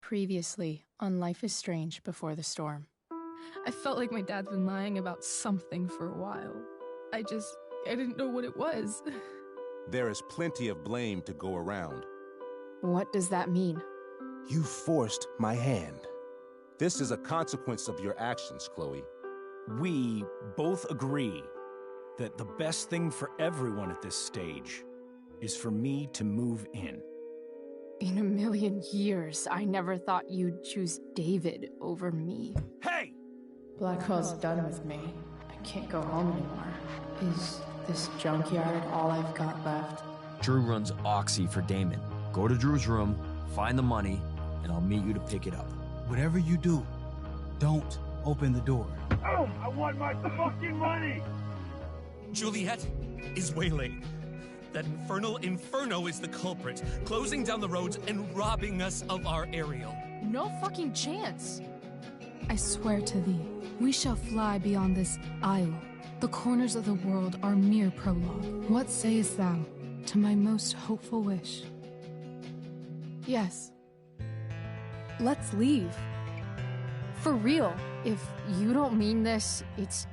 Previously on Life is Strange Before the Storm. I felt like my dad's been lying about something for a while. I didn't know what it was. There is plenty of blame to go around. What does that mean? You forced my hand. This is a consequence of your actions, Chloe. We both agree that the best thing for everyone at this stage is for me to move in. In a million years, I never thought you'd choose David over me. Hey! Blackwell's done with me. I can't go home anymore. Is this junkyard all I've got left? Drew runs Oxy for Damon. Go to Drew's room, find the money, and I'll meet you to pick it up. Whatever you do, don't open the door. Oh, I want my fucking money! Juliet is waylaid. That infernal Inferno is the culprit, closing down the roads and robbing us of our Ariel. No fucking chance. I swear to thee, we shall fly beyond this isle. The corners of the world are mere prologue. What sayest thou to my most hopeful wish? Yes. Let's leave. For real. If you don't mean this, it's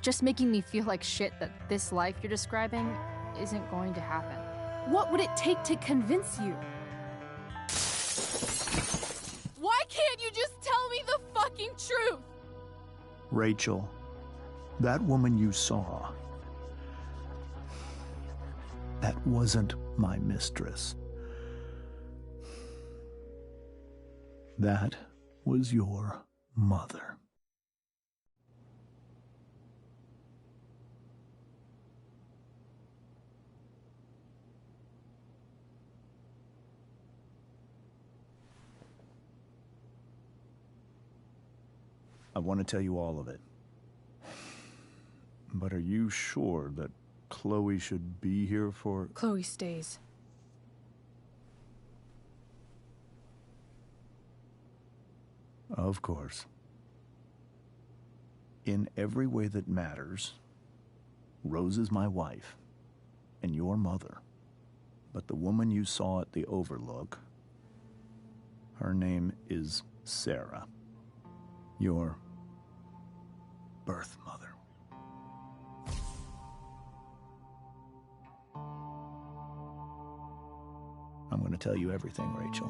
just making me feel like shit that this life you're describing isn't going to happen. What would it take to convince you? Why can't you just tell me the fucking truth? Rachel, that woman you saw, that wasn't my mistress. That was your mother. I want to tell you all of it. But are you sure that Chloe should be here for... Chloe stays. Of course. In every way that matters, Rose is my wife and your mother. But the woman you saw at the Overlook, her name is Sarah. Your birth mother. I'm going to tell you everything, Rachel.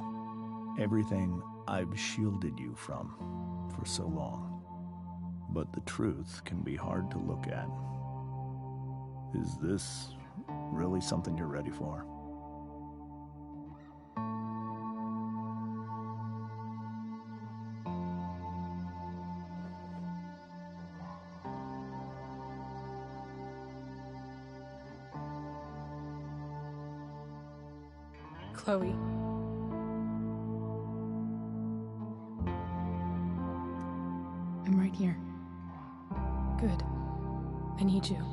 Everything I've shielded you from for so long. But the truth can be hard to look at. Is this really something you're ready for? Chloe. I'm right here. Good. I need you.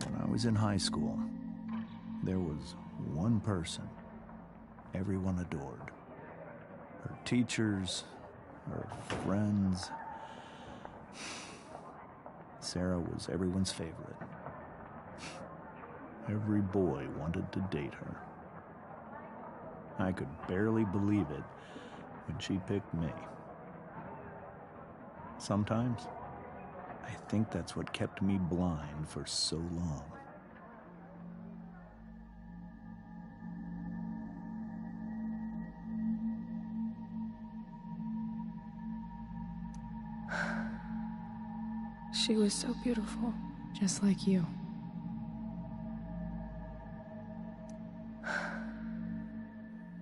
When I was in high school, there was one person everyone adored. Her teachers, her friends. Sarah was everyone's favorite. Every boy wanted to date her. I could barely believe it when she picked me. Sometimes, I think that's what kept me blind for so long. She was so beautiful, just like you.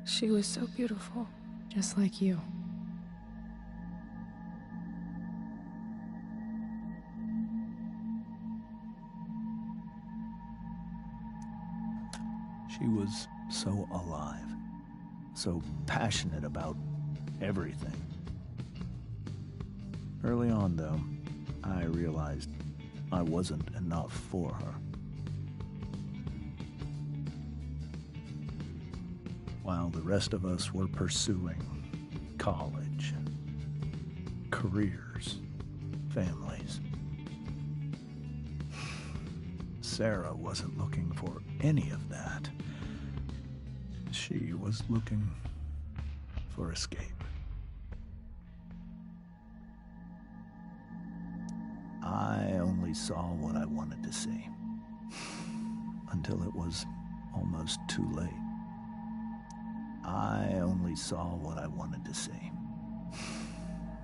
She was so beautiful, just like you. She was so alive, so passionate about everything. Early on, though, I realized I wasn't enough for her. While the rest of us were pursuing college, careers, families, Sarah wasn't looking for any of that. She was looking for escape. I only saw what I wanted to see, until it was almost too late. I only saw what I wanted to see,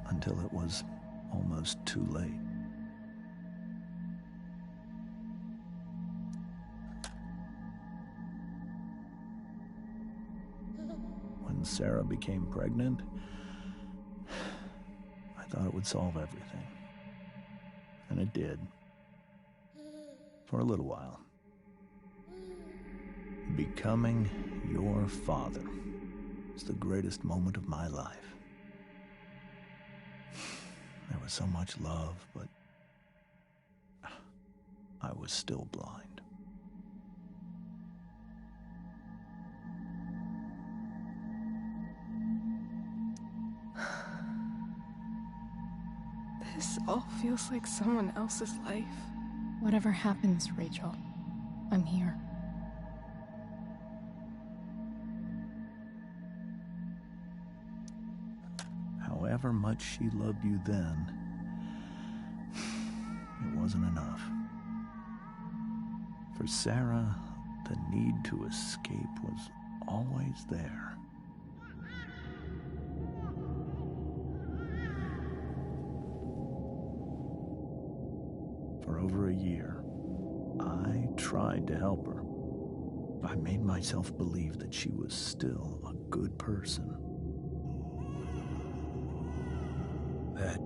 until it was almost too late. When Sarah became pregnant, I thought it would solve everything. And it did. For a little while. Becoming your father was the greatest moment of my life. There was so much love, but I was still blind. This all feels like someone else's life. Whatever happens, Rachel, I'm here. However much she loved you then, it wasn't enough. For Sarah, the need to escape was always there. For over a year, I tried to help her. I made myself believe that she was still a good person. That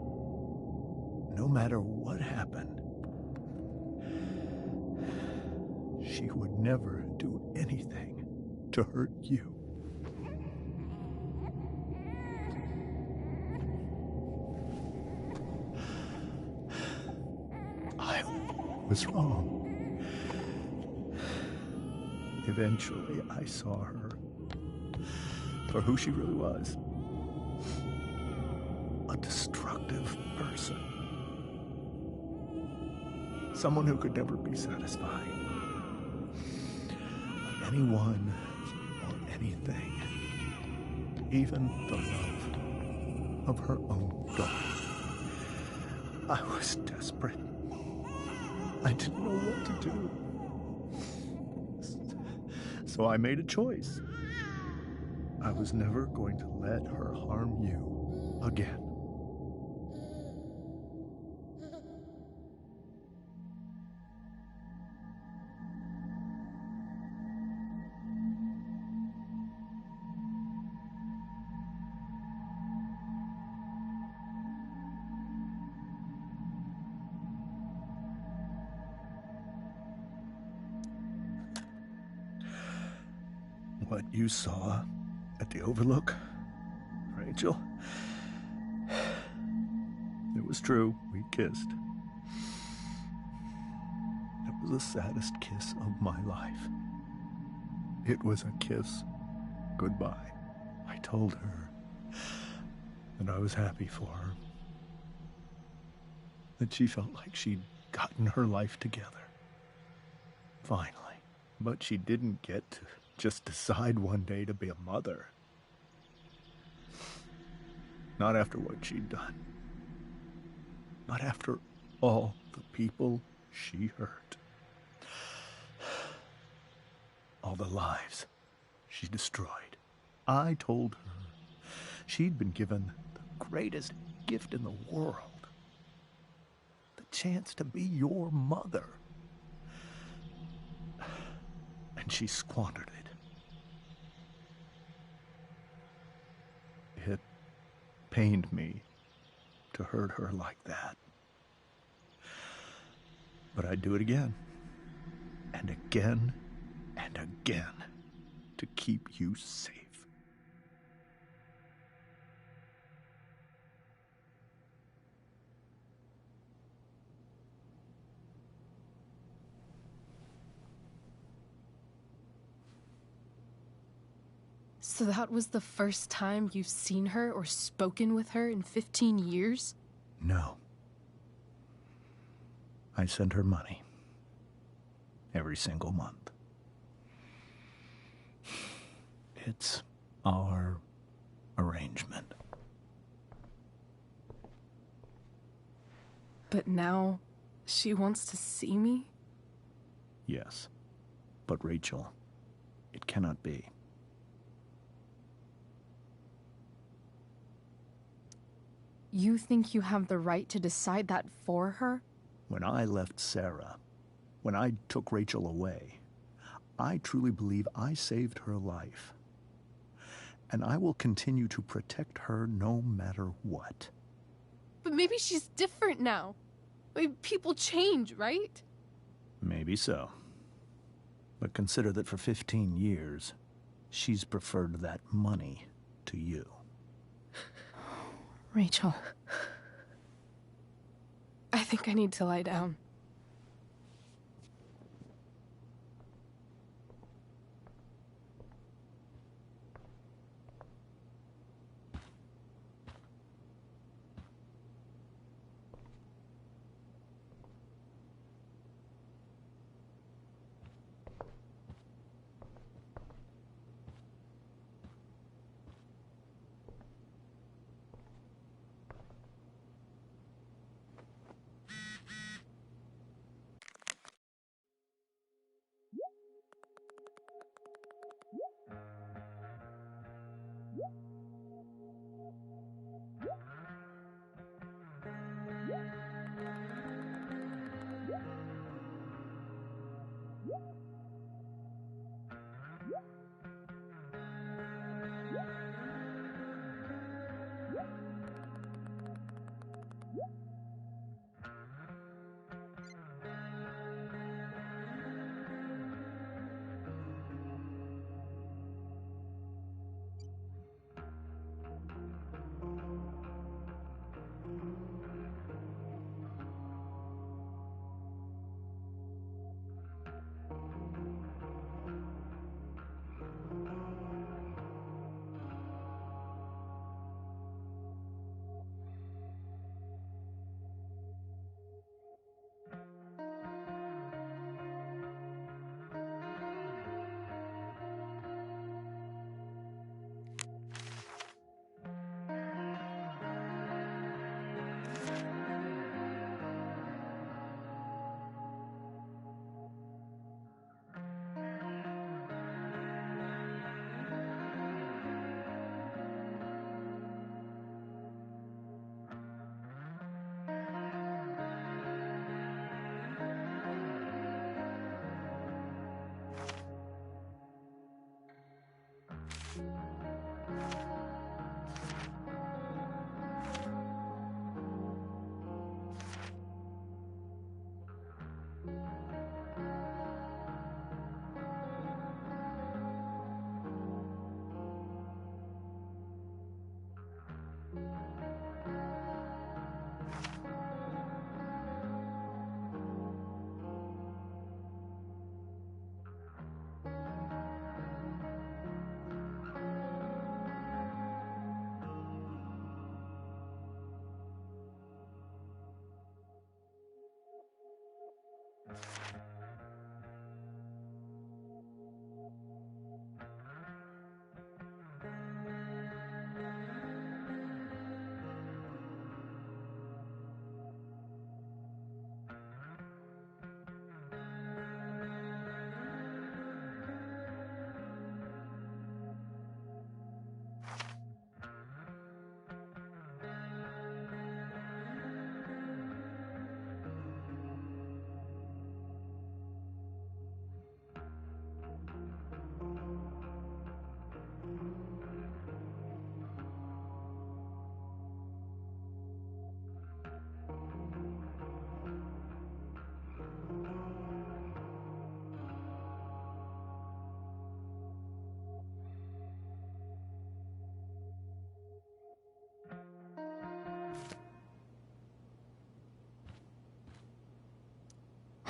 no matter what happened, she would never do anything to hurt you. I was wrong. Eventually, I saw her for who she really was. A destructive person. Someone who could never be satisfied by anyone or anything. Even the love of her own daughter. I was desperate. I didn't know what to do. So I made a choice. I was never going to let her harm you again. What you saw at the Overlook, Rachel, it was true. We kissed. It was the saddest kiss of my life. It was a kiss goodbye. I told her that I was happy for her. That she felt like she'd gotten her life together. Finally. But she didn't get to just decide one day to be a mother. Not after what she'd done. Not after all the people she hurt. All the lives she destroyed. I told her she'd been given the greatest gift in the world. The chance to be your mother. And she squandered it. It pained me to hurt her like that. But I'd do it again. And again. And again. To keep you safe. So that was the first time you've seen her or spoken with her in 15 years? No. I send her money. Every single month. It's our arrangement. But now, she wants to see me? Yes. But Rachel, it cannot be. You think you have the right to decide that for her? When I left Sarah, when I took Rachel away, I truly believe I saved her life. And I will continue to protect her no matter what. But maybe she's different now. I mean, people change, right? Maybe so. But consider that for 15 years, she's preferred that money to you. Rachel. I think I need to lie down.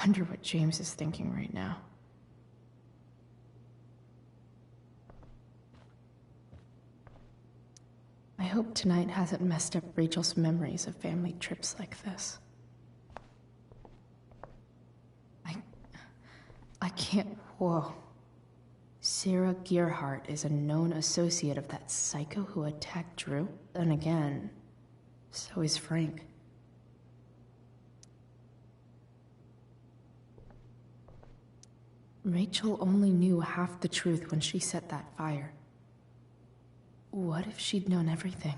Wonder what James is thinking right now. hope tonight hasn't messed up Rachel's memories of family trips like this. I can't... Whoa. Sarah Gearhart is a known associate of that psycho who attacked Drew? And again, so is Frank. Rachel only knew half the truth when she set that fire. What if she'd known everything?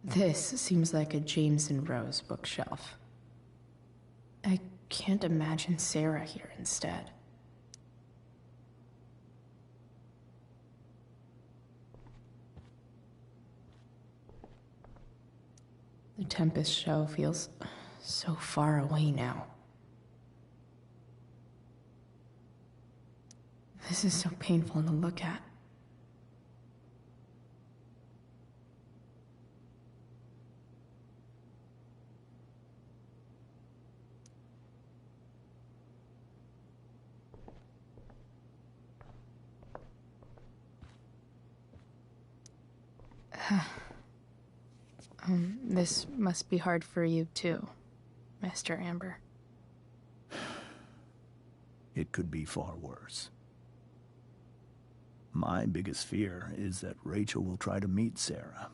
This seems like a James and Rose bookshelf. I can't imagine Sarah here instead. The Tempest show feels so far away now. This is so painful to look at. This must be hard for you too, Mr. Amber. It could be far worse. My biggest fear is that Rachel will try to meet Sarah.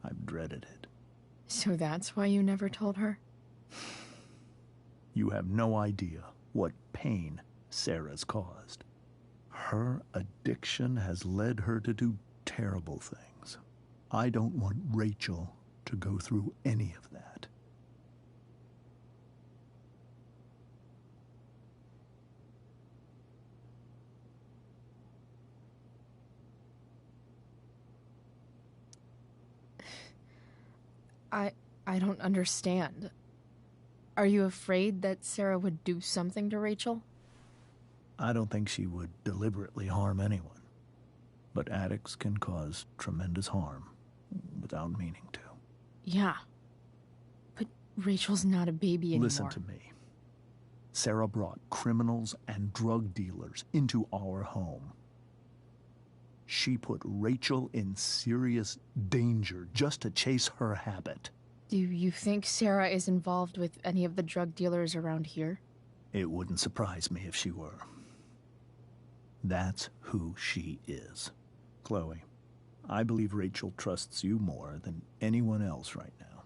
I've dreaded it. So that's why you never told her? You have no idea what pain Sarah's caused. Her addiction has led her to do terrible things. I don't want Rachel to go through any of that. I don't understand. Are you afraid that Sarah would do something to Rachel? I don't think she would deliberately harm anyone. But addicts can cause tremendous harm without meaning to. Yeah. But Rachel's not a baby anymore. Listen to me. Sarah brought criminals and drug dealers into our home. She put Rachel in serious danger just to chase her habit. Do you think Sarah is involved with any of the drug dealers around here? It wouldn't surprise me if she were. That's who she is. Chloe, I believe Rachel trusts you more than anyone else right now.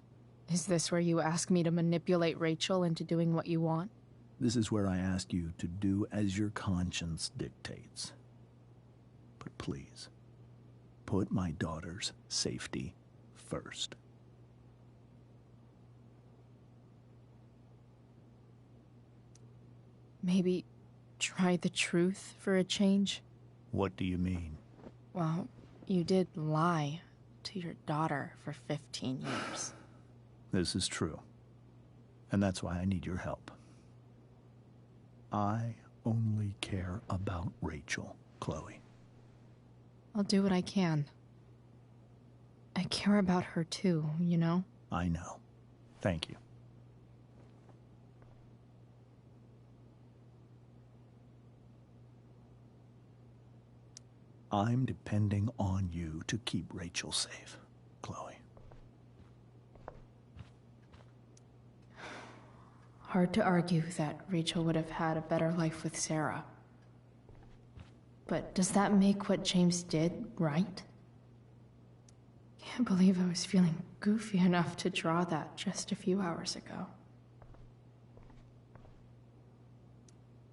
Is this where you ask me to manipulate Rachel into doing what you want? This is where I ask you to do as your conscience dictates. But please, put my daughter's safety first. Maybe try the truth for a change? What do you mean? Well, you did lie to your daughter for 15 years. This is true. And that's why I need your help. I only care about Rachel, Chloe. I'll do what I can. I care about her too, you know? I know. Thank you. I'm depending on you to keep Rachel safe, Chloe. Hard to argue that Rachel would have had a better life with Sarah. But does that make what James did right? Can't believe I was feeling goofy enough to draw that just a few hours ago.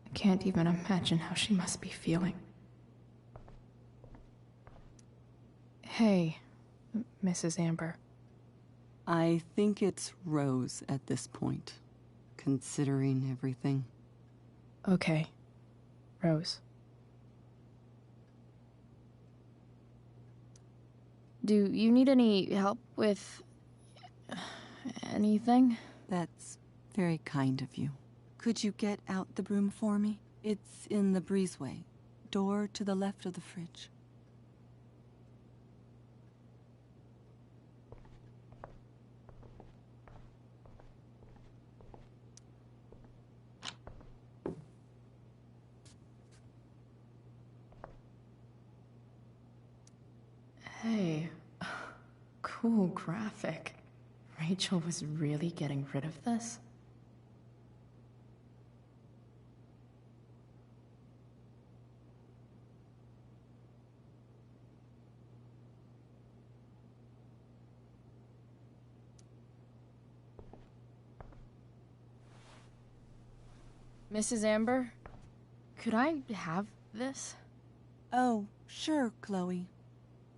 I can't even imagine how she must be feeling. Hey, Mrs. Amber. I think it's Rose at this point, considering everything. Okay, Rose. Do you need any help with anything? That's very kind of you. Could you get out the broom for me? It's in the breezeway, door to the left of the fridge. cool graphic. Rachel was really getting rid of this? Mrs. Amber, could I have this? Oh, sure, Chloe.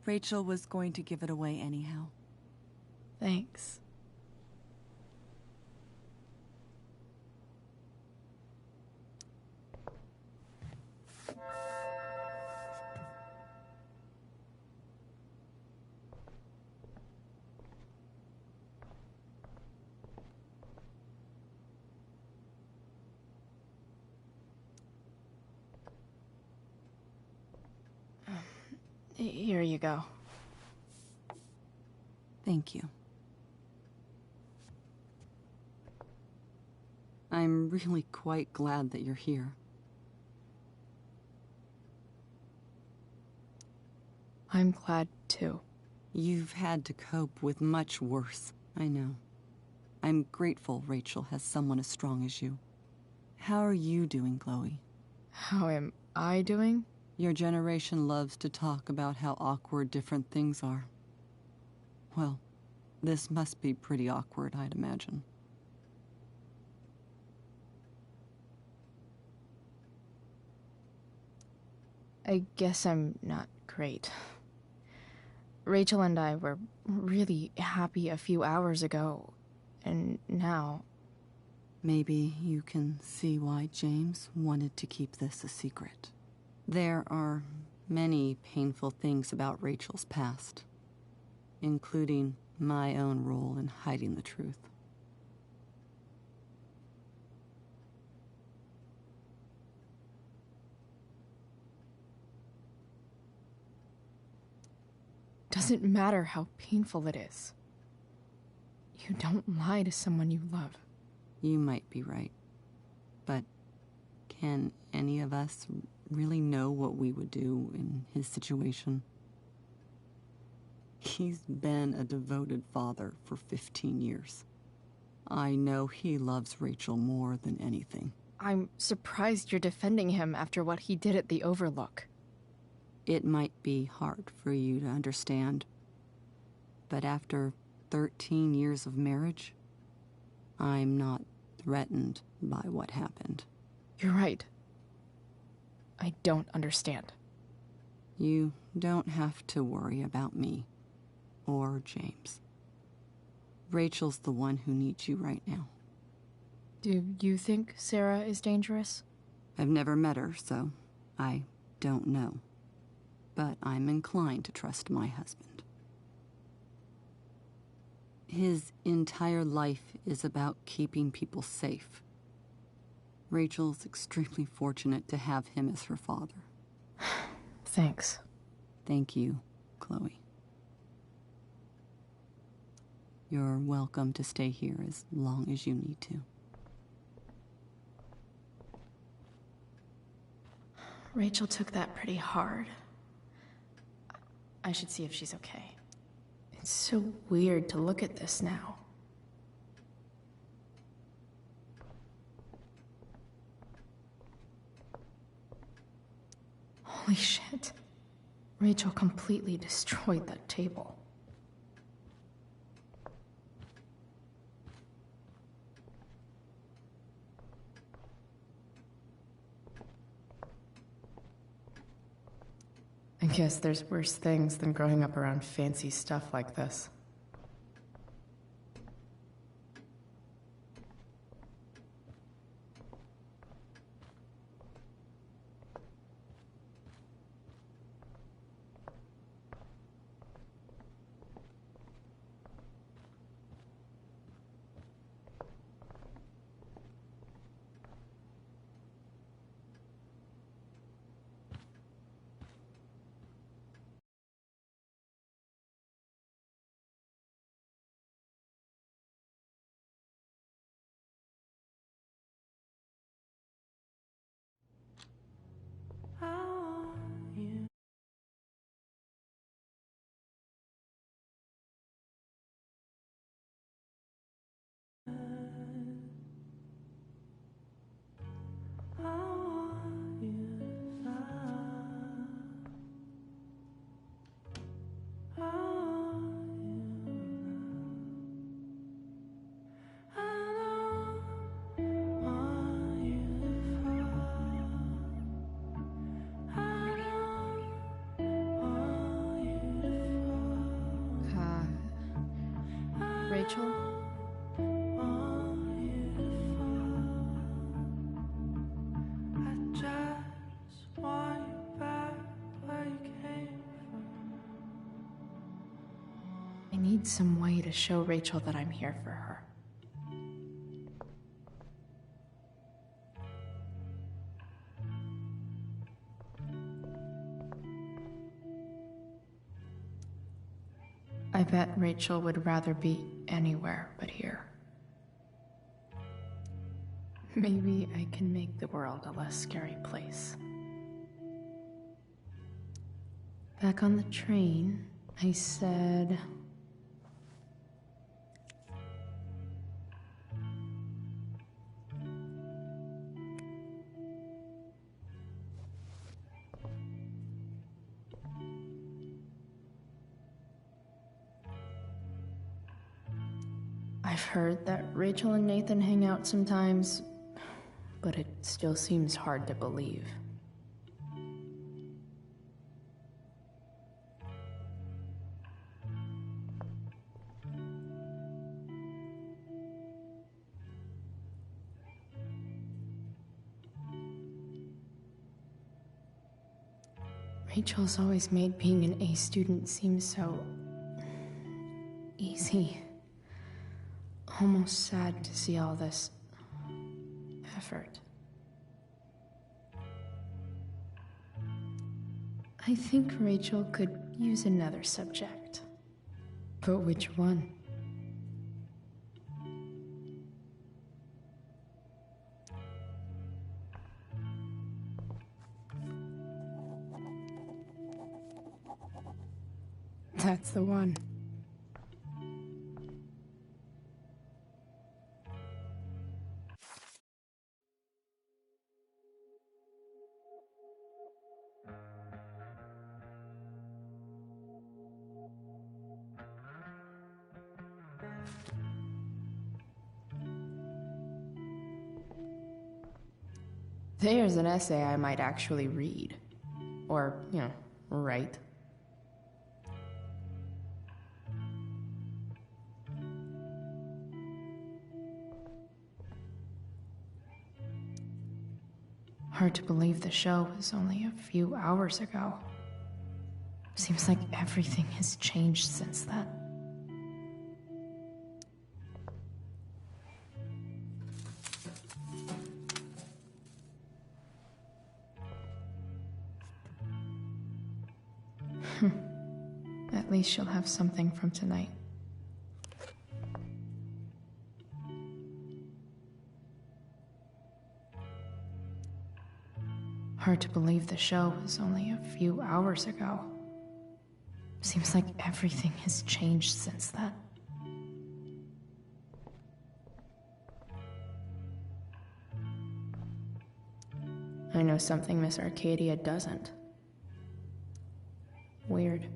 Rachel was going to give it away anyhow. Thanks. Here you go. Thank you. I'm really quite glad that you're here. I'm glad too. You've had to cope with much worse, I know. I'm grateful Rachel has someone as strong as you. How are you doing, Chloe? How am I doing? Your generation loves to talk about how awkward different things are. Well, this must be pretty awkward, I'd imagine. I guess I'm not great. Rachel and I were really happy a few hours ago, and now... Maybe you can see why James wanted to keep this a secret. There are many painful things about Rachel's past, including my own role in hiding the truth. Doesn't matter how painful it is. You don't lie to someone you love. You might be right, but can any of us really know what we would do in his situation? He's been a devoted father for 15 years. I know he loves Rachel more than anything. I'm surprised you're defending him after what he did at the Overlook. It might be hard for you to understand, but after 13 years of marriage, I'm not threatened by what happened. You're right. I don't understand. You don't have to worry about me or James. Rachel's the one who needs you right now. Do you think Sarah is dangerous? I've never met her, so I don't know. But I'm inclined to trust my husband. His entire life is about keeping people safe. Rachel's extremely fortunate to have him as her father. Thanks. Thank you, Chloe. You're welcome to stay here as long as you need to. Rachel took that pretty hard. I should see if she's okay. It's so weird to look at this now. Holy shit. Rachel completely destroyed that table. I guess there's worse things than growing up around fancy stuff like this. Rachel? I need some way to show Rachel that I'm here for her. I bet Rachel would rather be anywhere but here. Maybe I can make the world a less scary place. Back on the train, I said... I've heard that Rachel and Nathan hang out sometimes, but it still seems hard to believe. Rachel's always made being an A student seem so... easy. Almost sad to see all this effort. I think Rachel could use another subject. But which one? That's the one. There's an essay I might actually read. Or, write. Hard to believe the show was only a few hours ago. Seems like everything has changed since then. At least she'll have something from tonight. Hard to believe the show was only a few hours ago. Seems like everything has changed since then. I know something Miss Arcadia doesn't. Weird.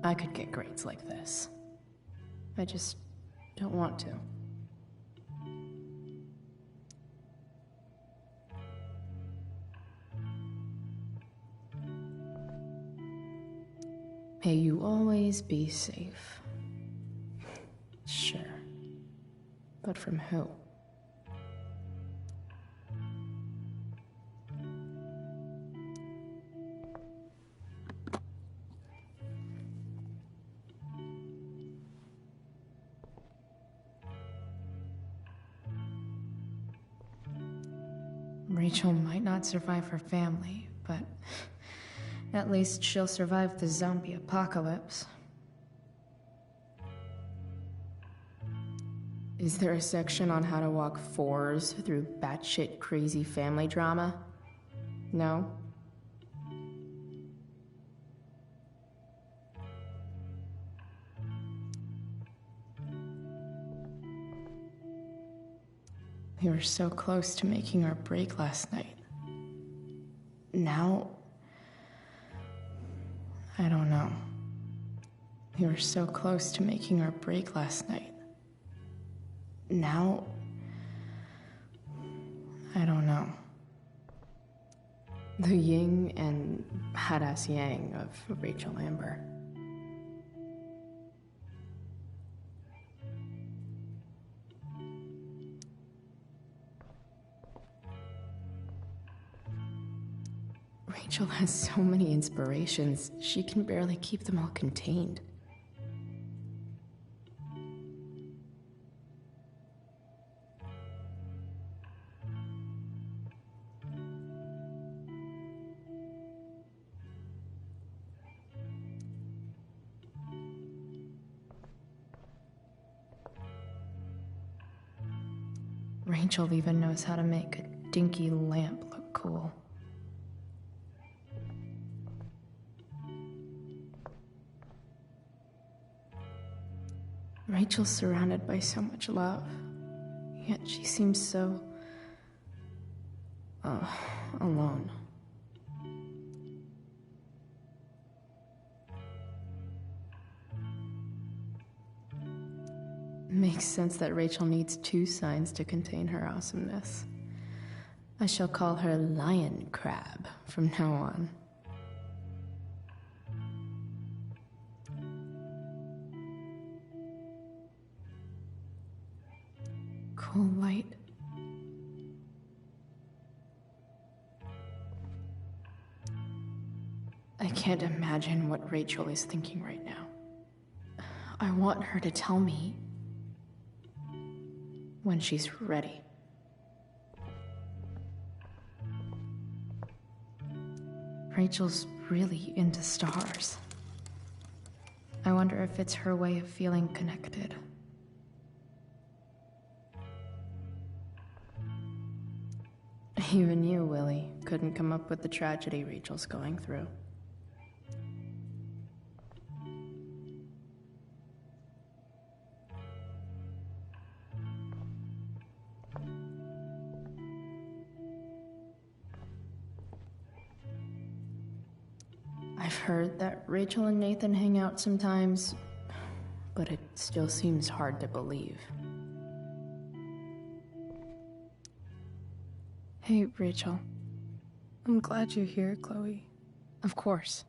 I could get grades like this. I just don't want to. May you always be safe. Sure. But from who? Rachel might not survive her family, but at least she'll survive the zombie apocalypse. Is there a section on how to walk fours through batshit crazy family drama? No? We were so close to making our break last night. Now, I don't know. We were so close to making our break last night. Now, I don't know. The yin and badass yang of Rachel Amber. Rachel has so many inspirations, she can barely keep them all contained. Rachel even knows how to make a dinky lamp look cool. Rachel's surrounded by so much love, yet she seems so... alone. Makes sense that Rachel needs two signs to contain her awesomeness. I shall call her Lion Crab from now on. Cool light. I can't imagine what Rachel is thinking right now. I want her to tell me when she's ready. Rachel's really into stars. I wonder if it's her way of feeling connected. Even you, Willie, couldn't come up with the tragedy Rachel's going through. I've heard that Rachel and Nathan hang out sometimes, but it still seems hard to believe. Hey, Rachel. I'm glad you're here, Chloe. Of course.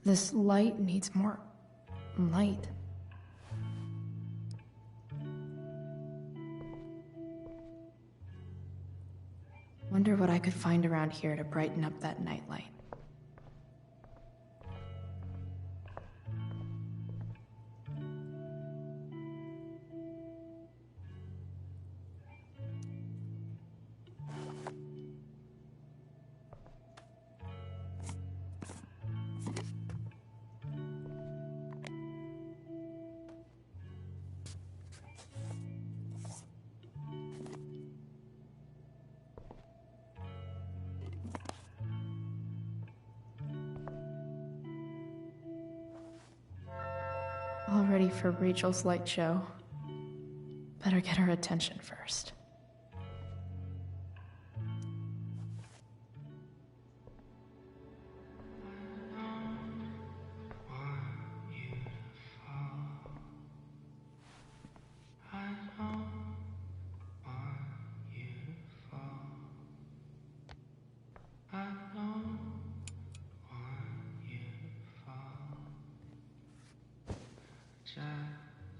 This light needs more light. Wonder what I could find around here to brighten up that nightlight. All ready for Rachel's light show. Better get her attention first.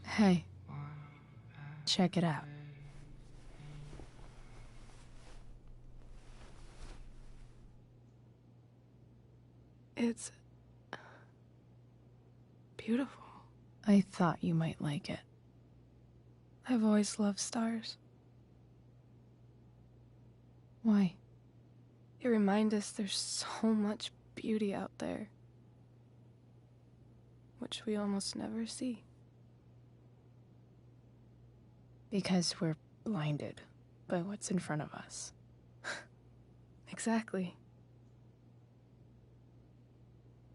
Hey, check it out. It's beautiful. I thought you might like it. I've always loved stars. Why? They remind us there's so much beauty out there, which we almost never see. Because we're blinded by what's in front of us. Exactly.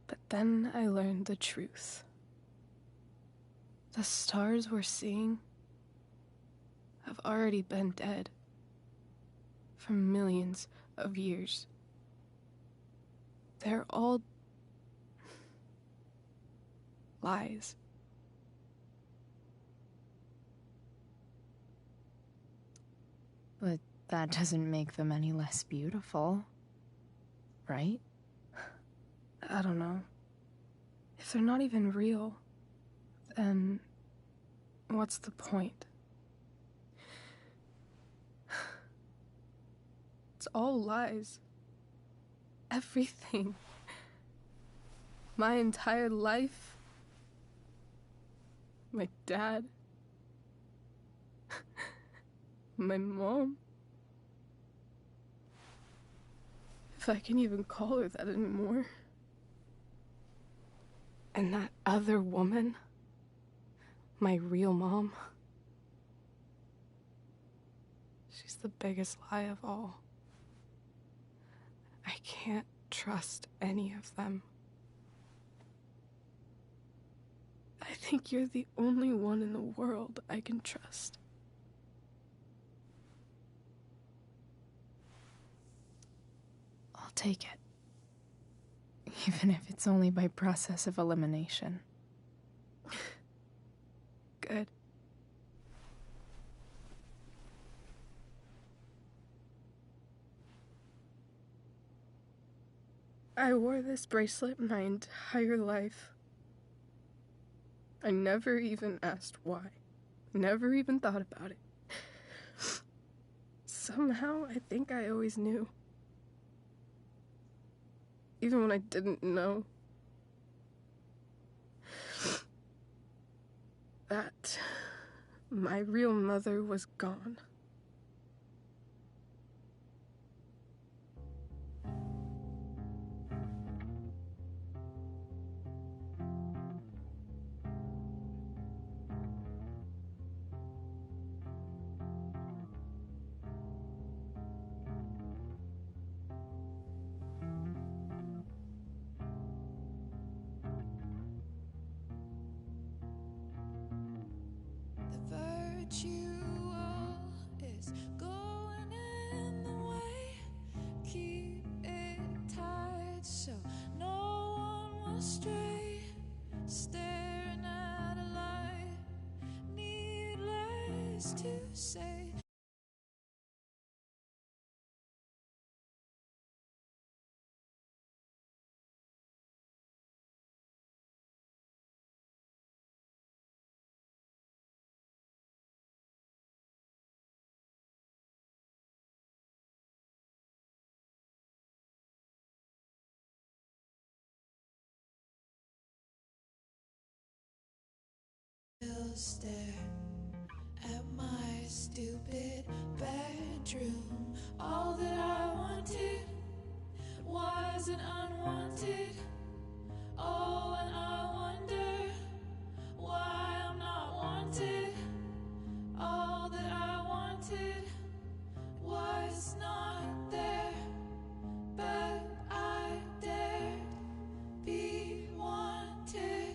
But then I learned the truth. The stars we're seeing have already been dead for millions of years. They're all lies. But that doesn't make them any less beautiful, right? I don't know. If they're not even real, then what's the point? It's all lies. Everything. My entire life. My dad. My mom. If I can even call her that anymore. And that other woman, my real mom, she's the biggest lie of all. I can't trust any of them. I think you're the only one in the world I can trust. I'll take it. Even if it's only by process of elimination. Good. I wore this bracelet my entire life. I never even asked why. Never even thought about it. Somehow, I think I always knew. Even when I didn't know. That my real mother was gone. Virtual is going in the way. Keep it tight so no one will stray. Staring at a light, needless to say. Stare at my stupid bedroom. All that I wanted wasn't unwanted. Oh, and I wonder why I'm not wanted. All that I wanted was not there, but I dared be wanted.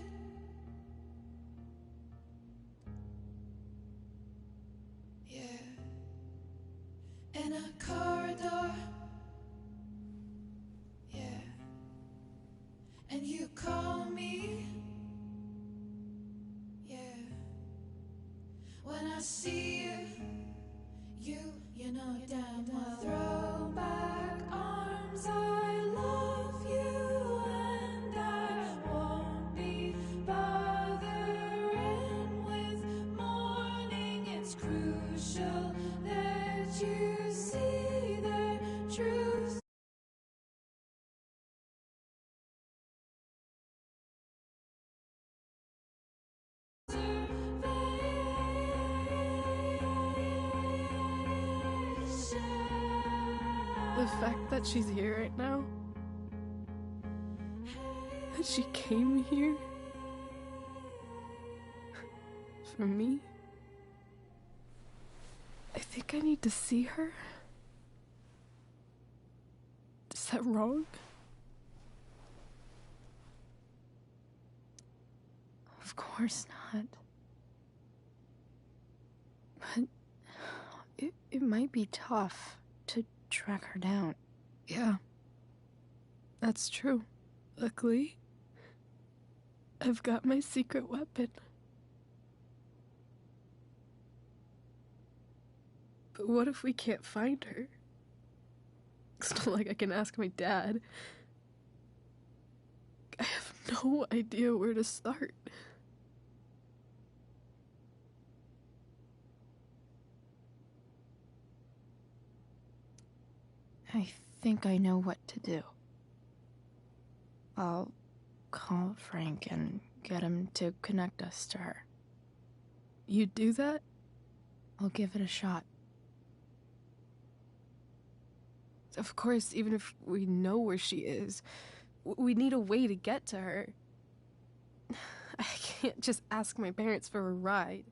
see you, you know damn well. Throw back arms, I love you, and I won't be bothering with mourning. It's crucial that you see the truth. The fact that she's here right now, that she came here for me, I think I need to see her. Is that wrong? Of course not. But it might be tough to track her down. Yeah, that's true. Luckily, I've got my secret weapon. But what if we can't find her? It's not like I can ask my dad. I have no idea where to start. I think I know what to do. I'll call Frank and get him to connect us to her. You'd do that? I'll give it a shot. Of course, even if we know where she is, we need a way to get to her. I can't just ask my parents for a ride.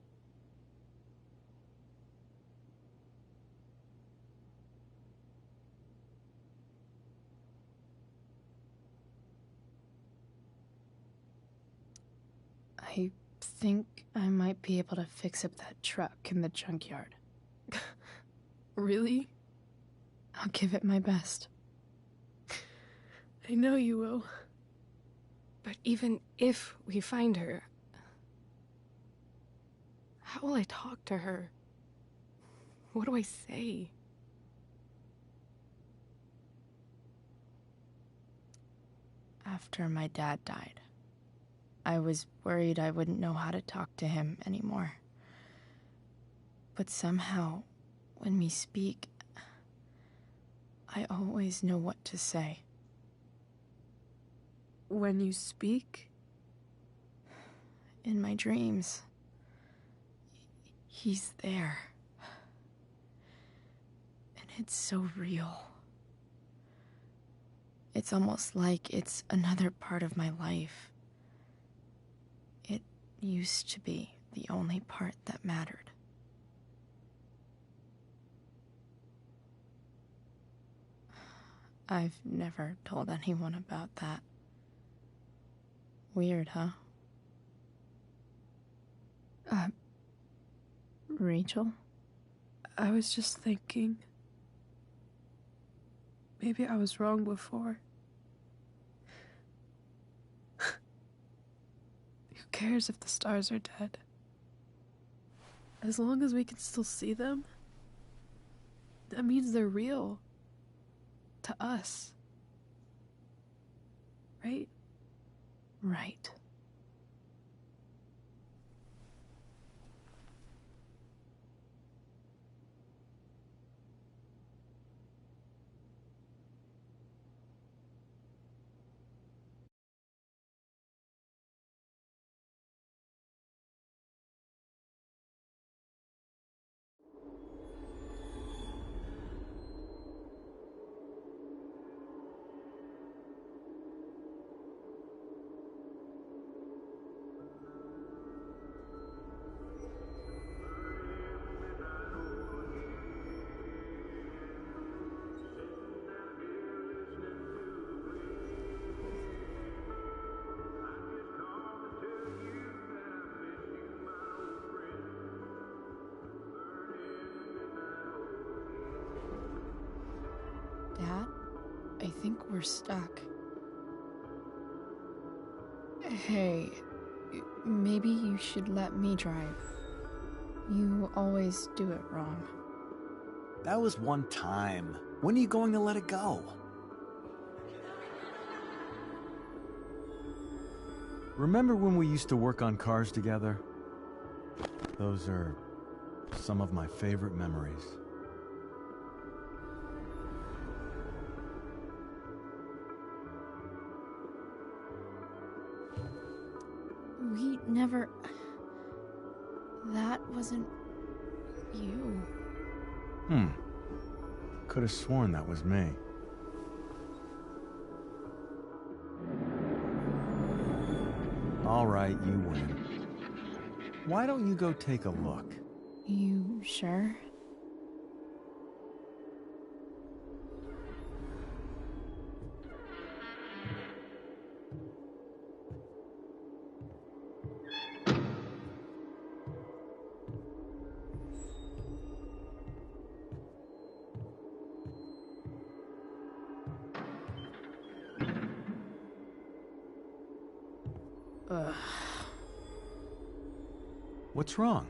I think I might be able to fix up that truck in the junkyard. Really? I'll give it my best. I know you will. But even if we find her, how will I talk to her? What do I say? After my dad died, I was worried I wouldn't know how to talk to him anymore. But somehow, when we speak, I always know what to say. When you speak? In my dreams. He's there. And it's so real. It's almost like it's another part of my life. It used to be the only part that mattered. I've never told anyone about that. Weird, huh? Rachel? I was just thinking. Maybe I was wrong before. Who cares if the stars are dead? As long as we can still see them, that means they're real. To us. Right? Right. Dad, I think we're stuck. Hey, maybe you should let me drive. You always do it wrong. That was one time. When are you going to let it go? Remember when we used to work on cars together? Those are some of my favorite memories. We never... That wasn't... you. Could have sworn that was me. All right, you win. Why don't you go take a look? You sure? What's wrong?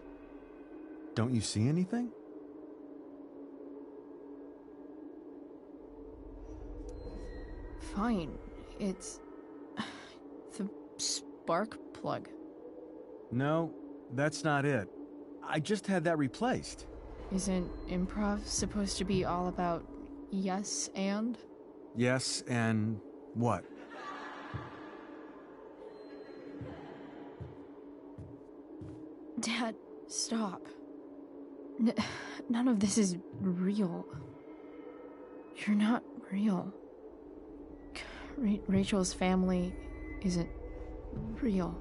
Don't you see anything? Fine. It's... the spark plug. No, that's not it. I just had that replaced. Isn't improv supposed to be all about yes and? Yes, and what? Dad, stop. None of this is real. You're not real. Rachel's family isn't real.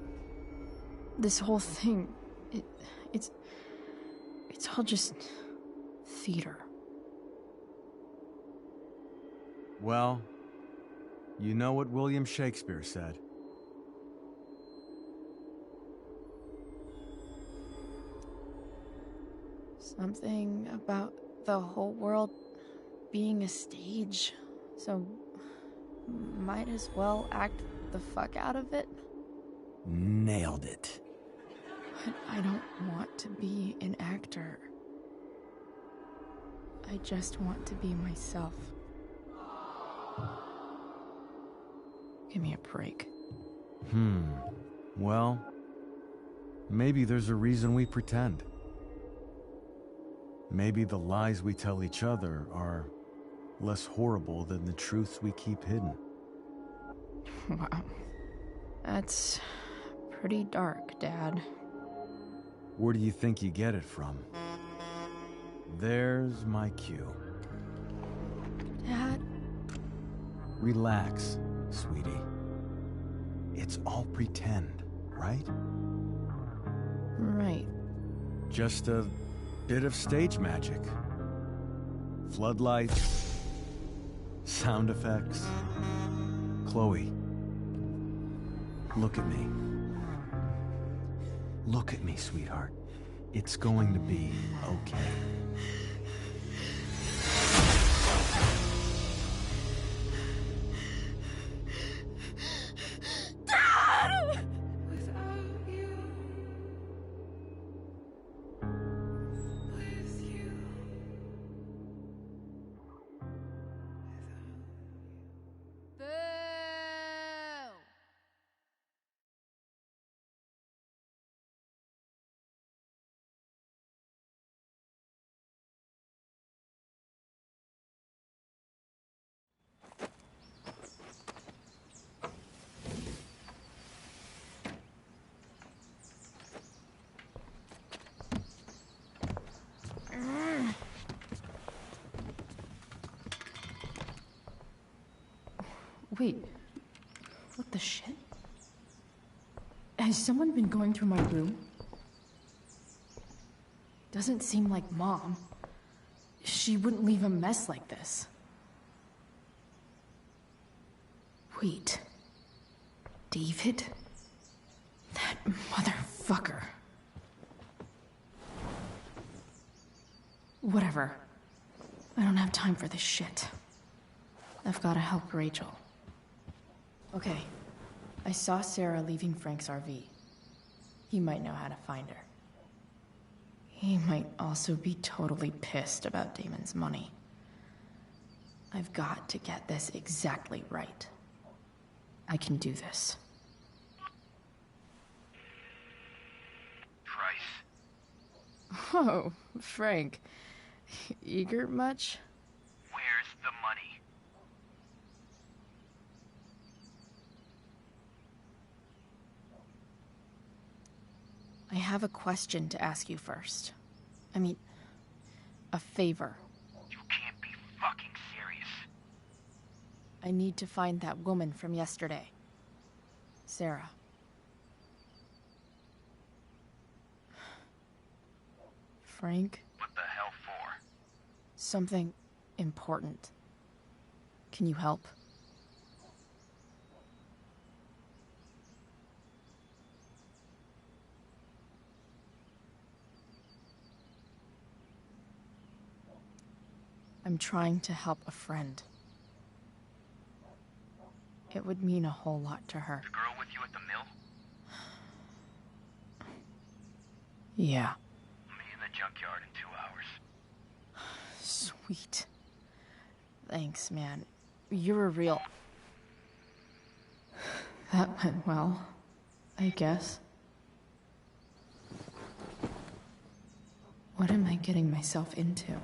This whole thing, it's all just theater. Well, you know what William Shakespeare said. Something about the whole world being a stage, so might as well act the fuck out of it. Nailed it. But I don't want to be an actor. I just want to be myself. Give me a break. Well, maybe there's a reason we pretend. Maybe the lies we tell each other are less horrible than the truths we keep hidden. Wow. That's pretty dark, Dad. Where do you think you get it from? There's my cue. Dad? Relax, sweetie. It's all pretend, right? Right. Just a bit of stage magic. Floodlights, sound effects. Chloe, look at me. Look at me, sweetheart. It's going to be okay. Wait, what the shit? Has someone been going through my room? Doesn't seem like Mom. She wouldn't leave a mess like this. Wait. David? That motherfucker. Whatever. I don't have time for this shit. I've gotta help Rachel. Okay. I saw Sarah leaving Frank's RV. He might know how to find her. He might also be totally pissed about Damon's money. I've got to get this exactly right. I can do this. Price. Oh, Frank. Eager much? Where's the money? I have a question to ask you first. I mean, a favor. You can't be fucking serious. I need to find that woman from yesterday. Sarah. Frank? What the hell for? Something important. Can you help? I'm trying to help a friend. It would mean a whole lot to her. The girl with you at the mill? Yeah. Me in the junkyard in 2 hours. Sweet. Thanks, man. You're a real... That went well, I guess. What am I getting myself into?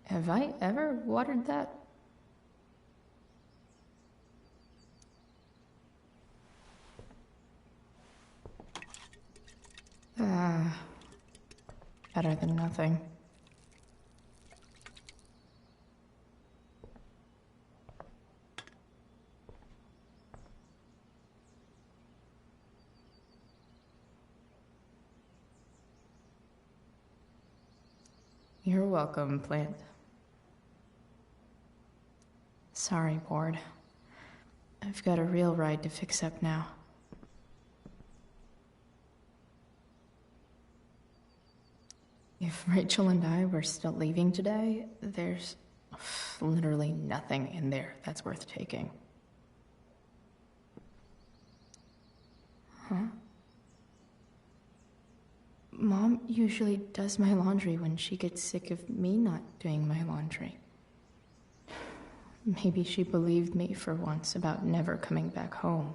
Have I ever watered that? Better than nothing. You're welcome, plant. Sorry, Ward. I've got a real ride to fix up now. If Rachel and I were still leaving today, there's literally nothing in there that's worth taking. Huh? Mom usually does my laundry when she gets sick of me not doing my laundry. Maybe she believed me for once about never coming back home.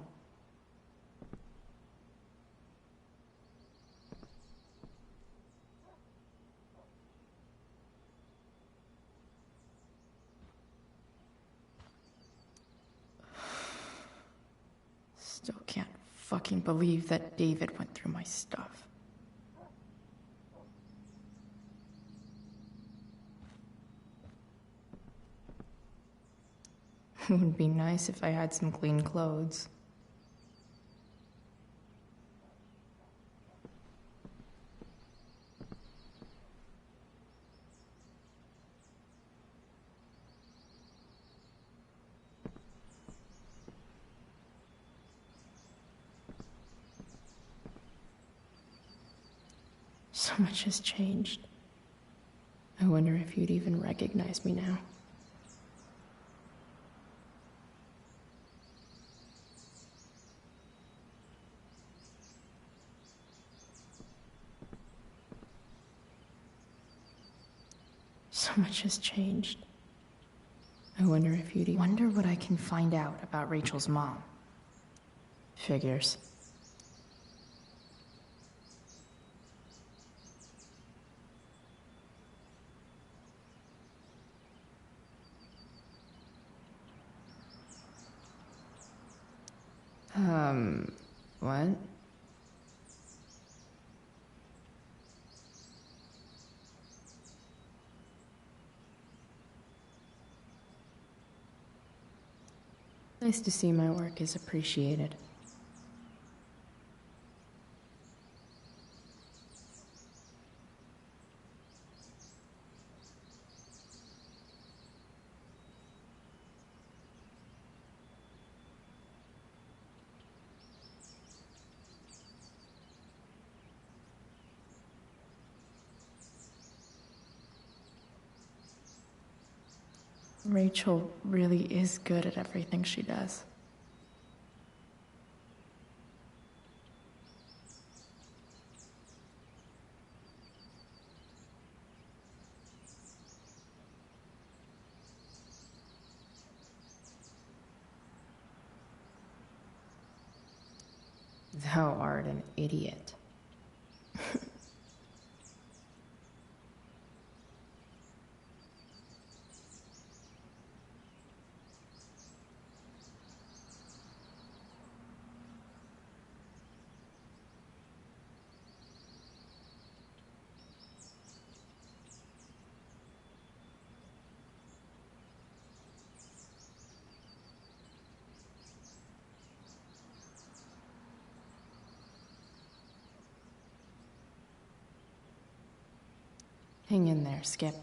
Still can't fucking believe that David went through my stuff. It would be nice if I had some clean clothes. So much has changed. I wonder if you'd even recognize me now. So much has changed. I wonder if you'd wonder what I can find out about Rachel's mom. Figures. What? Nice to see my work is appreciated. Rachel really is good at everything she does. Thou art an idiot. Hang in there, Skip.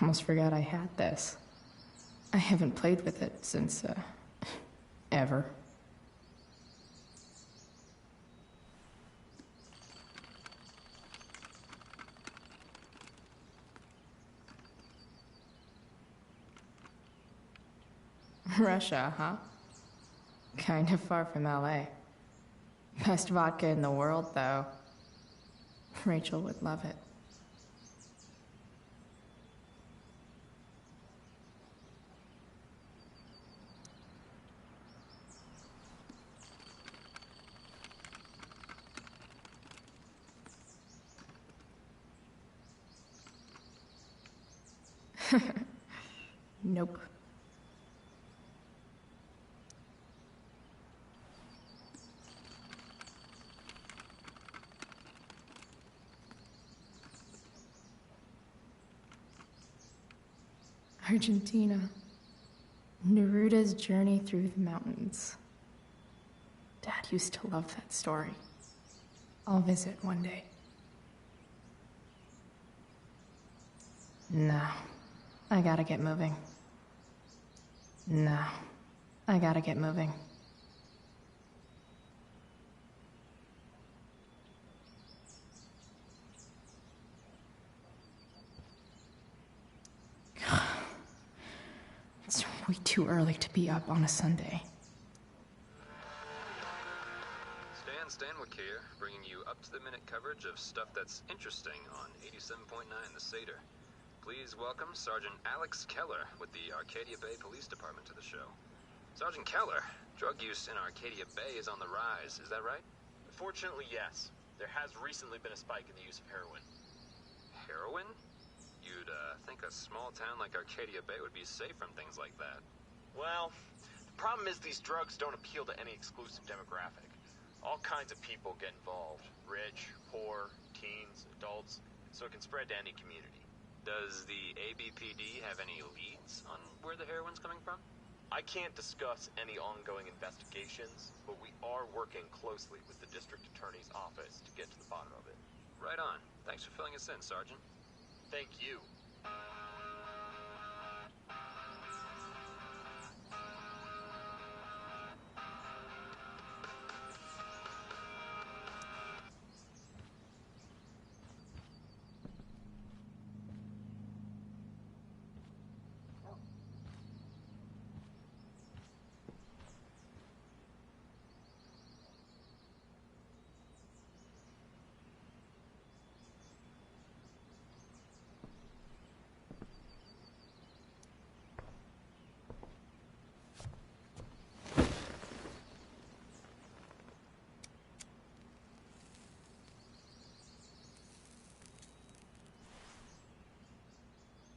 Almost forgot I had this. I haven't played with it since, ever. Russia, huh? Kind of far from LA. Best vodka in the world, though. Rachel would love it. Nope. Argentina. Neruda's journey through the mountains. Dad used to love that story. I'll visit one day. No. I gotta get moving. No. I gotta get moving. way too early to be up on a Sunday. Stan Stanwyck here, bringing you up-to-the-minute coverage of stuff that's interesting on 87.9 The Seder. Please welcome Sergeant Alex Keller with the Arcadia Bay Police Department to the show. Sergeant Keller, drug use in Arcadia Bay is on the rise, is that right? Fortunately, yes. There has recently been a spike in the use of heroin. Heroin? You'd think a small town like Arcadia Bay would be safe from things like that. Well, the problem is these drugs don't appeal to any exclusive demographic. All kinds of people get involved. Rich, poor, teens, adults, so it can spread to any community. Does the ABPD have any leads on where the heroin's coming from? I can't discuss any ongoing investigations, but we are working closely with the district attorney's office to get to the bottom of it. Right on. Thanks for filling us in, Sergeant. Thank you.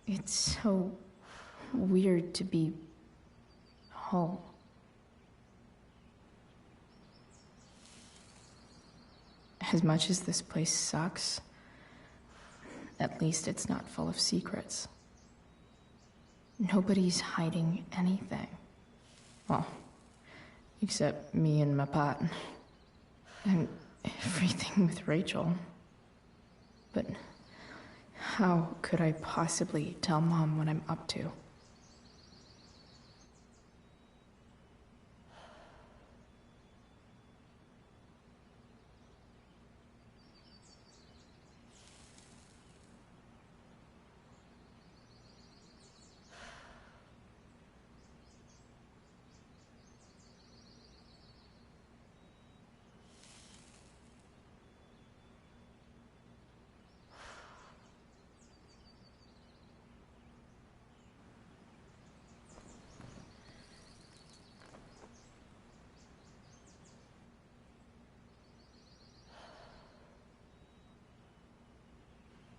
It's so weird to be home. As much as this place sucks, at least it's not full of secrets. Nobody's hiding anything. Well, except me and my pot. And everything with Rachel. But how could I possibly tell Mom what I'm up to?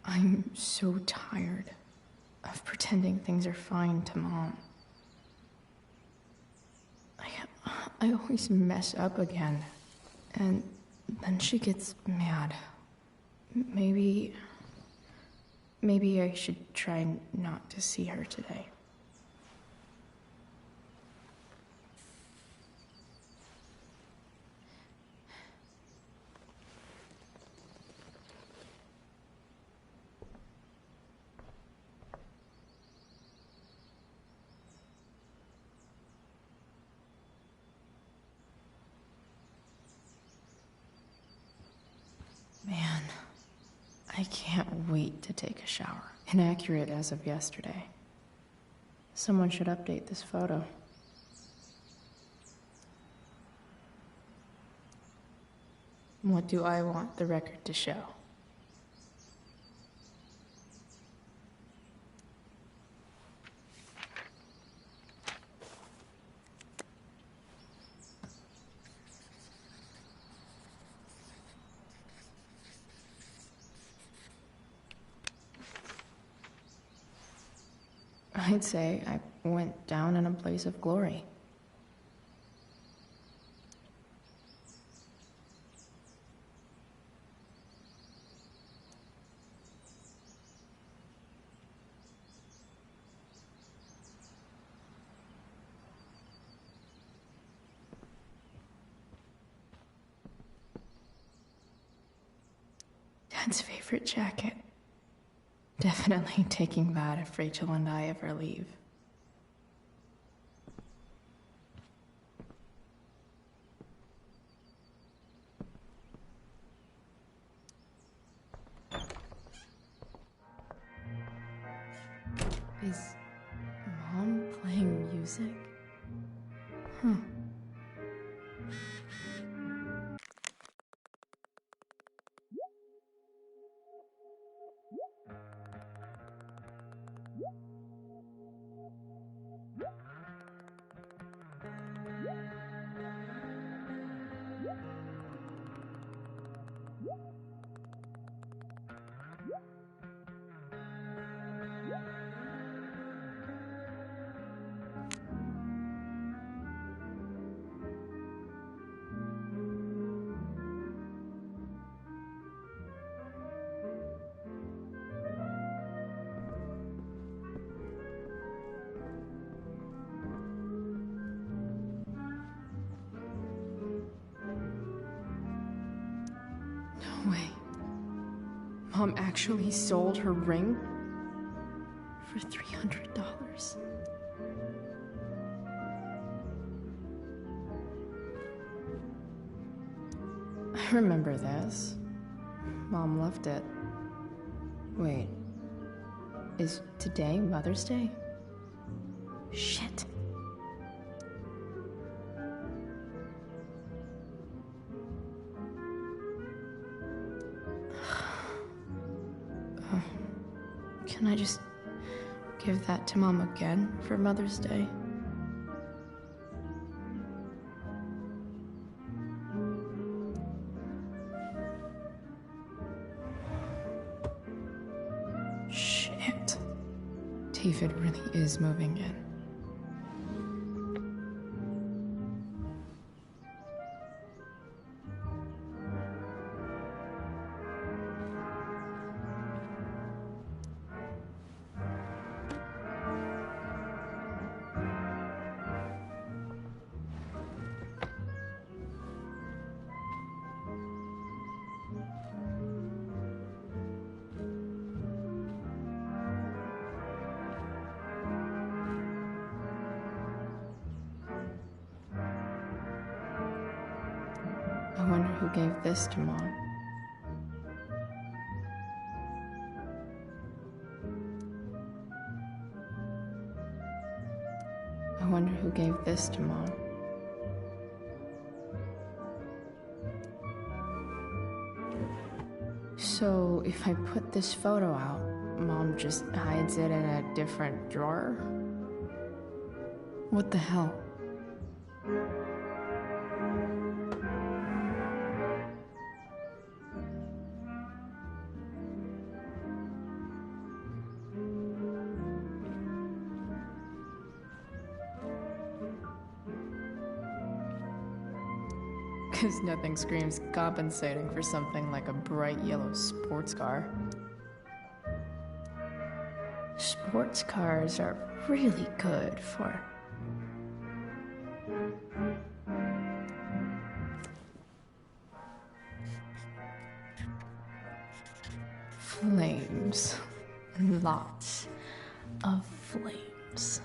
I'm so tired of pretending things are fine to Mom. I always mess up again, and then she gets mad. Maybe I should try not to see her today. Man, I can't wait to take a shower. Inaccurate as of yesterday. Someone should update this photo. What do I want the record to show? I'd say I went down in a blaze of glory. Dad's favorite jacket. Definitely taking that if Rachel and I ever leave. Is Mom Playing music? Huh. No way. Mom actually sold her ring for $300. I remember this. Mom left it. Wait. Is today Mother's Day? Shit. Can I just give that to Mom again for Mother's Day? Shit. David really is moving in. I wonder who gave this to Mom. I wonder who gave this to Mom. So, if I put this photo out, Mom just hides it in a different drawer? What the hell? Because nothing screams compensating for something like a bright yellow sports car. Sports cars are really good for... flames. Lots of flames.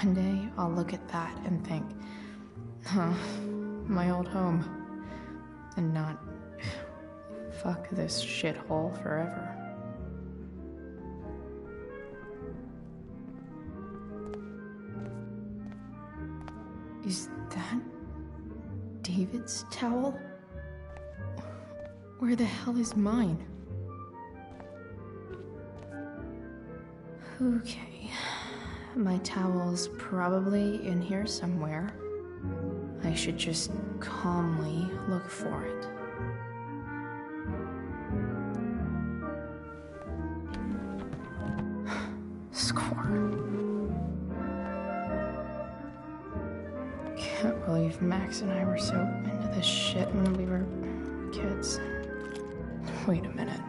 One day, I'll look at that and think, huh, my old home. And not, fuck this shithole forever. Is that David's towel? Where the hell is mine? Okay. My towel's probably in here somewhere. I should just calmly look for it. Score. Can't believe Max and I were so into this shit when we were kids. Wait a minute.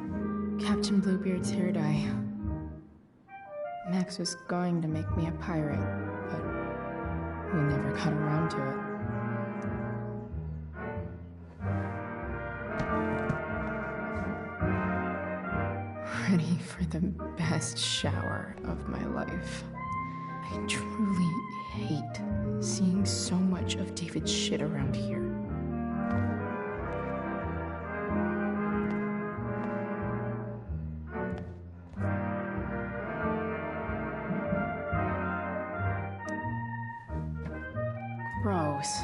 Captain Bluebeard's hair dye. Max was going to make me a pirate, but we never got around to it. Ready for the best shower of my life. I truly hate seeing so much of David's shit around here. Gross.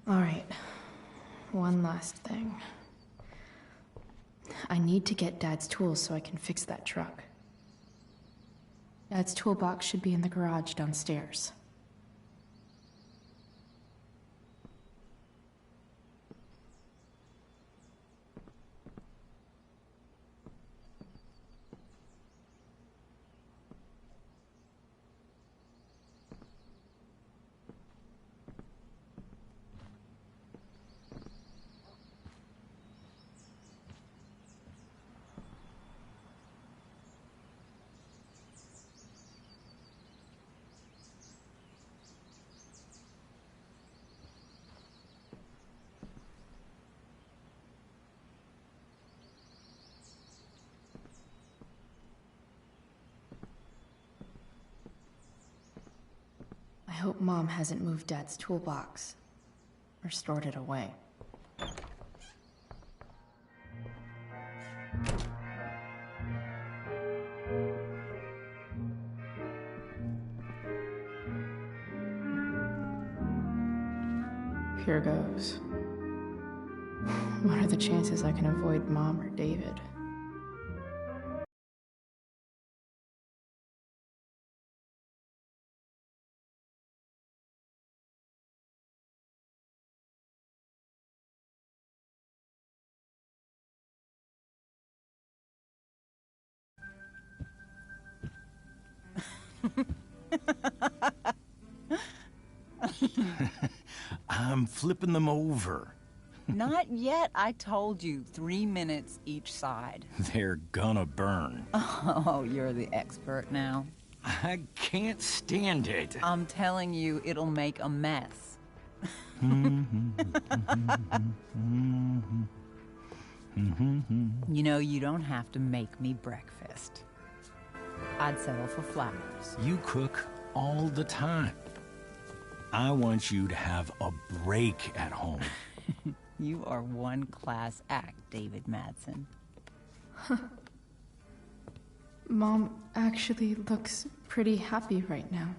Alright. One last thing. I need to get Dad's tools so I can fix that truck. Dad's toolbox should be in the garage downstairs. I hope Mom hasn't moved Dad's toolbox or stored it away. Here goes. What are the chances I can avoid Mom or David? I'm flipping them over. Not yet. I told you, 3 minutes each side. They're gonna burn. Oh, you're the expert now. I can't stand it. I'm telling you, it'll make a mess. You know, you don't have to make me breakfast. I'd settle for flowers. You cook all the time. I want you to have a break at home. You are one class act, David Madsen. Mom actually looks pretty happy right now.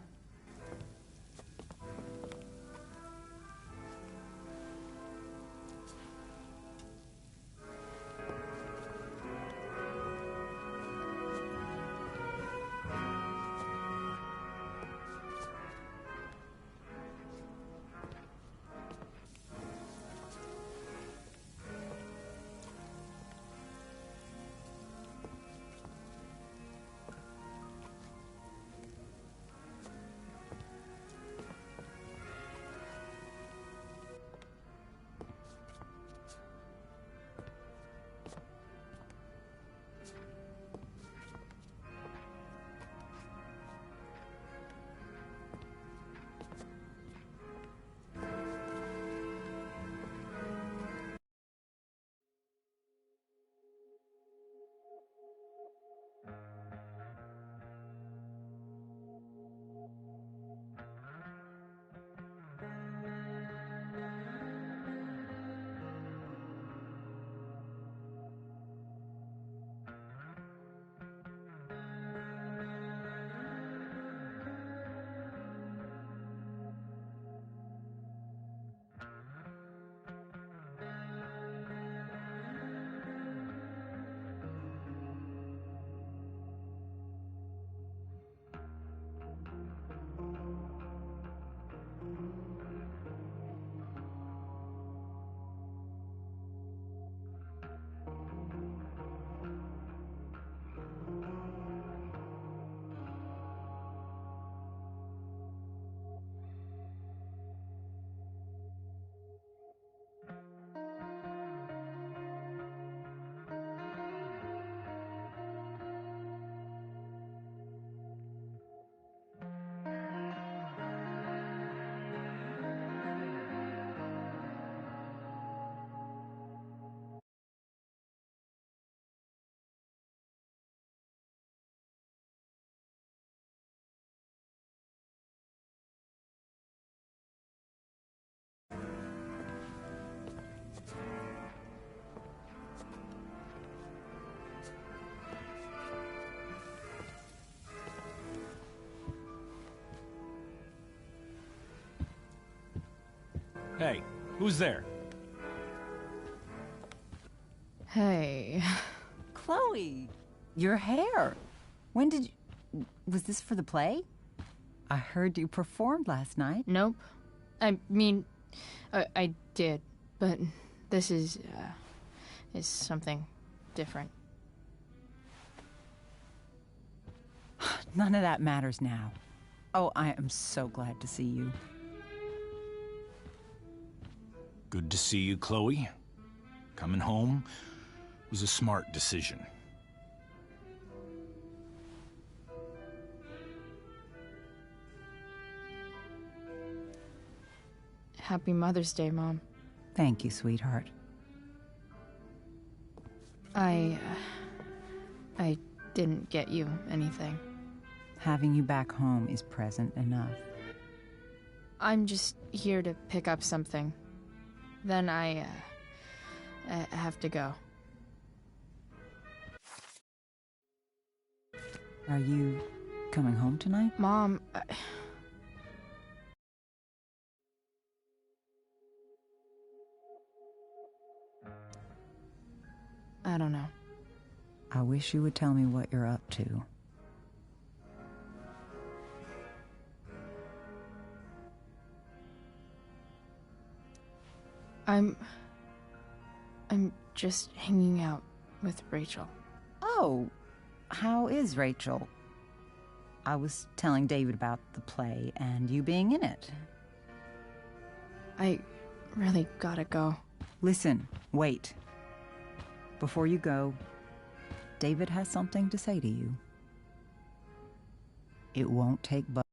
Hey, Who's there? Hey. Chloe, your hair. When did you... Was this for the play? I heard you performed last night. Nope. I mean, I did, but this is something different. None of that matters now. Oh, I am so glad to see you. Good to see you, Chloe. Coming home was a smart decision. Happy Mother's Day, Mom. Thank you, sweetheart. I didn't get you anything. Having you back home is present enough. I'm just here to pick up something. Then I have to go. Are you coming home tonight? Mom, I don't know. I wish you would tell me what you're up to. I'm just hanging out with Rachel. Oh, how is Rachel? I was telling David about the play and you being in it. I really gotta go. Listen, wait. Before you go, David has something to say to you. It won't take but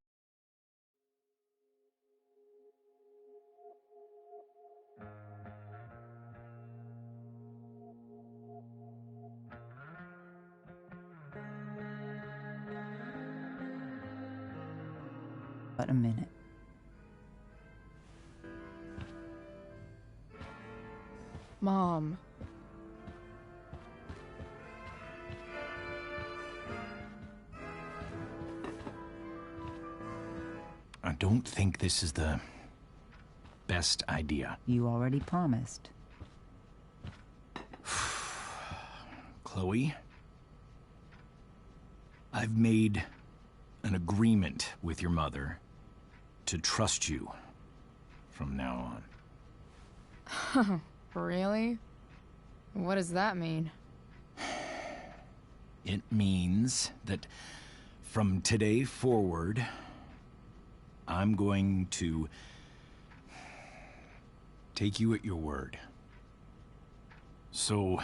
a minute. Mom. I don't think this is the best idea. You already promised. Chloe, I've made an agreement with your mother to trust you from now on. Really? What does that mean? It means that from today forward, I'm going to take you at your word. So,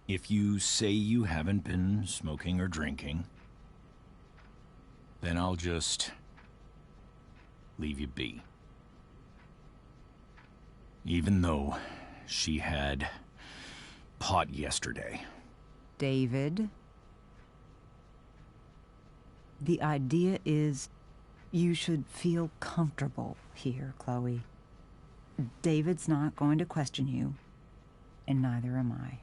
if you say you haven't been smoking or drinking, then I'll just leave you be. Even though she had pot yesterday. David, the idea is you should feel comfortable here, Chloe. David's not going to question you, and neither am I.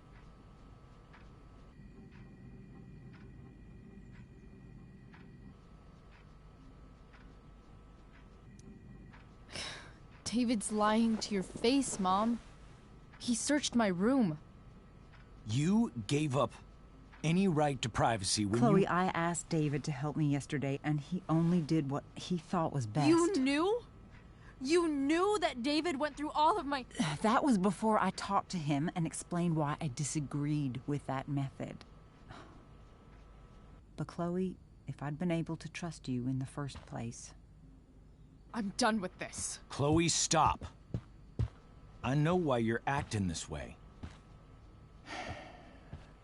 David's lying to your face, Mom. He searched my room. You gave up any right to privacy when Chloe, I asked David to help me yesterday, and he only did what he thought was best. You knew? You knew that David went through all of my... That was before I talked to him and explained why I disagreed with that method. But Chloe, if I'd been able to trust you in the first place... I'm done with this. Chloe, stop. I know why you're acting this way.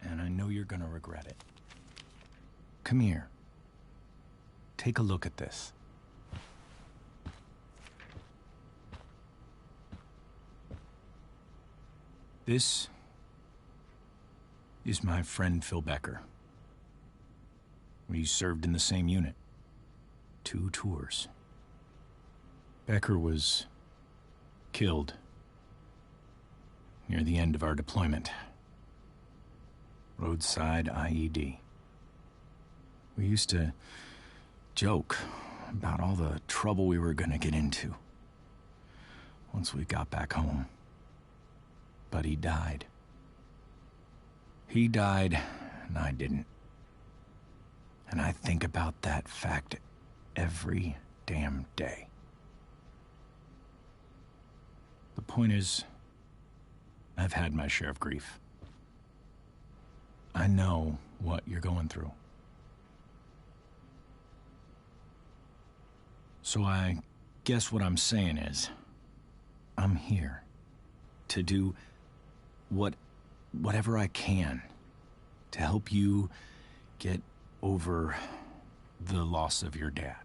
And I know you're gonna regret it. Come here. Take a look at this. This is my friend Phil Becker. We served in the same unit. 2 tours. Becker was killed near the end of our deployment. Roadside IED. We used to joke about all the trouble we were gonna get into. once we got back home. But he died. He died, and I didn't. And I think about that fact every damn day. The point is, I've had my share of grief. I know what you're going through. So I guess what I'm saying is, I'm here to do whatever I can to help you get over the loss of your dad.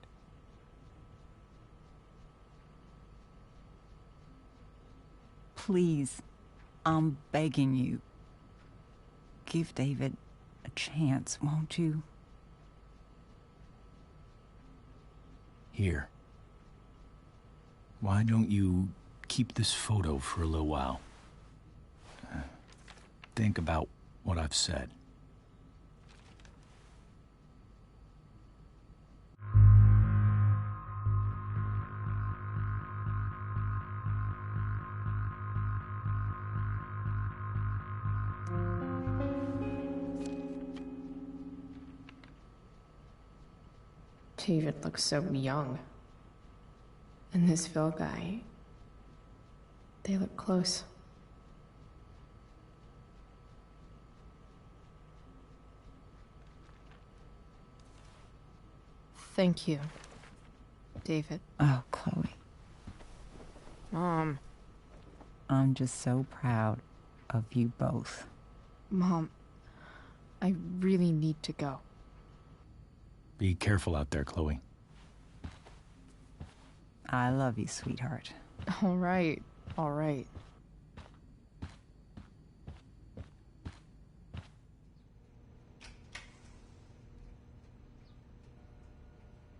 Please, I'm begging you. Give David a chance, won't you? Here. Why don't you keep this photo for a little while? Think about what I've said. David looks so young. And this Phil guy, they look close. Thank you, David. Oh, Chloe. Mom. I'm just so proud of you both. Mom, I really need to go. Be careful out there, Chloe. I love you, sweetheart. All right, all right.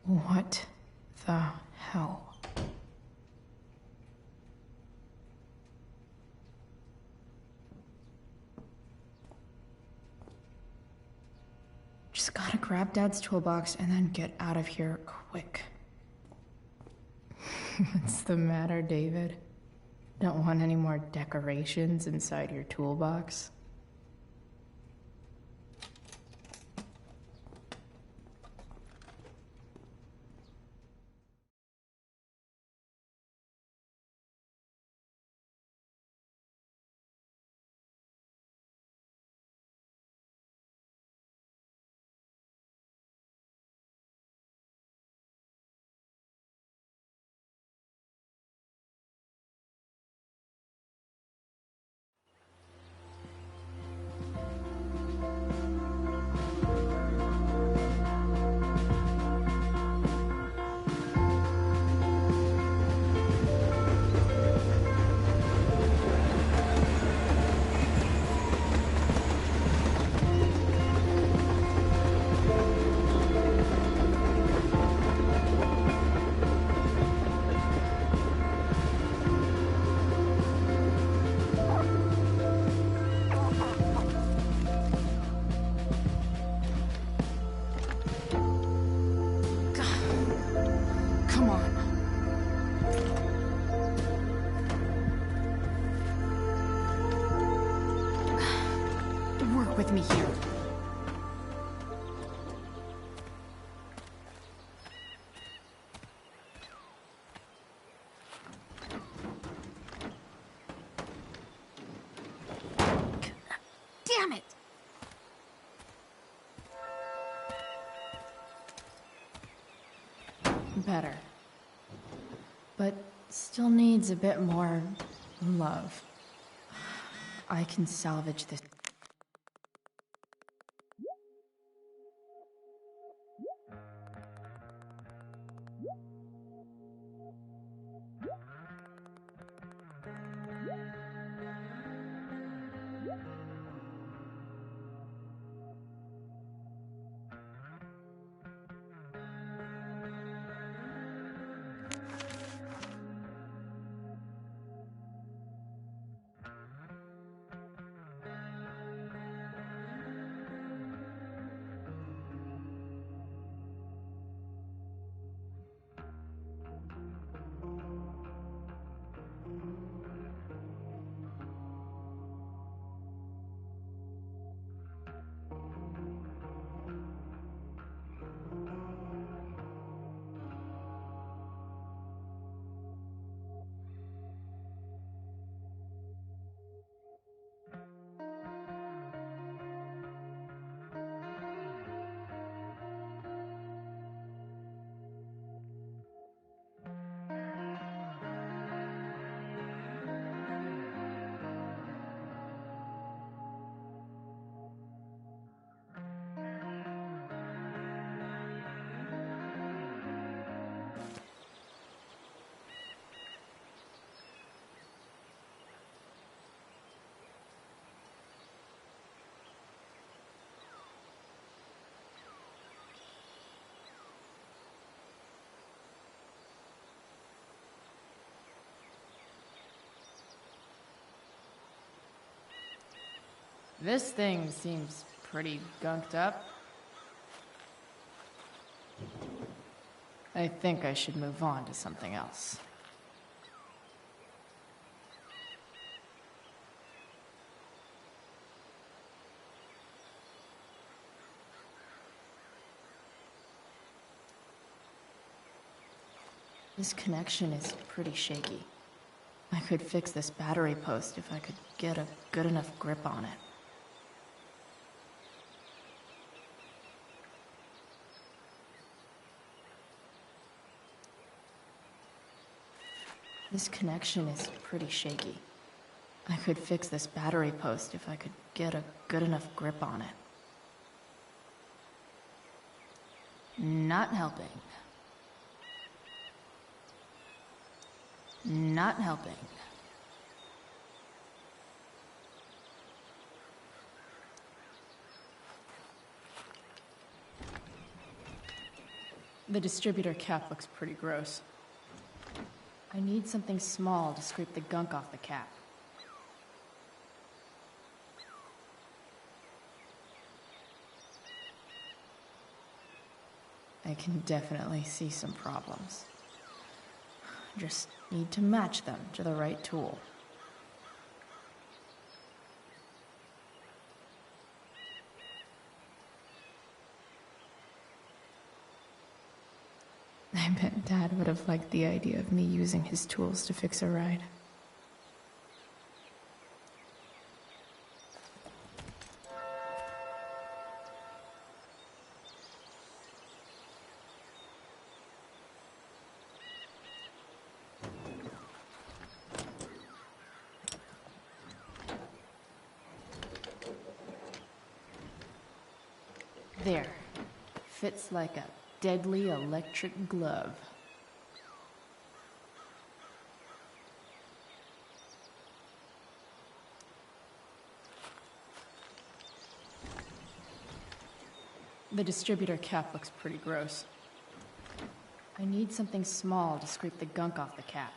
What the hell? Just gotta grab Dad's toolbox and then get out of here quick. What's the matter, David? Don't want any more decorations inside your toolbox? Come on. Work with me here. Damn it! Better. But still needs a bit more love. I can salvage this. This thing seems pretty gunked up. I think I should move on to something else. This connection is pretty shaky. I could fix this battery post if I could get a good enough grip on it. This connection is pretty shaky. I could fix this battery post if I could get a good enough grip on it. Not helping. Not helping. The distributor cap looks pretty gross. I need something small to scrape the gunk off the cap. I can definitely see some problems. Just need to match them to the right tool. I bet Dad would have liked the idea of me using his tools to fix a ride. There. Fits like a deadly electric glove. The distributor cap looks pretty gross. I need something small to scrape the gunk off the cap.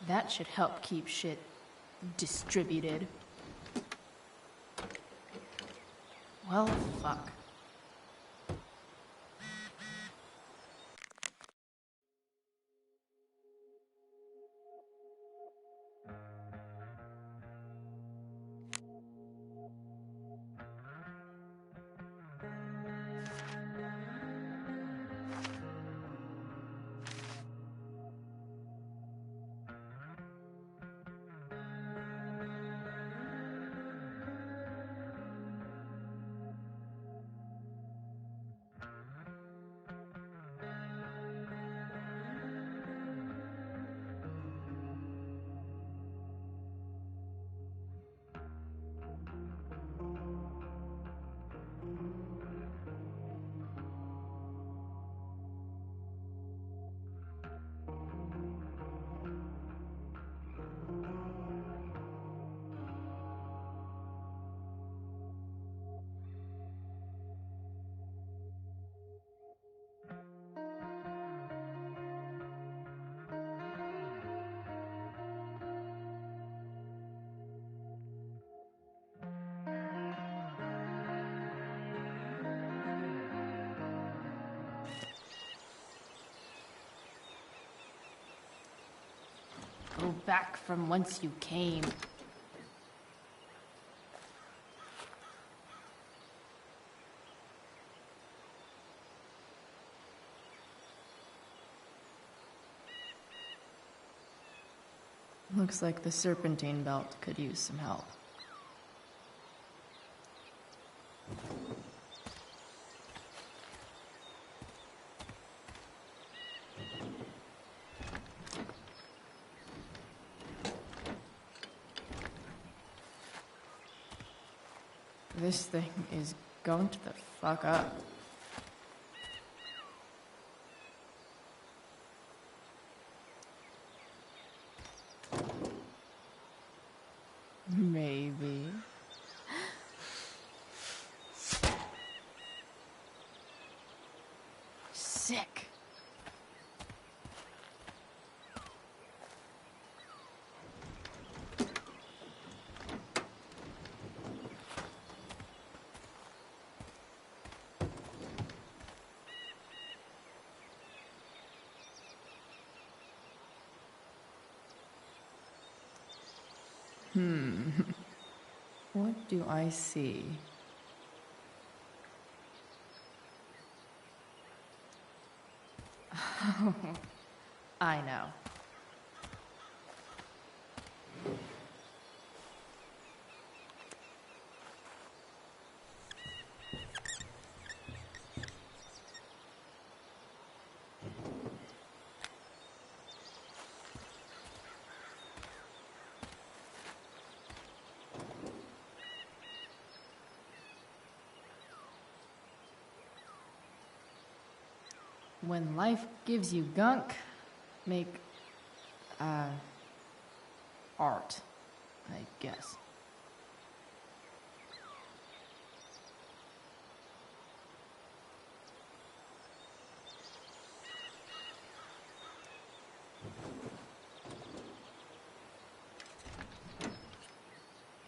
That should help keep shit distributed. Well, fuck. Go back from whence you came. Looks like the serpentine belt could use some help. This thing is going to the fuck up. Maybe. Sick. What do I see? Oh, I know. When life gives you gunk, make, art, I guess.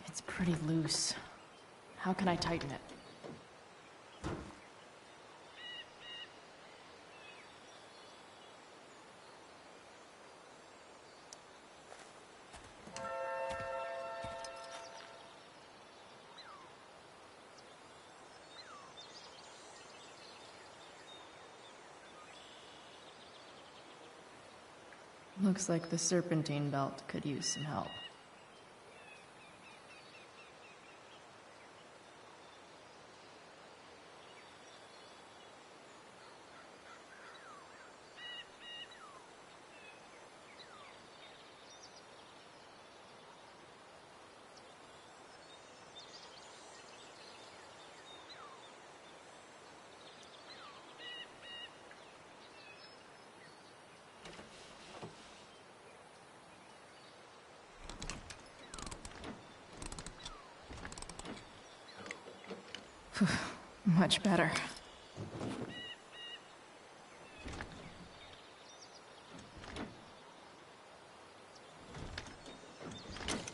It's pretty loose. How can I tighten it? Looks like the serpentine belt could use some help. Much better.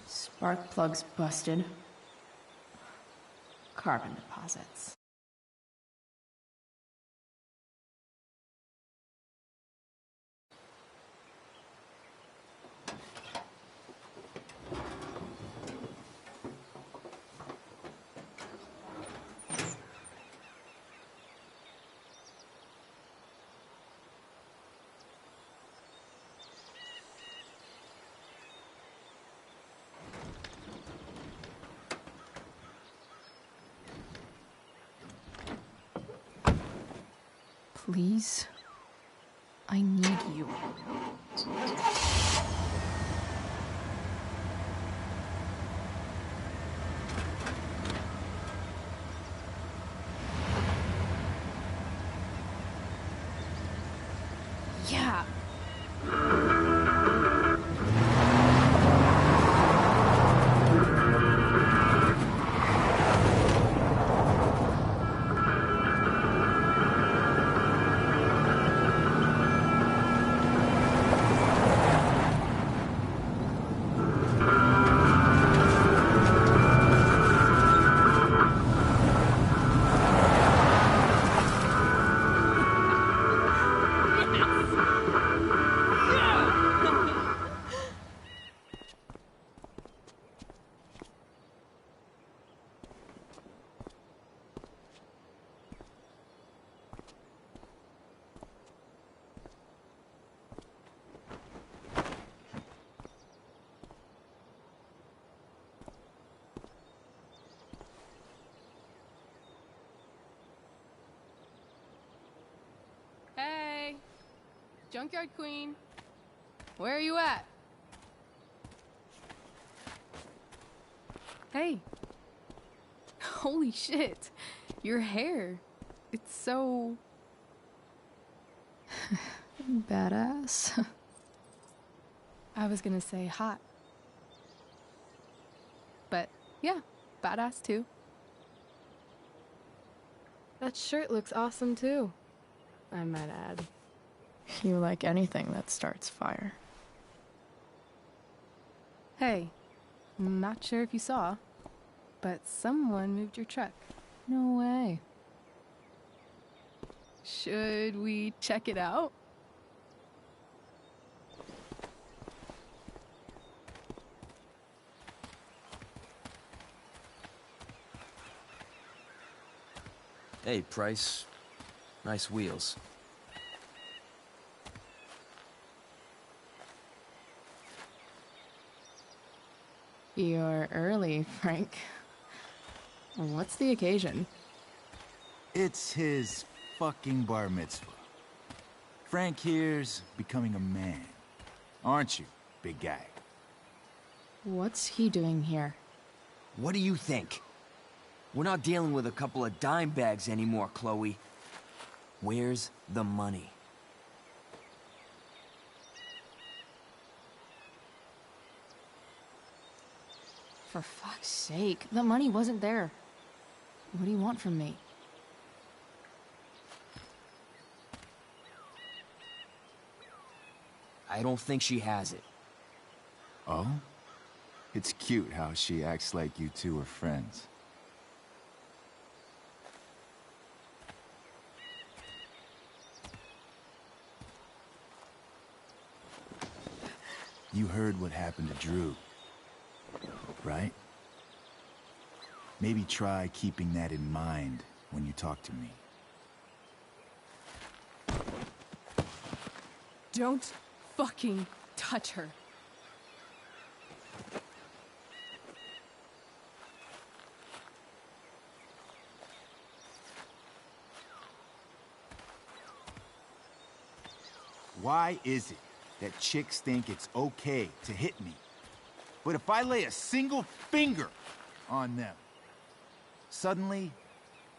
Spark plugs busted. Carbon deposits. Please? I need you. Yeah. Hey! Junkyard Queen! Where are you at? Hey. Holy shit. Your hair. It's so... Badass. I was gonna say hot. But yeah, badass too. That shirt looks awesome too, I might add. You like anything that starts fire. Hey, not sure if you saw, but someone moved your truck. No way. Should we check it out? Hey, Price. Nice wheels. You're early, Frank. What's the occasion? It's his fucking bar mitzvah. Frank here's becoming a man. Aren't you, big guy? What's he doing here? What do you think? We're not dealing with a couple of dime bags anymore, Chloe. Where's the money? For fuck's sake, the money wasn't there. What do you want from me? I don't think she has it. Oh? It's cute how she acts like you two are friends. You heard what happened to Drew, right? Maybe try keeping that in mind when you talk to me. Don't fucking touch her. Why is it that chicks think it's okay to hit me? But if I lay a single finger on them, suddenly,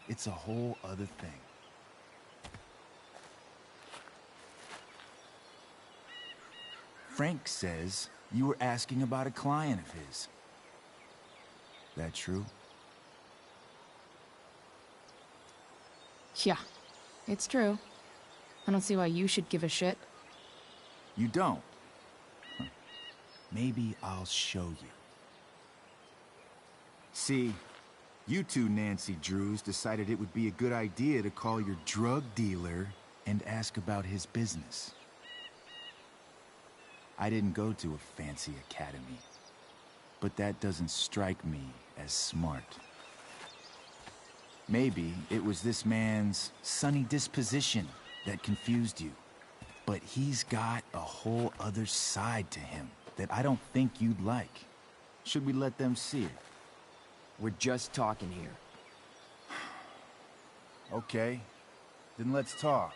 it's a whole other thing. Frank says you were asking about a client of his. That true? Yeah, it's true. I don't see why you should give a shit. You don't? Huh. Maybe I'll show you. See, you two Nancy Drews decided it would be a good idea to call your drug dealer and ask about his business. I didn't go to a fancy academy, but that doesn't strike me as smart. Maybe it was this man's sunny disposition that confused you. But he's got a whole other side to him that I don't think you'd like. Should we let them see it? We're just talking here. Okay, then let's talk.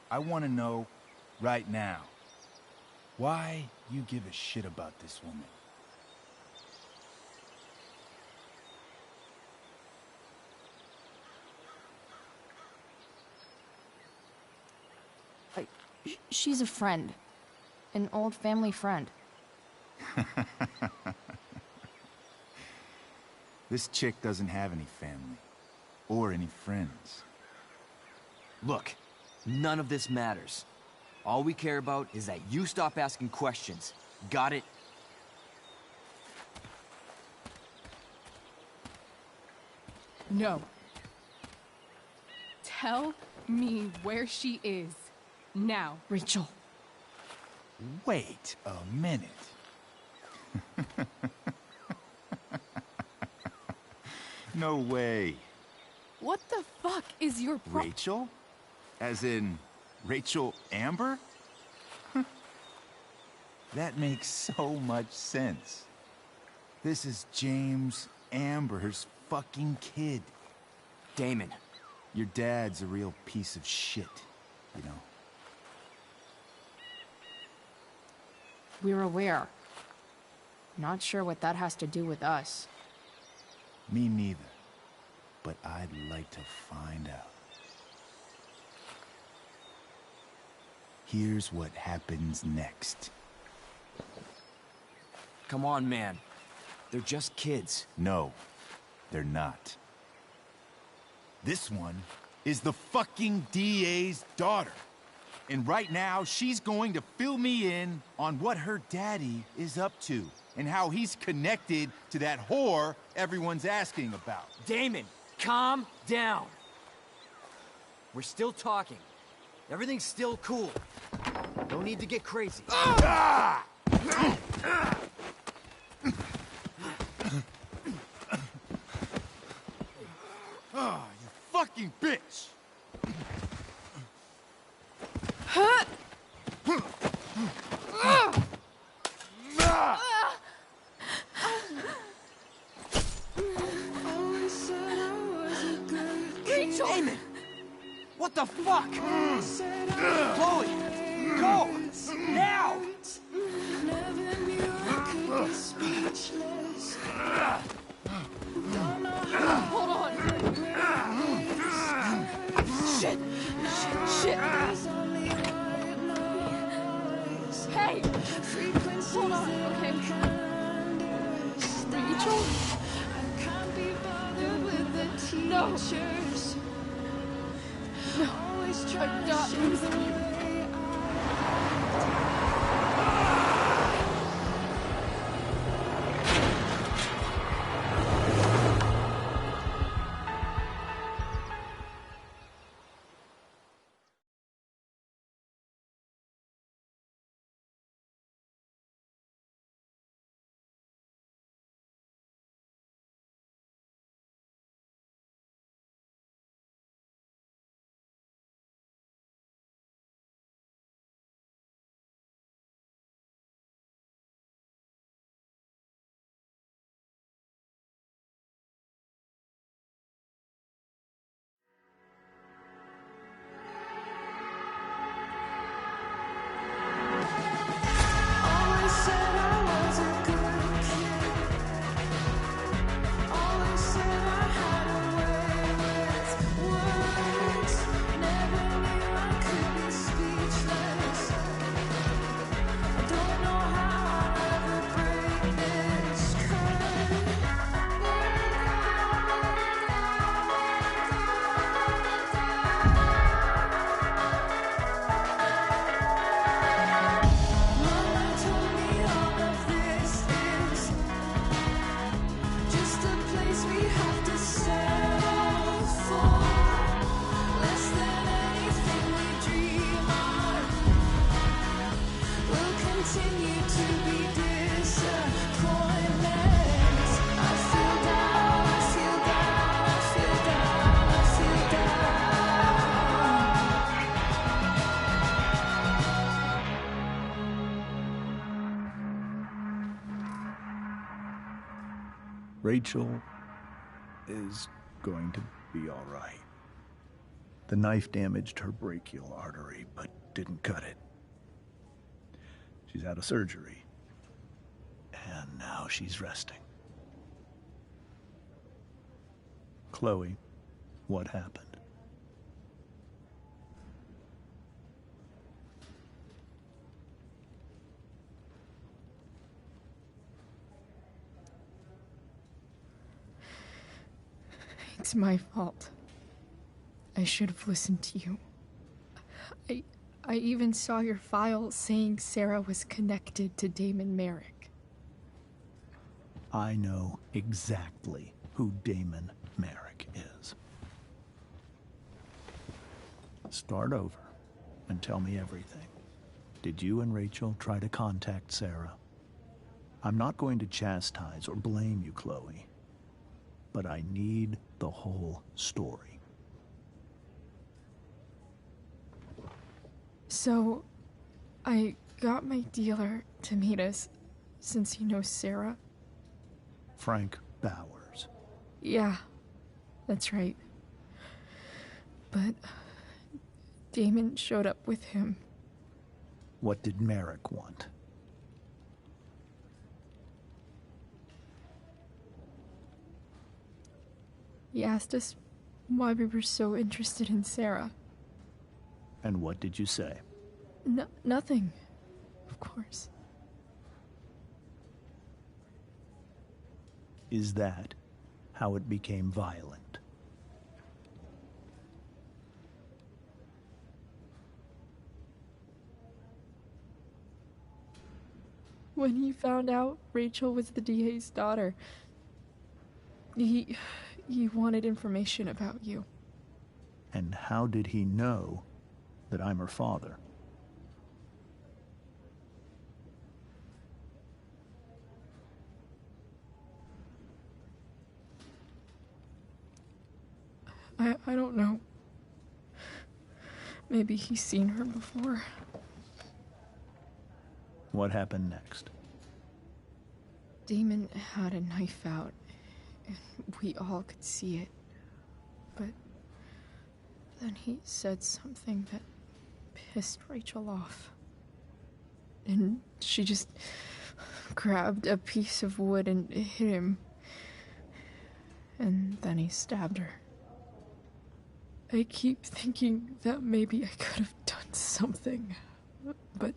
I want to know right now why you give a shit about this woman. She's a friend. An old family friend. This chick doesn't have any family. Or any friends. Look, none of this matters. All we care about is that you stop asking questions. Got it? No. Tell me where she is. Now. Rachel. Wait a minute. No way. What the fuck is your Rachel? As in, Rachel Amber? That makes so much sense. This is James Amber's fucking kid. Damon. Your dad's a real piece of shit, you know. We're aware. Not sure what that has to do with us. Me neither. but I'd like to find out. Here's what happens next. Come on, man. They're just kids. No, they're not. This one is the fucking DA's daughter. And right now, she's going to fill me in on what her daddy is up to and how he's connected to that whore everyone's asking about. Damon, calm down. We're still talking. Everything's still cool. No need to get crazy. Ah! Oh, you fucking bitch! Rachel! Damon! What the fuck? Chloe! Go! Now! Hold on. Shit! Shit! Hey! Hold on, okay? Rachel? No! No, I'm not losing you. Rachel is going to be all right. The knife damaged her brachial artery, but didn't cut it. She's had a surgery, and now she's resting. Chloe, what happened? It's my fault. I should have listened to you. I even saw your file saying Sarah was connected to Damon Merrick. I know exactly who Damon Merrick is. Start over and tell me everything. Did you and Rachel try to contact Sarah? I'm not going to chastise or blame you, Chloe, but I need the whole story. So, I got my dealer to meet us, since he knows Sarah. Frank Bowers. Yeah, that's right. But Damon showed up with him. What did Merrick want? He asked us why we were so interested in Sarah. And what did you say? Nothing, of course. Is that how it became violent? When he found out Rachel was the DA's daughter, he wanted information about you. And how did he know that I'm her father? I don't know. Maybe he's seen her before. What happened next? Damon had a knife out, and we all could see it. But then he said something that pissed Rachel off. And she just grabbed a piece of wood and hit him. And then he stabbed her. I keep thinking that maybe I could have done something, but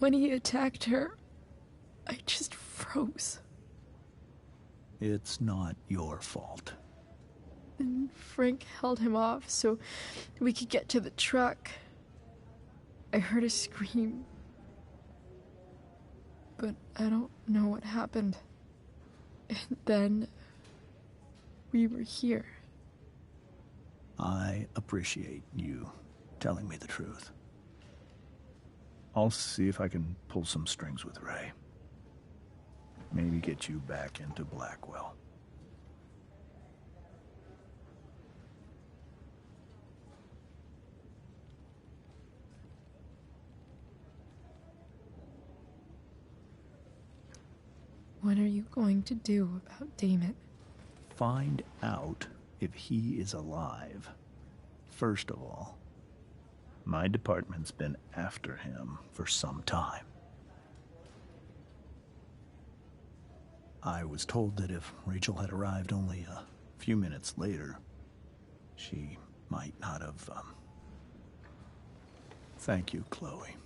when he attacked her, I just froze. It's not your fault. And Frank held him off so we could get to the truck. I heard a scream, but I don't know what happened. And then we were here. I appreciate you telling me the truth. I'll see if I can pull some strings with Ray. Maybe get you back into Blackwell. What are you going to do about Damon? Find out if he is alive. First of all, my department's been after him for some time. I was told that if Rachel had arrived only a few minutes later, she might not have, Thank you, Chloe.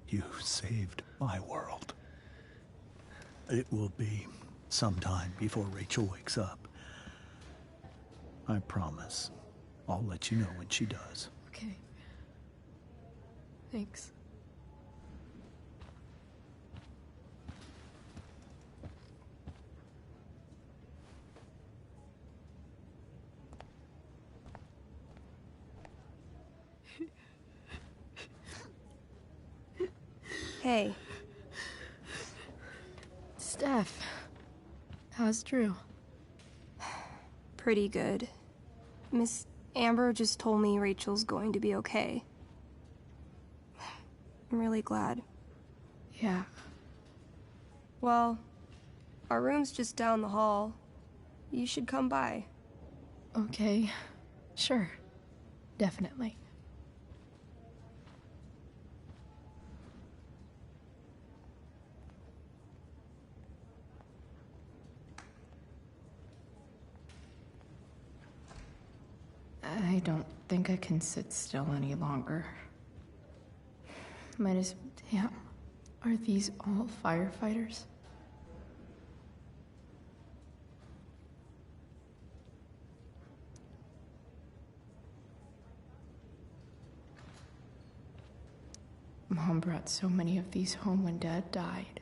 You saved my world. It will be some time before Rachel wakes up. I promise. I'll let you know when she does. Okay. Thanks. Hey. Steph. How's Drew? Pretty good. Miss Amber just told me Rachel's going to be okay. I'm really glad. Yeah. Well, our room's just down the hall. You should come by. Okay. Sure. Definitely. I don't think I can sit still any longer. Might as... Damn. Are these all firefighters? Mom brought so many of these home when Dad died,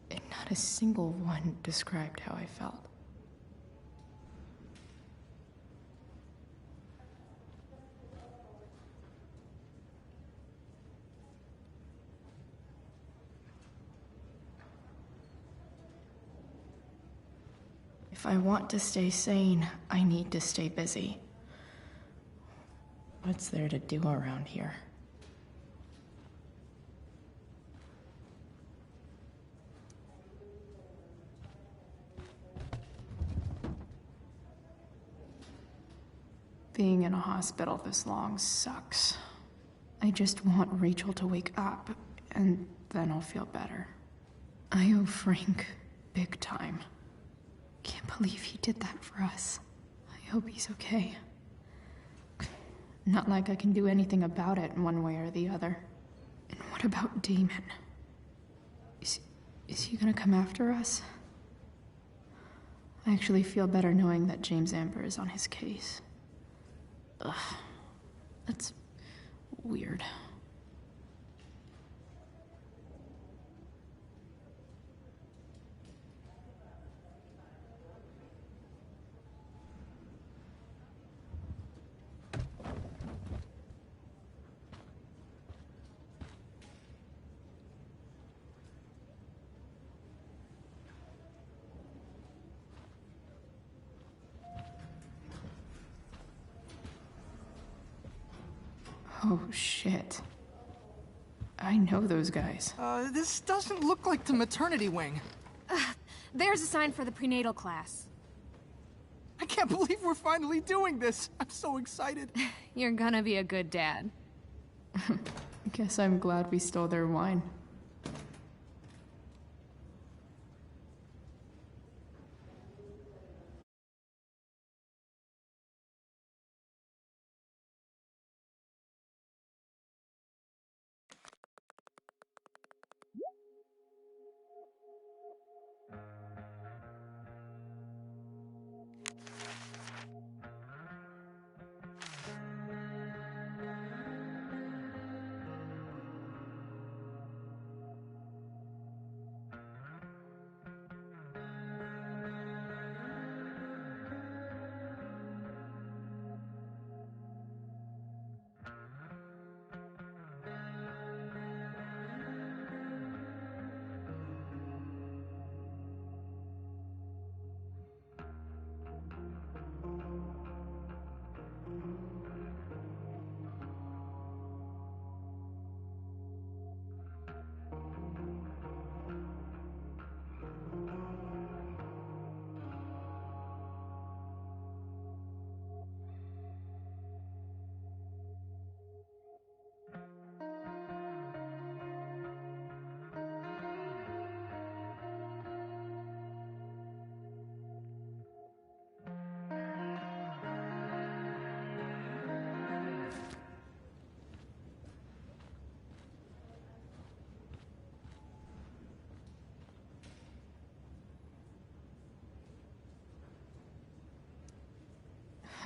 and not a single one described how I felt. If I want to stay sane, I need to stay busy. What's there to do around here? Being in a hospital this long sucks. I just want Rachel to wake up, and then I'll feel better. I owe Frank big time. can't believe he did that for us. I hope he's okay. Not like I can do anything about it one way or the other. And what about Damon? Is he gonna come after us? I actually feel better knowing that James Amber is on his case. Ugh. That's weird. Oh, shit. I know those guys. This doesn't look like the maternity wing. There's a sign for the prenatal class. I can't believe we're finally doing this. I'm so excited. You're gonna be a good dad. Guess I'm glad we stole their wine.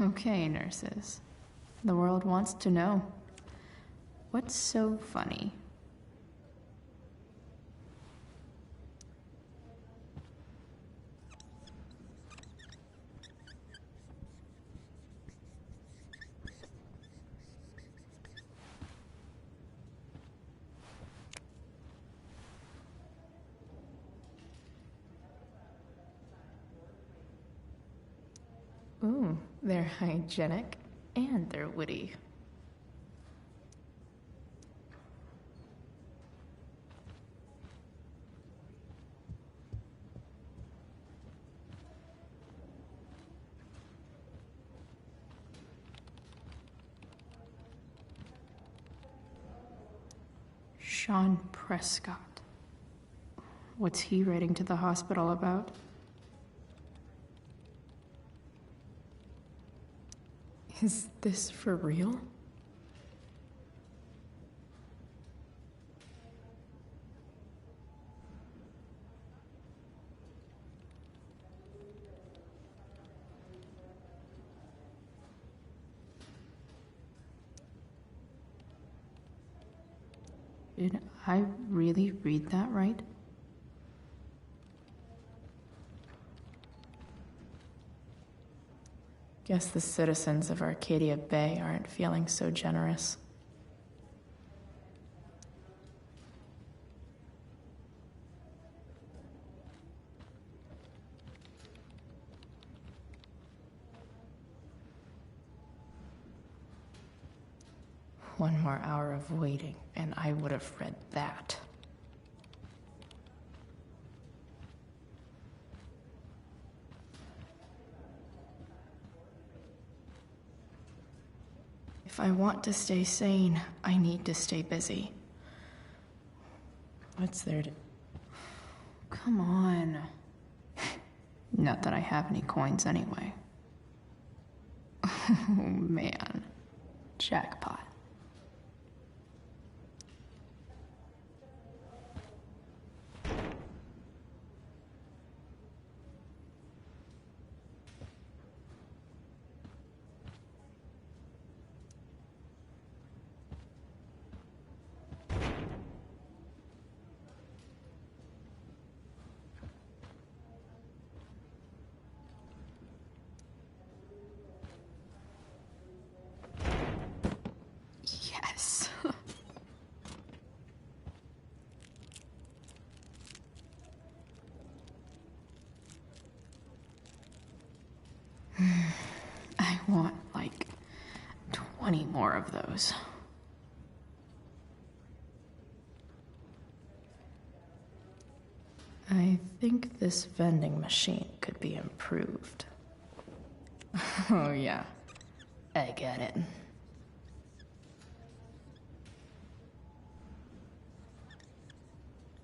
Okay, nurses. The world wants to know. What's so funny? Ooh, they're hygienic and they're witty. Sean Prescott. What's he writing to the hospital about? Is this for real? Did I really read that right? Guess the citizens of Arcadia Bay aren't feeling so generous. One more hour of waiting, and I would have read that. If I want to stay sane, I need to stay busy. What's there to... Come on. Not that I have any coins anyway. Oh man. Jackpot. Yes. I want like 20 more of those. I think this vending machine could be improved. Oh yeah, I get it.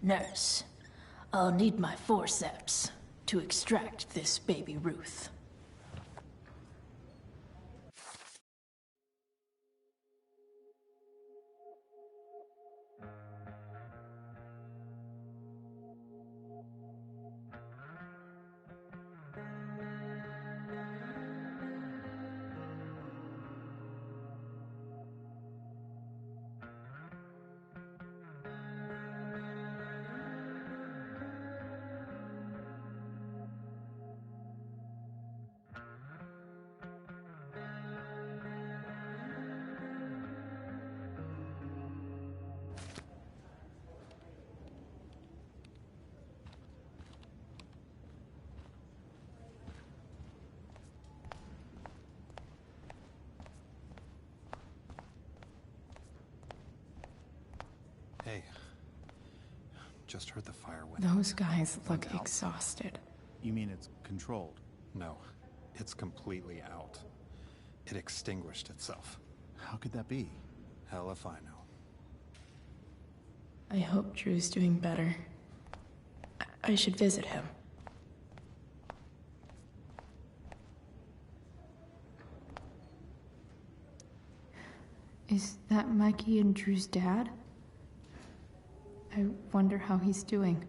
Nurse, I'll need my forceps to extract this baby Ruth. Hey, just heard the fire went Those guys look exhausted. You mean it's controlled? No, it's completely out. It extinguished itself. How could that be? Hell if I know. I hope Drew's doing better. I should visit him. Is that Mikey and Drew's dad? I wonder how he's doing.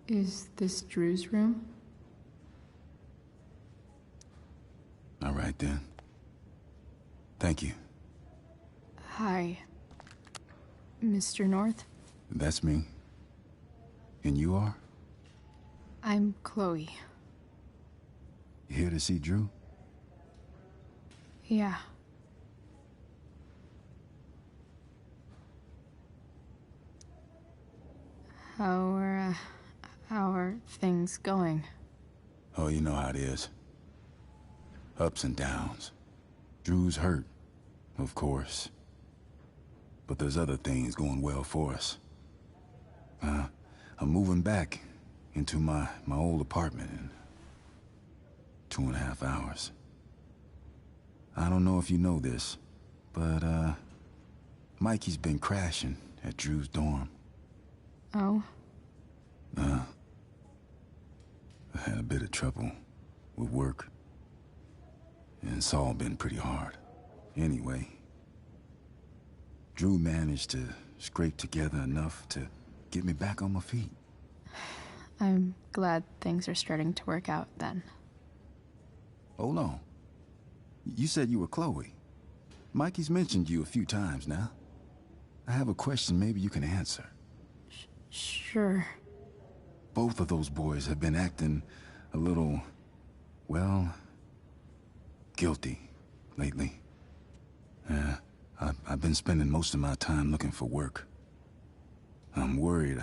Is this Drew's room? All right then. Thank you. Hi, Mr. North. That's me. And you are? I'm Chloe. You here to see Drew? Yeah. How are things going? Oh, you know how it is. Ups and downs. Drew's hurt, of course. But there's other things going well for us. I'm moving back into my old apartment in 2.5 hours. I don't know if you know this, but Mikey's been crashing at Drew's dorm. Oh? I had a bit of trouble with work. And it's all been pretty hard. Anyway, Drew managed to scrape together enough to get me back on my feet. I'm glad things are starting to work out then. Hold on. You said you were Chloe. Mikey's mentioned you a few times now. I have a question maybe you can answer. Sure. Both of those boys have been acting a little, well, guilty lately. I've been spending most of my time looking for work. I'm worried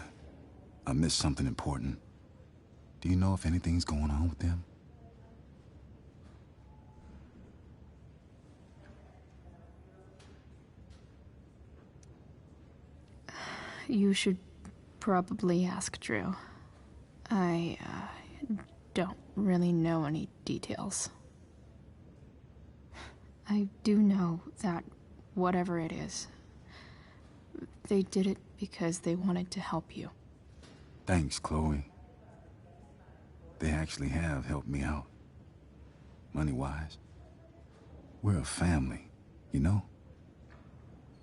I missed something important. Do you know if anything's going on with them? You should probably ask Drew. I don't really know any details. I do know that whatever it is, they did it because they wanted to help you. Thanks, Chloe. They actually have helped me out. Money-wise. We're a family, you know?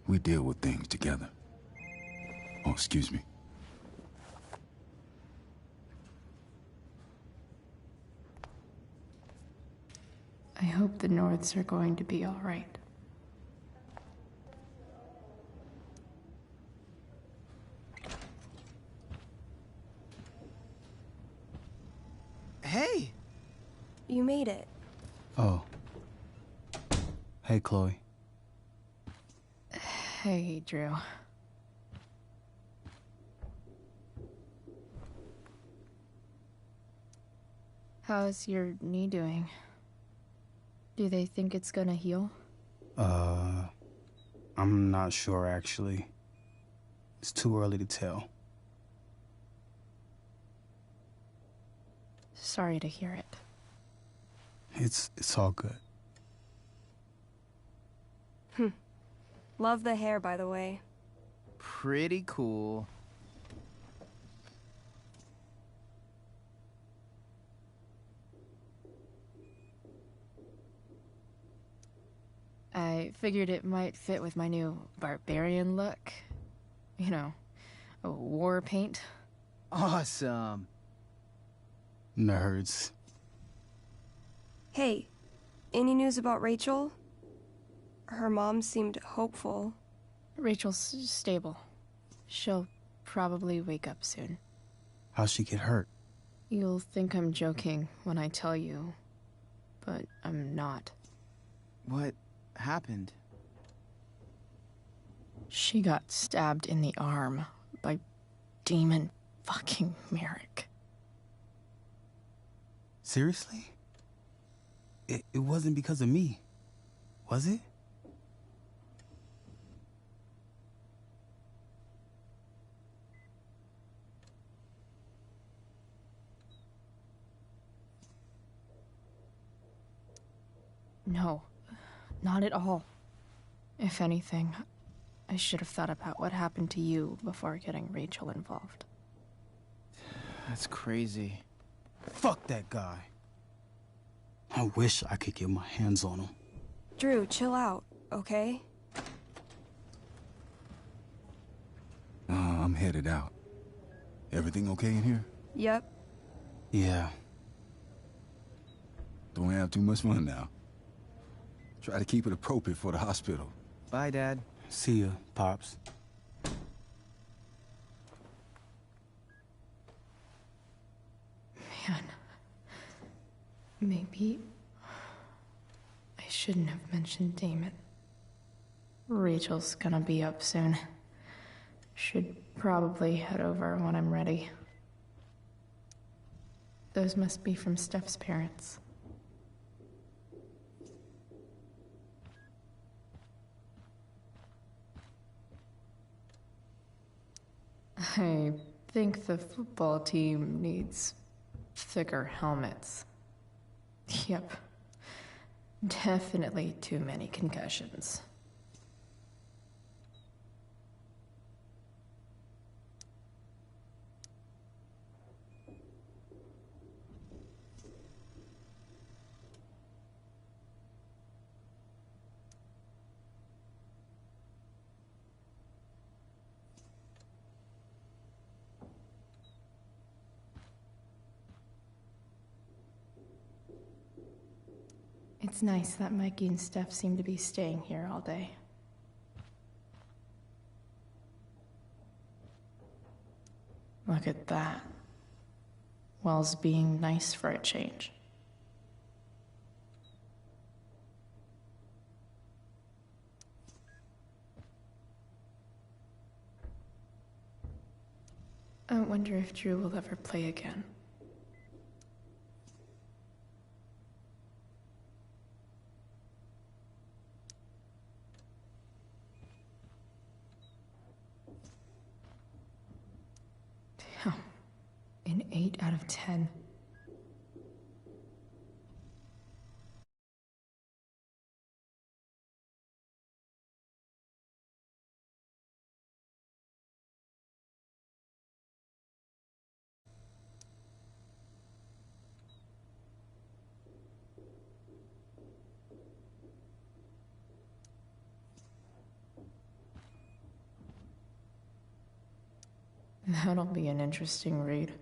We deal with things together. Oh, excuse me. I hope the Norths are going to be all right. Hey! You made it. Oh. Hey, Chloe. Hey, Drew. How's your knee doing? Do they think it's gonna heal? I'm not sure, actually. It's too early to tell. Sorry to hear it. It's all good. Love the hair, by the way. Pretty cool. I figured it might fit with my new barbarian look. You know, war paint. Awesome. Nerds. Hey, any news about Rachel? Her mom seemed hopeful. Rachel's stable. She'll probably wake up soon. How'd she get hurt? You'll think I'm joking when I tell you, but I'm not. What happened? She got stabbed in the arm by Demon fucking Merrick. Seriously? It wasn't because of me, was it? No, not at all. If anything, I should have thought about what happened to you before getting Rachel involved. That's crazy. Fuck that guy. I wish I could get my hands on him. Drew, chill out, okay? I'm headed out. Everything okay in here? Yep. Yeah. Don't have too much fun now. Try to keep it appropriate for the hospital. Bye, Dad. See ya, Pops. Man, maybe I shouldn't have mentioned Damon. Rachel's gonna be up soon. Should probably head over when I'm ready. Those must be from Steph's parents. I think the football team needs thicker helmets. Yep. Definitely too many concussions. It's nice that Mikey and Steph seem to be staying here all day. Look at that. Wells being nice for a change. I wonder if Drew will ever play again. Damn. An 8 out of 10. That'll be an interesting read.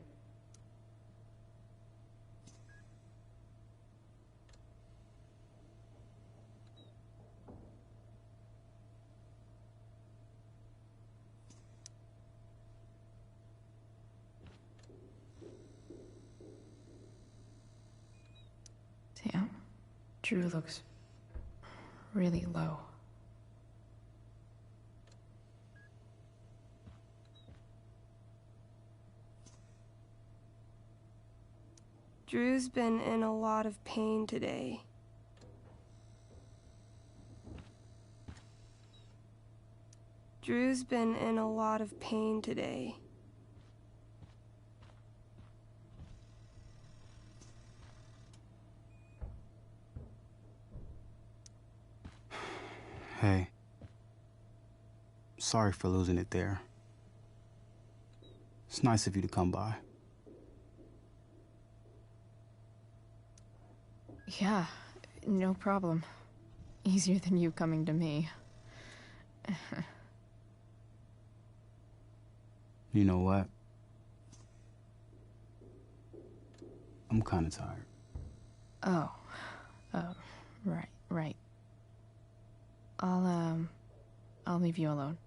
Damn, Drew looks really low. Drew's been in a lot of pain today. Drew's been in a lot of pain today. Hey. Sorry for losing it there. It's nice of you to come by. Yeah, no problem. Easier than you coming to me. You know what? I'm kind of tired. Oh, right. I'll leave you alone.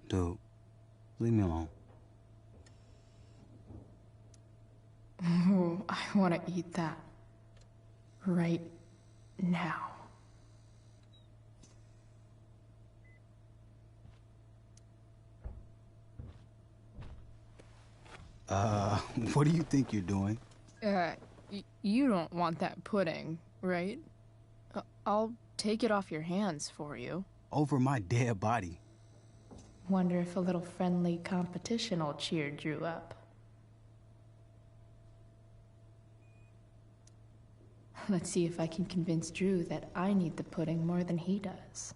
Dude, leave me alone. Ooh, I want to eat that. Right now. What do you think you're doing? You don't want that pudding, right? I'll take it off your hands for you. Over my dead body. Wonder if a little friendly competition will cheer Drew up. Let's see if I can convince Drew that I need the pudding more than he does.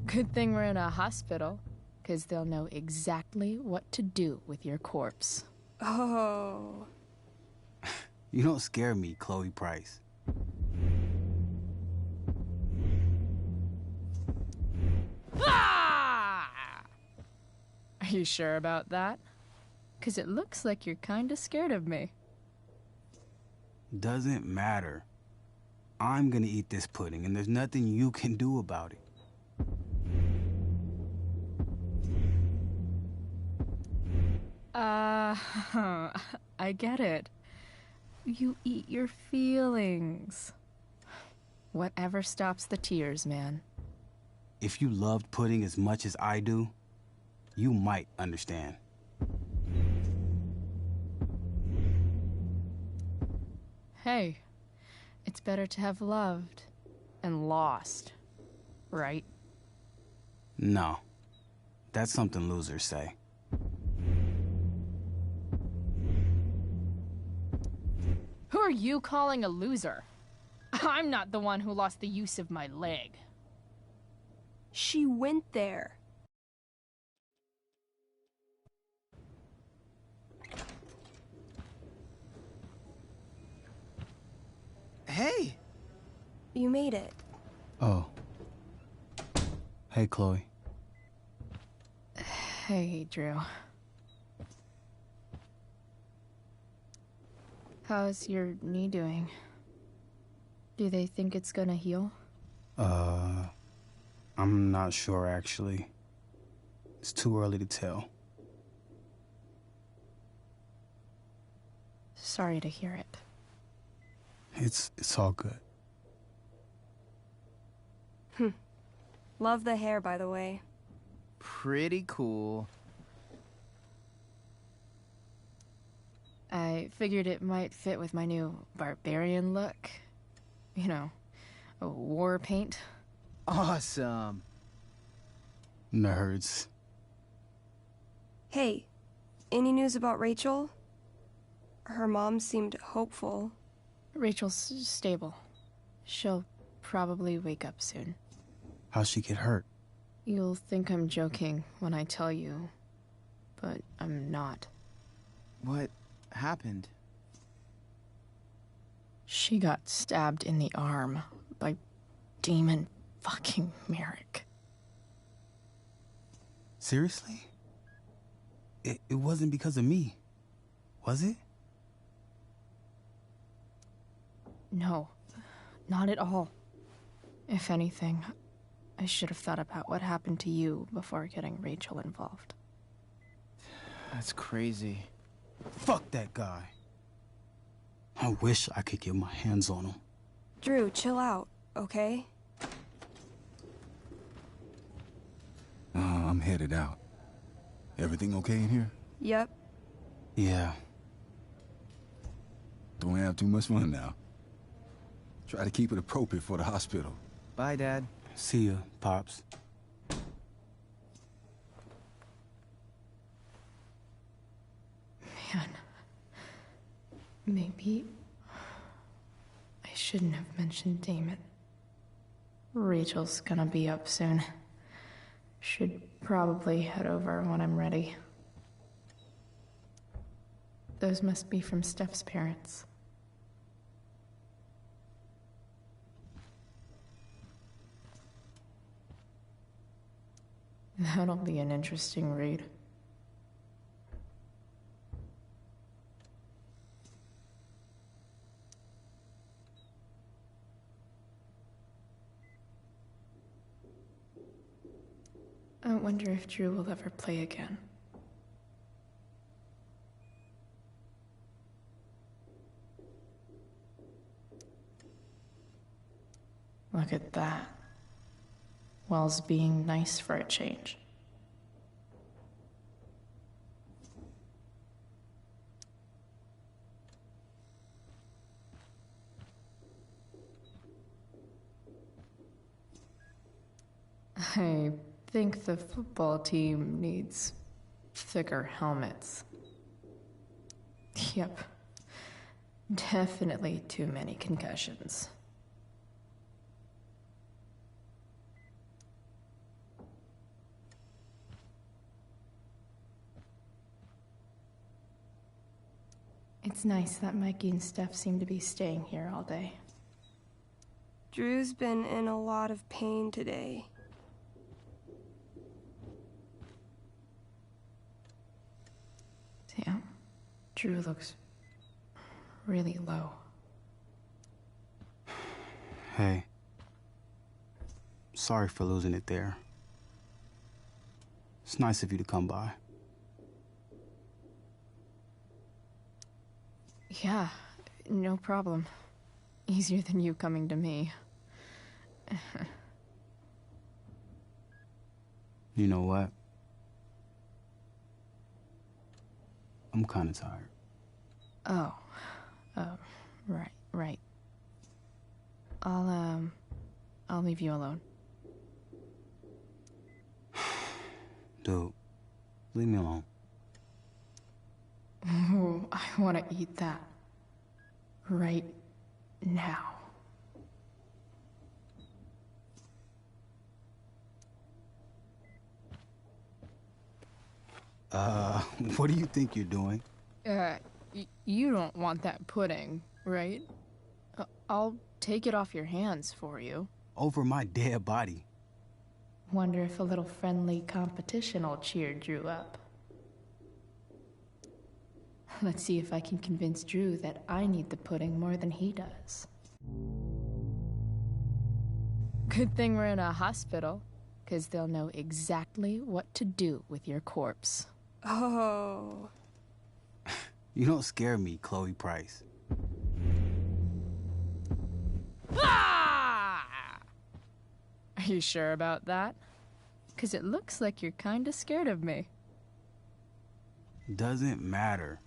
Good thing we're in a hospital, because they'll know exactly what to do with your corpse. Oh. You don't scare me, Chloe Price. Ah! Are you sure about that? Because it looks like you're kind of scared of me. Doesn't matter. I'm gonna eat this pudding, and there's nothing you can do about it. I get it. You eat your feelings. Whatever stops the tears, man. If you loved pudding as much as I do, you might understand. Hey, it's better to have loved and lost, right? No. That's something losers say. Who are you calling a loser? I'm not the one who lost the use of my leg. She went there. Hey! You made it. Oh. Hey, Chloe. Hey, Drew. How's your knee doing? Do they think it's gonna heal? I'm not sure, actually. It's too early to tell. Sorry to hear it. It's all good. Love the hair, by the way. Pretty cool. I figured it might fit with my new barbarian look. You know, a war paint. Awesome. Nerds. Hey, any news about Rachel? Her mom seemed hopeful. Rachel's stable. She'll probably wake up soon. How'd she get hurt? You'll think I'm joking when I tell you, but I'm not. What happened? She got stabbed in the arm by Demon fucking Merrick. Seriously? It wasn't because of me, was it? No, not at all. If anything, I should have thought about what happened to you before getting Rachel involved. That's crazy. Fuck that guy. I wish I could get my hands on him. Drew, chill out, okay? I'm headed out. Everything okay in here? Yep. Yeah. Don't have too much fun now. Try to keep it appropriate for the hospital. Bye, Dad. See ya, Pops. Man, maybe I shouldn't have mentioned Damon. Rachel's gonna be up soon. Should probably head over when I'm ready. Those must be from Steph's parents. That'll be an interesting read. I wonder if Drew will ever play again. Look at that. Wells being nice for a change. I think the football team needs thicker helmets. Yep. Definitely too many concussions. It's nice that Mikey and Steph seem to be staying here all day. Drew's been in a lot of pain today. Damn. Drew looks really low. Hey. Sorry for losing it there. It's nice of you to come by. Yeah, no problem. Easier than you coming to me. You know what? I'm kind of tired. Oh, right. I'll leave you alone. Dude, leave me alone. Ooh, I want to eat that. Right now. What do you think you're doing? You don't want that pudding, right? I'll take it off your hands for you. Over my dead body. Wonder if a little friendly competition will cheer Drew up. Let's see if I can convince Drew that I need the pudding more than he does. Good thing we're in a hospital, 'cause they'll know exactly what to do with your corpse. Oh. You don't scare me, Chloe Price. Ah! Are you sure about that? 'Cause it looks like you're kinda scared of me. Doesn't matter.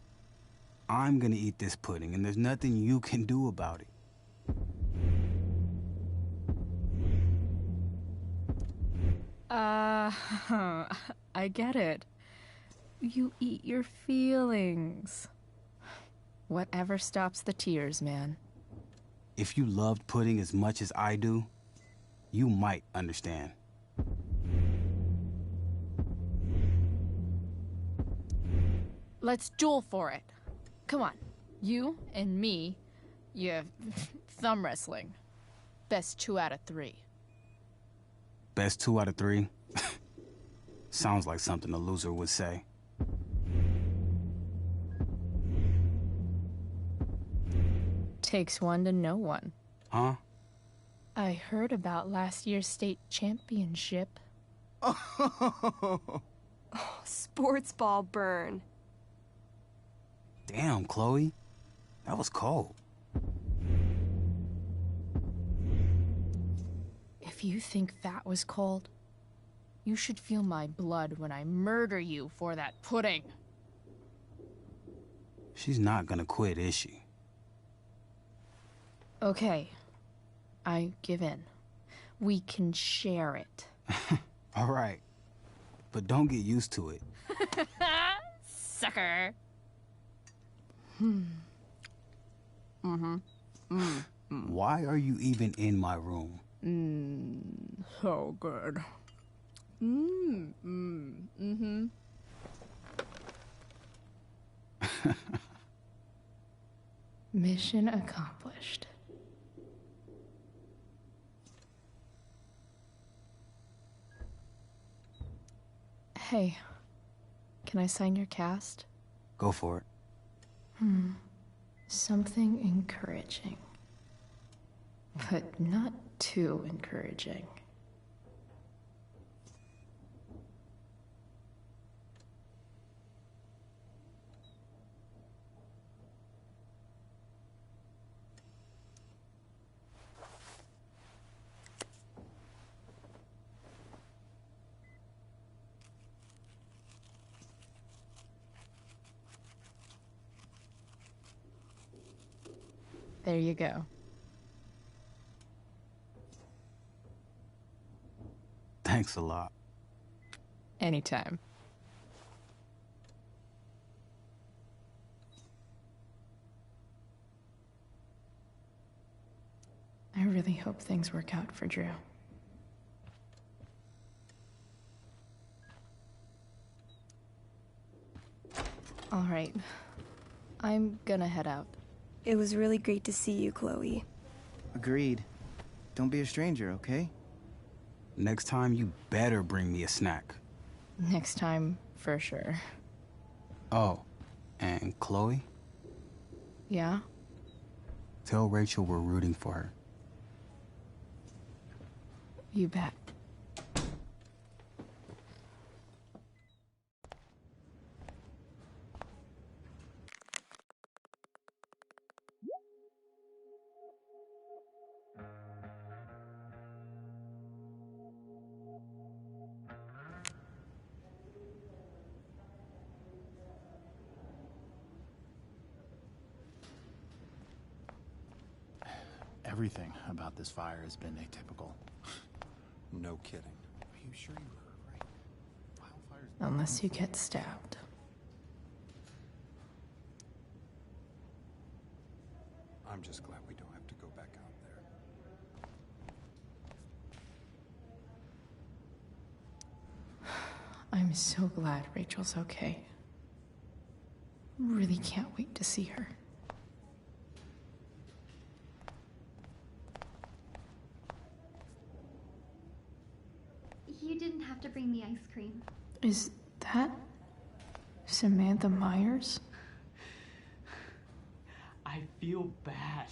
I'm gonna eat this pudding, and there's nothing you can do about it. I get it. You eat your feelings. Whatever stops the tears, man. If you loved pudding as much as I do, you might understand. Let's duel for it. Come on. You and me, you have thumb wrestling. Best 2 out of 3. Best 2 out of 3? Sounds like something a loser would say. Takes one to know one. Huh? I heard about last year's state championship. Oh, sports ball burn. Damn, Chloe. That was cold. If you think that was cold, you should feel my blood when I murder you for that pudding. She's not gonna quit, is she? Okay. I give in. We can share it. All right. But don't get used to it. Sucker. Why are you even in my room? So good. Mission accomplished. Hey, can I sign your cast? Go for it. Something encouraging. But not too encouraging. There you go. Thanks a lot. Anytime. I really hope things work out for Drew. All right. I'm gonna head out. It was really great to see you, Chloe. Agreed. Don't be a stranger, okay? Next time, you better bring me a snack. Next time, for sure. Oh, and Chloe? Yeah? Tell Rachel we're rooting for her. You bet. Everything about this fire has been atypical. No kidding. Are you sure you heard right? Wildfires... Unless you get stabbed. I'm just glad we don't have to go back out there. I'm so glad Rachel's okay. Really can't wait to see her. You didn't have to bring me ice cream. Is that Samantha Myers? I feel bad.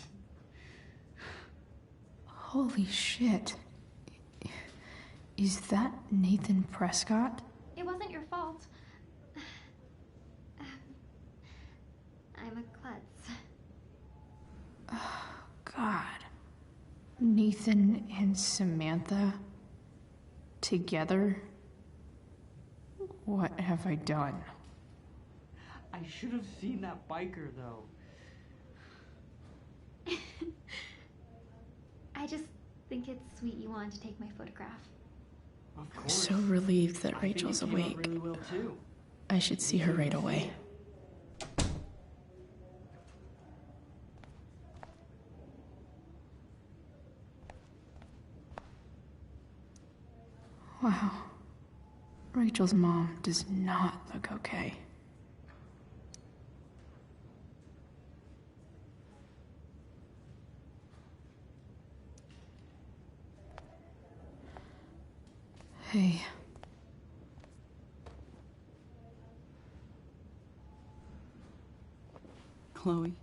Holy shit. Is that Nathan Prescott? It wasn't your fault. I'm a klutz. Oh, God. Nathan and Samantha together? What have I done? I should have seen that biker, though. I just think it's sweet you wanted to take my photograph. Of I'm course. so relieved that Rachel's I think it came out awake. really well, too. I should see her right away. Wow. Rachel's mom does not look okay. Hey. Chloe,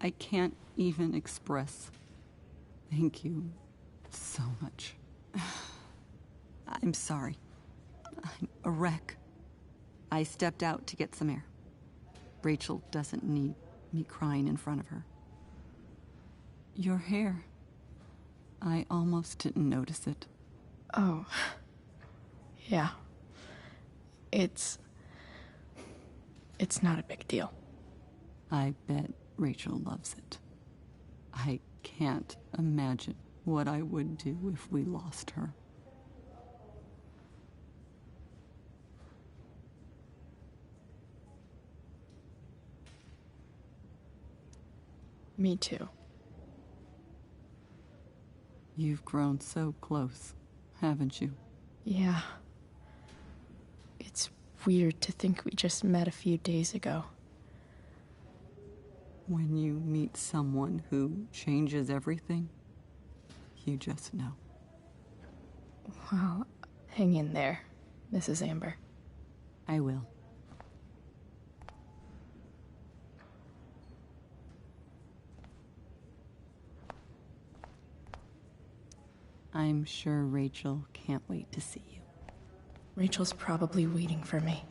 I can't even express thank you so much. I'm sorry. I'm a wreck. I stepped out to get some air. Rachel doesn't need me crying in front of her. Your hair. I almost didn't notice it. Oh. Yeah. It's not a big deal. I bet Rachel loves it. I can't imagine what I would do if we lost her. Me too. You've grown so close, haven't you? Yeah. It's weird to think we just met a few days ago. When you meet someone who changes everything, you just know. Well, hang in there, Mrs. Amber. I will. I'm sure Rachel can't wait to see you. Rachel's probably waiting for me.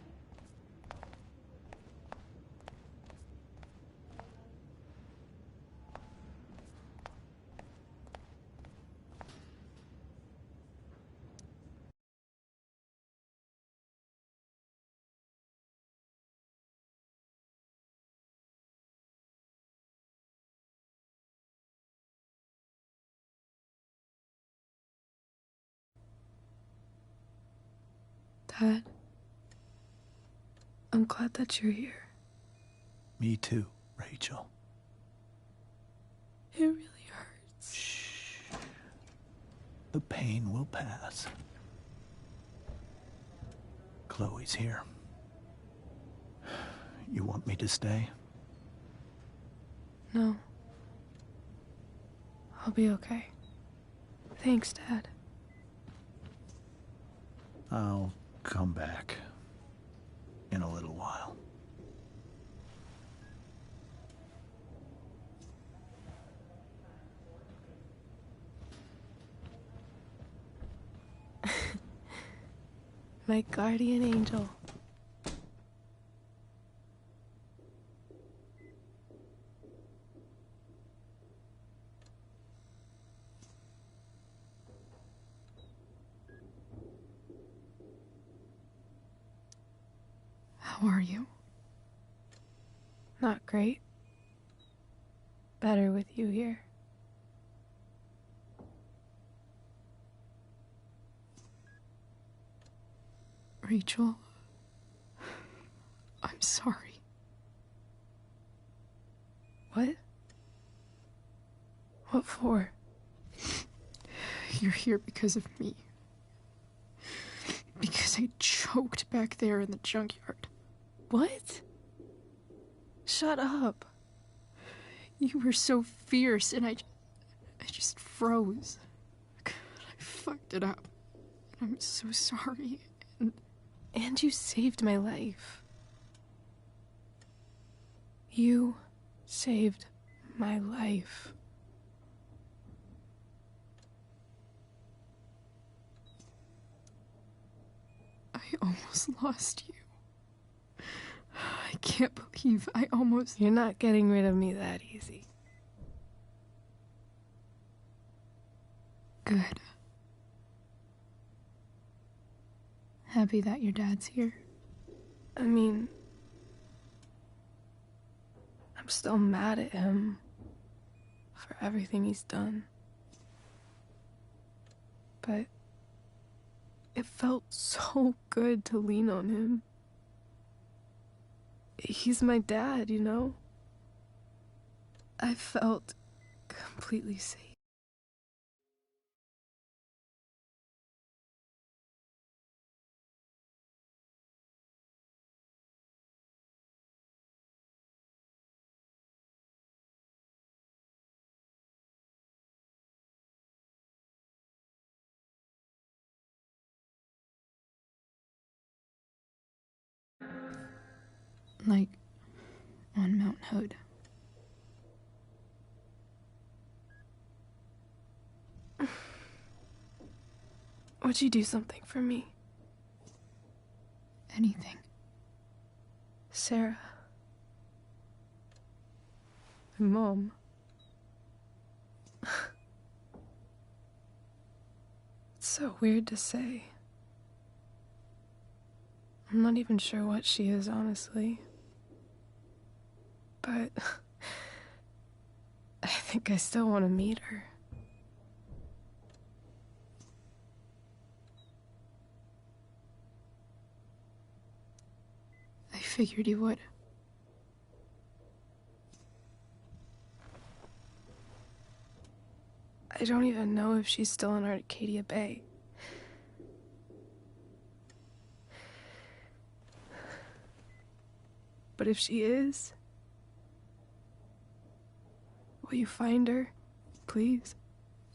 Dad, I'm glad that you're here. Me too, Rachel. It really hurts. Shh. The pain will pass. Chloe's here. You want me to stay? No. I'll be okay. Thanks, Dad. I'll come back in a little while. My guardian angel. How are you? Not great. Better with you here. Rachel, I'm sorry. What? What for? You're here because of me. Because I choked back there in the junkyard. What? Shut up. You were so fierce and I just froze. I fucked it up. I'm so sorry. And you saved my life. You saved my life. I almost lost you. I can't believe I almost... You're not getting rid of me that easy. Good. Happy that your dad's here. I mean, I'm still mad at him for everything he's done. But it felt so good to lean on him. He's my dad, you know? I felt completely safe. Like, on Mount Hood. Would you do something for me? Anything. Sarah. My mom. It's so weird to say. I'm not even sure what she is, honestly. But I think I still want to meet her. I figured you would. I don't even know if she's still in Arcadia Bay. But if she is, will you find her, please?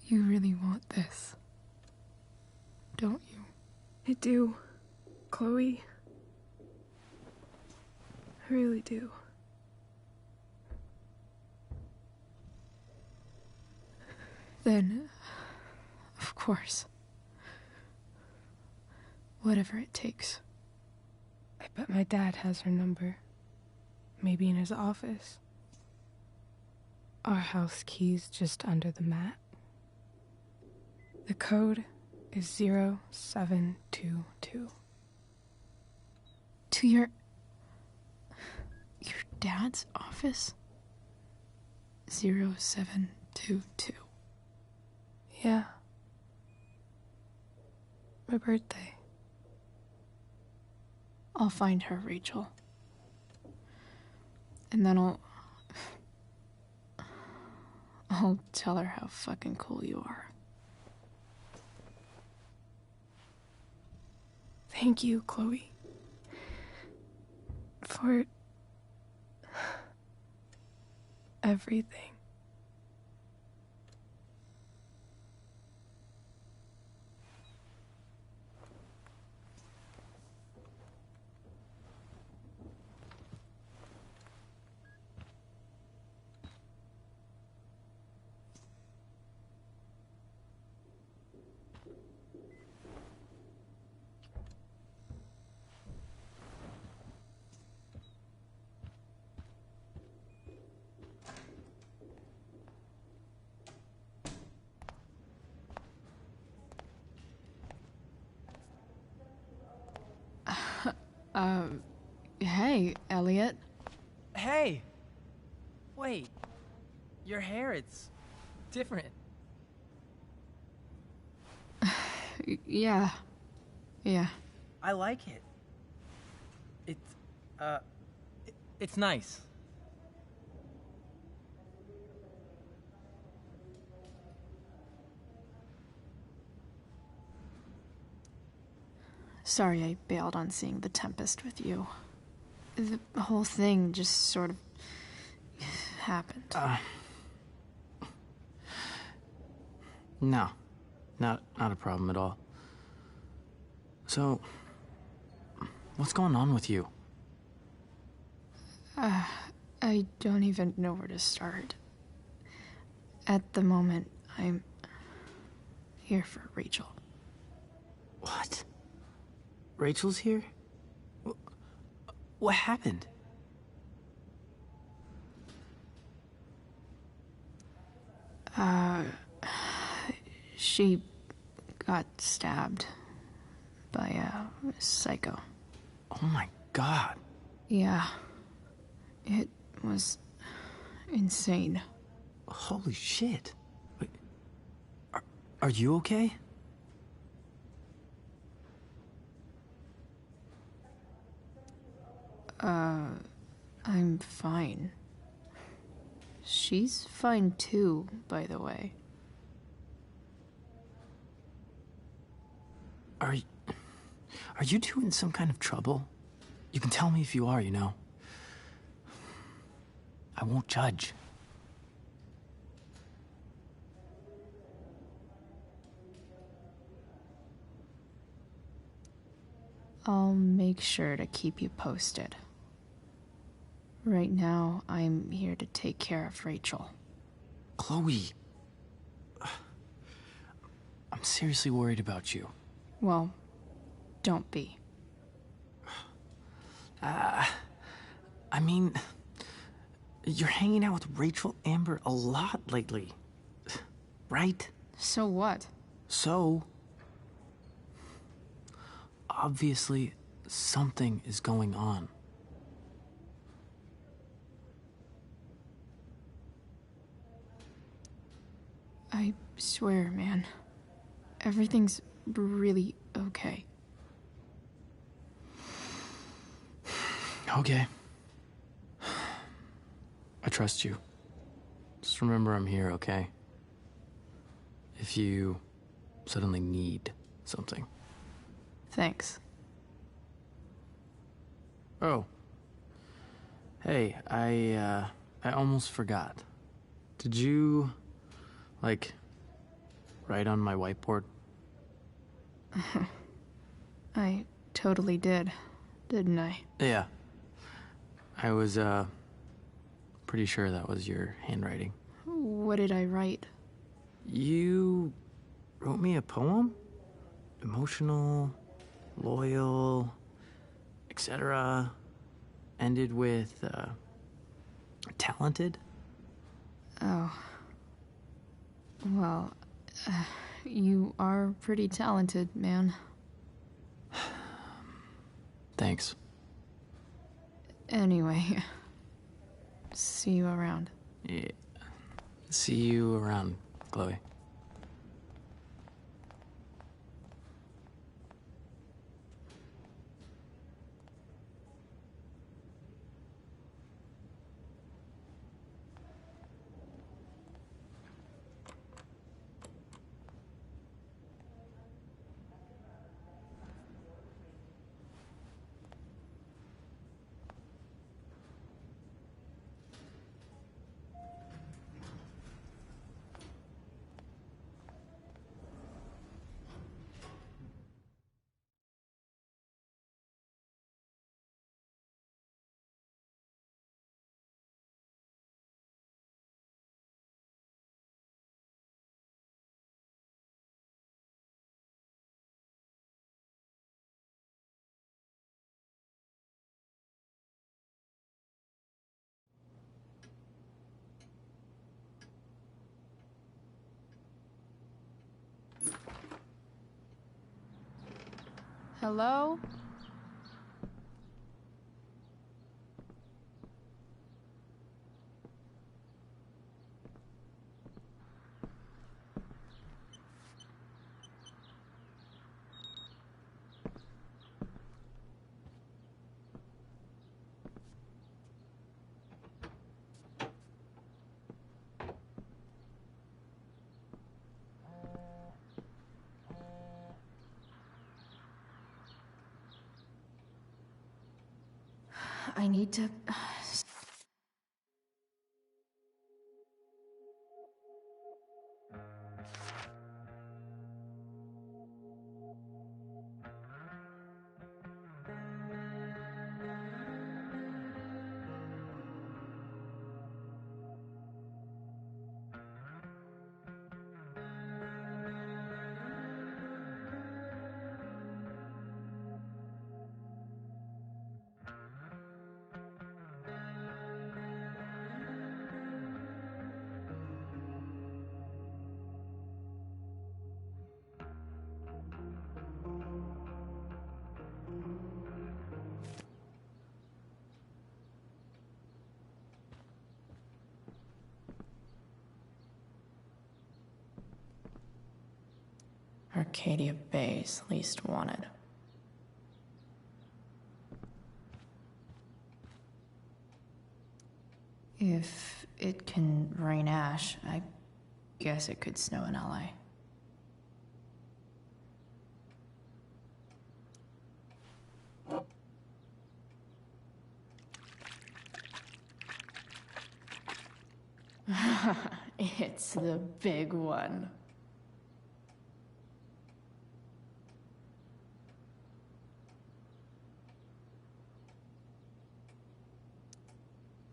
You really want this, don't you? I do, Chloe. I really do. Then, of course. Whatever it takes. I bet my dad has her number. Maybe in his office. Our house key's just under the mat. The code is 0722. To your dad's office? 0722. Yeah. My birthday. I'll find her, Rachel. And then I'll tell her how fucking cool you are. Thank you, Chloe. For everything. Hey, Elliot. Hey! Wait. Your hair, it's different. Yeah. I like it. It's nice. Sorry I bailed on seeing The Tempest with you. The whole thing just sort of happened. No. Not a problem at all. So, what's going on with you? I don't even know where to start. At the moment, I'm here for Rachel. What? Rachel's here? What happened? She got stabbed by a psycho. Oh my god. Yeah. It was insane. Holy shit. Wait, are you okay? I'm fine. She's fine too, by the way. Are you two in some kind of trouble? You can tell me if you are, you know. I won't judge. I'll make sure to keep you posted. Right now, I'm here to take care of Rachel. Chloe. I'm seriously worried about you. Well, don't be. I mean, you're hanging out with Rachel Amber a lot lately, right? So what? So, obviously, something is going on. I swear, man. Everything's really okay. Okay. I trust you. Just remember I'm here, okay? If you suddenly need something. Thanks. Oh. Hey, I almost forgot. Did you, like, write on my whiteboard? I totally did, didn't I? Yeah. I was, pretty sure that was your handwriting. What did I write? You wrote me a poem? Emotional, loyal, etc. Ended with, talented? Oh. Well, you are pretty talented, man. Thanks. Anyway, see you around. Yeah. See you around, Chloe. Hello? I need to... Arcadia Bay's least wanted. If it can rain ash, I guess it could snow in LA. It's the big one.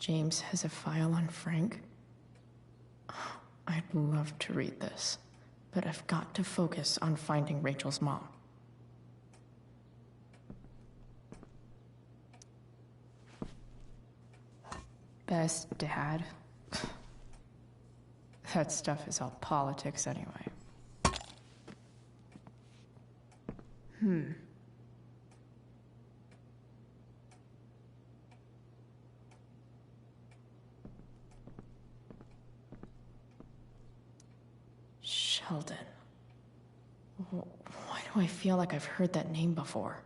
James has a file on Frank? I'd love to read this, but I've got to focus on finding Rachel's mom. Best dad? That stuff is all politics anyway. Sheldon. Why do I feel like I've heard that name before?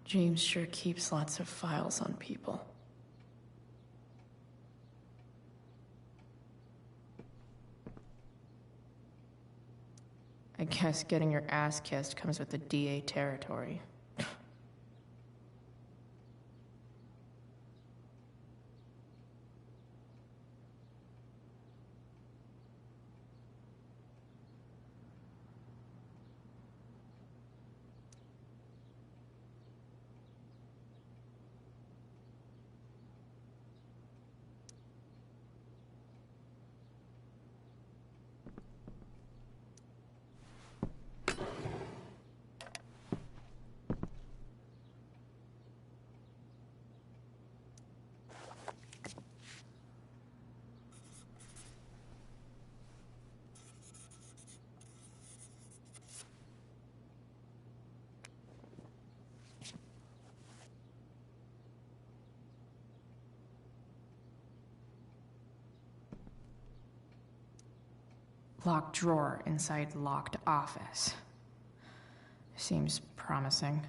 James sure keeps lots of files on people. I guess getting your ass kissed comes with the DA territory. Locked drawer inside locked office. Seems promising.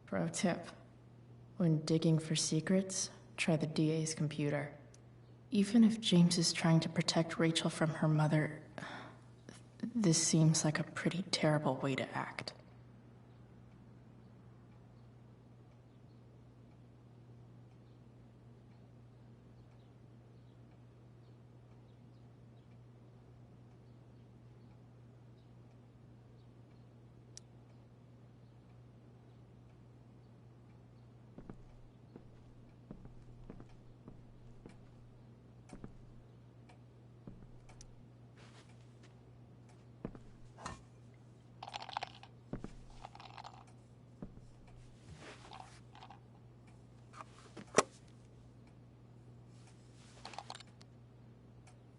Pro tip. When digging for secrets, try the DA's computer. Even if James is trying to protect Rachel from her mother, this seems like a pretty terrible way to act.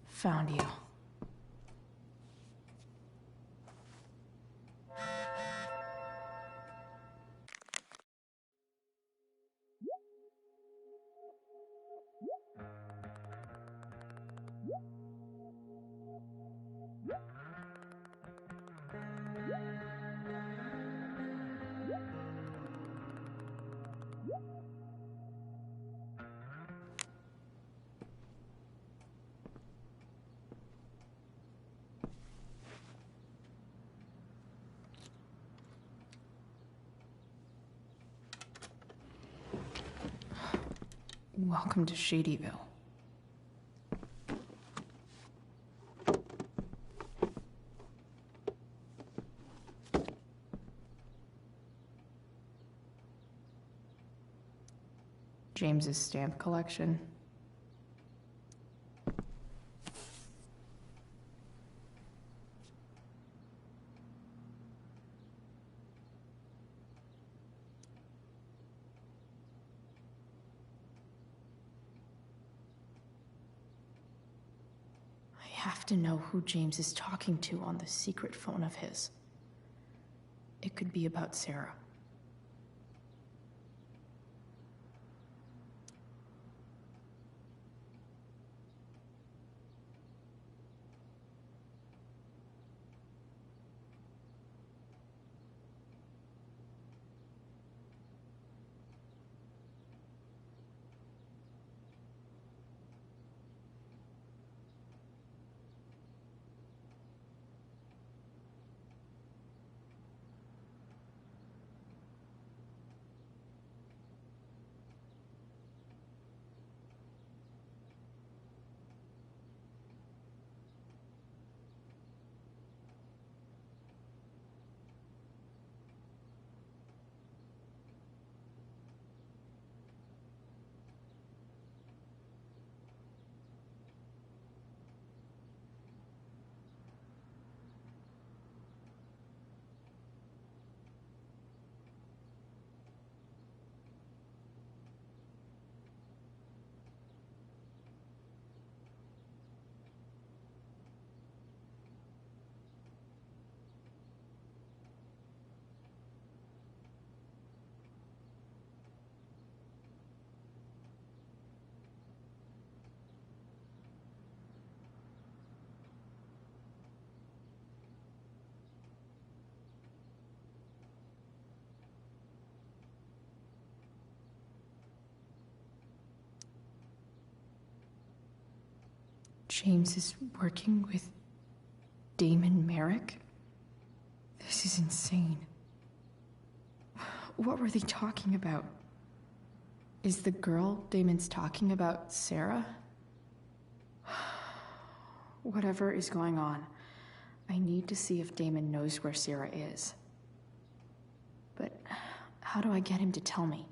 Found you. Welcome to Shadyville. James's stamp collection. I have to know who James is talking to on the secret phone of his. It could be about Sarah. James is working with Damon Merrick? This is insane. What were they talking about? Is the girl Damon's talking about Sarah? Whatever is going on, I need to see if Damon knows where Sarah is. But how do I get him to tell me?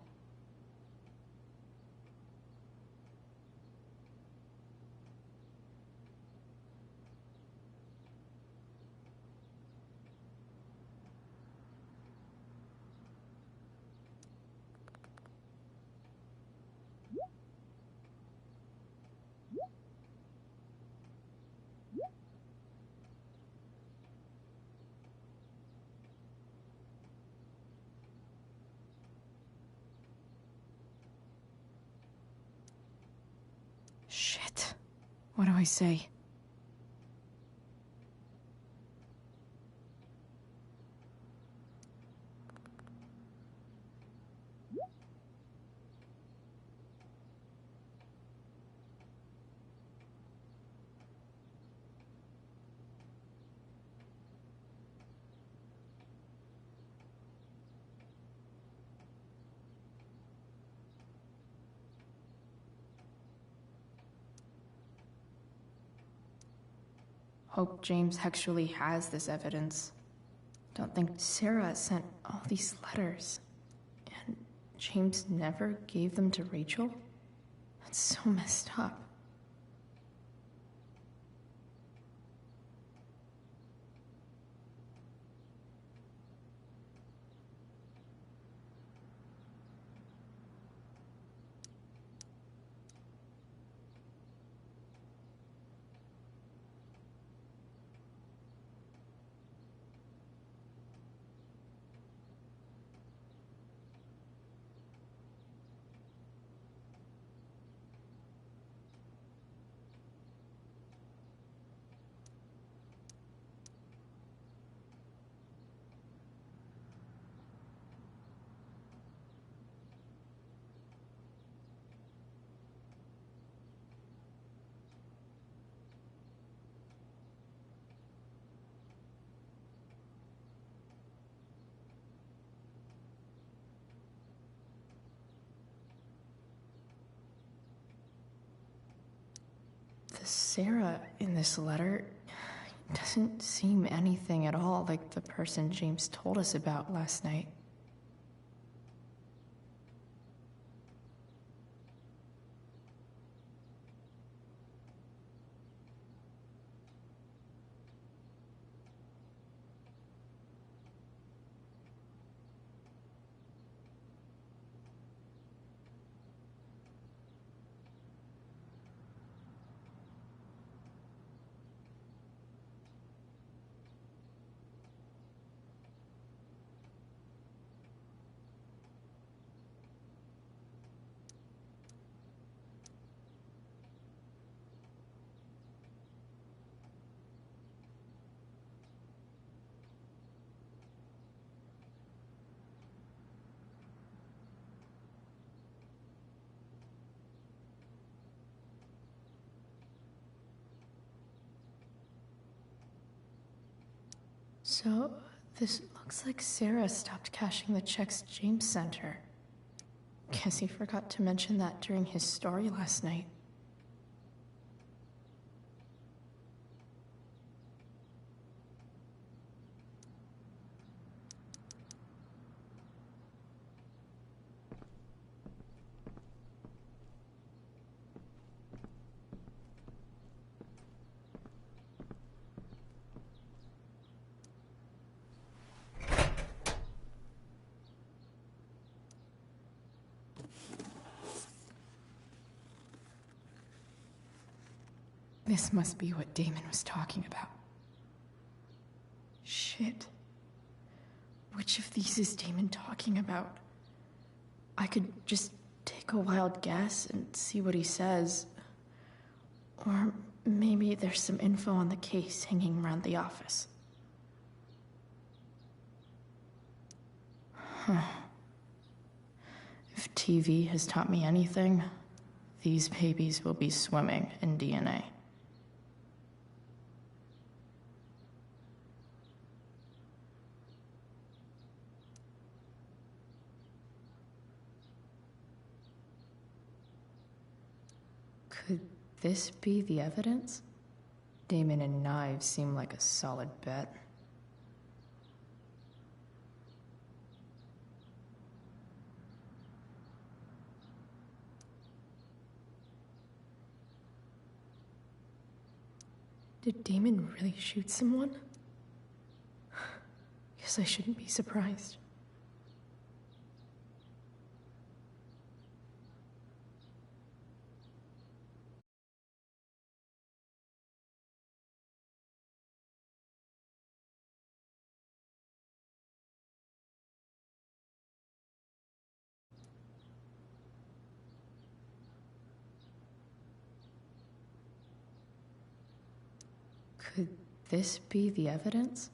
Shit. What do I say? Hope James actually has this evidence. Don't think Sarah sent all these letters, and James never gave them to Rachel? That's so messed up. The Sarah in this letter doesn't seem anything at all like the person James told us about last night. So, this looks like Sarah stopped cashing the checks James sent her. Guess he forgot to mention that during his story last night. This must be what Damon was talking about. Shit. Which of these is Damon talking about? I could just take a wild guess and see what he says. Or maybe there's some info on the case hanging around the office. Huh. If TV has taught me anything, these babies will be swimming in DNA. this be the evidence? Damon and knives seem like a solid bet. Did Damon really shoot someone? Guess I shouldn't be surprised. Could this be the evidence?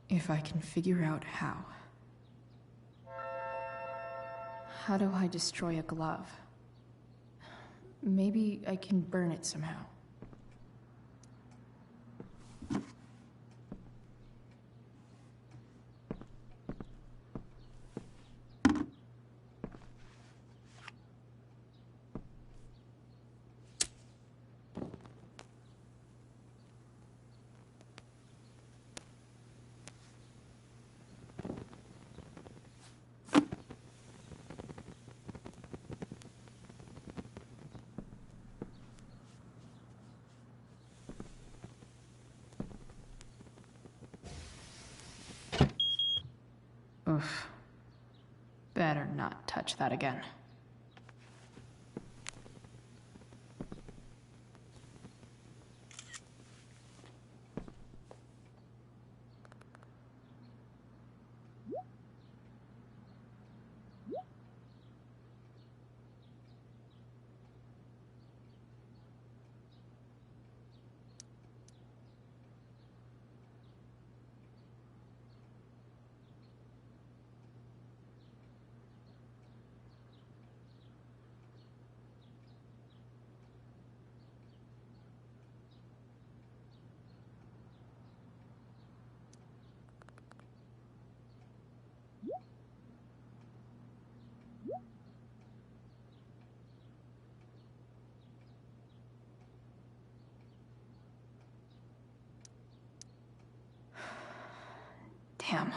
If I can figure out how. How do I destroy a glove? Maybe I can burn it somehow. Oof. Better not touch that again. Damn.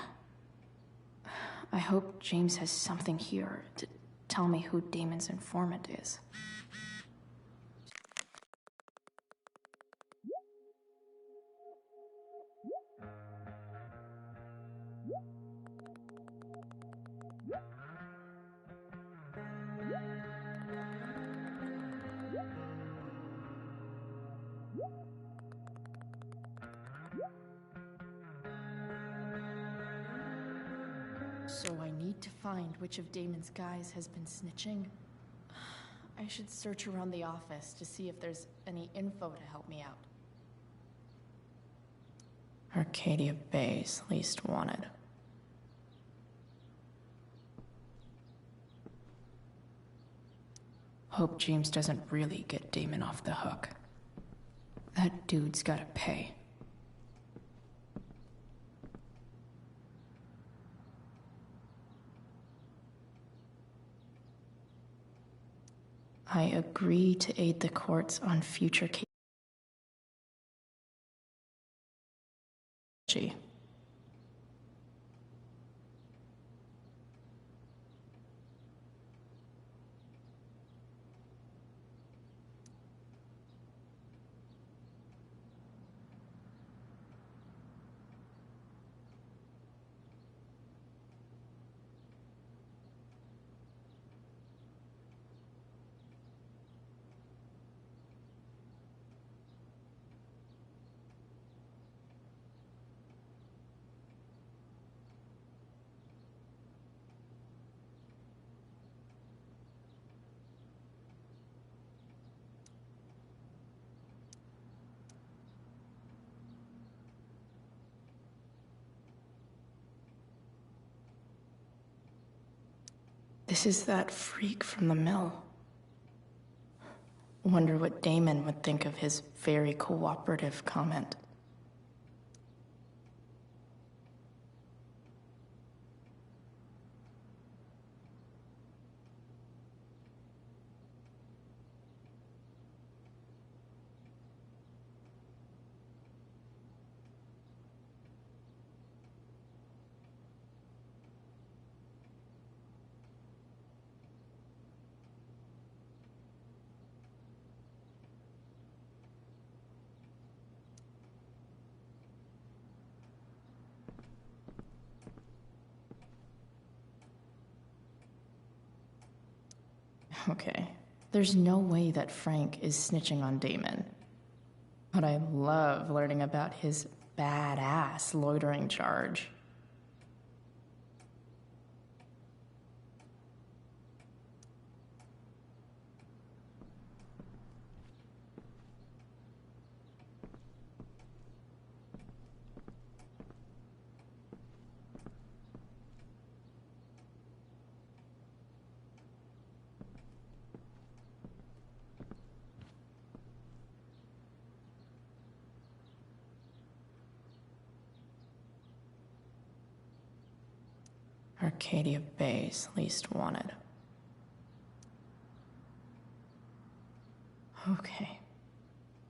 I hope James has something here to tell me who Damon's informant is. So I need to find which of Damon's guys has been snitching. I should search around the office to see if there's any info to help me out. Arcadia Bay's least wanted. Hope James doesn't really get Damon off the hook. That dude's gotta pay. I agree to aid the courts on future cases. This is that freak from the mill. Wonder what Damon would think of his very cooperative comment. Okay, there's no way that Frank is snitching on Damon. But I love learning about his badass loitering charge. Arcadia Bay's least wanted. Okay.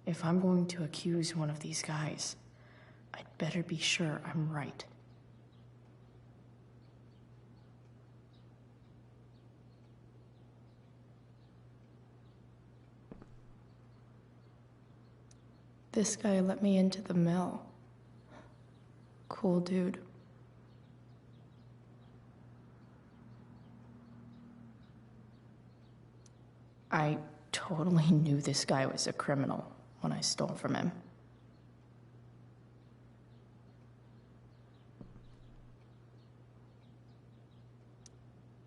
If I'm going to accuse one of these guys, I'd better be sure I'm right. This guy let me into the mill. Cool dude. I totally knew this guy was a criminal when I stole from him.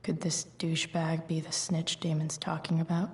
Could this douchebag be the snitch Damon's talking about?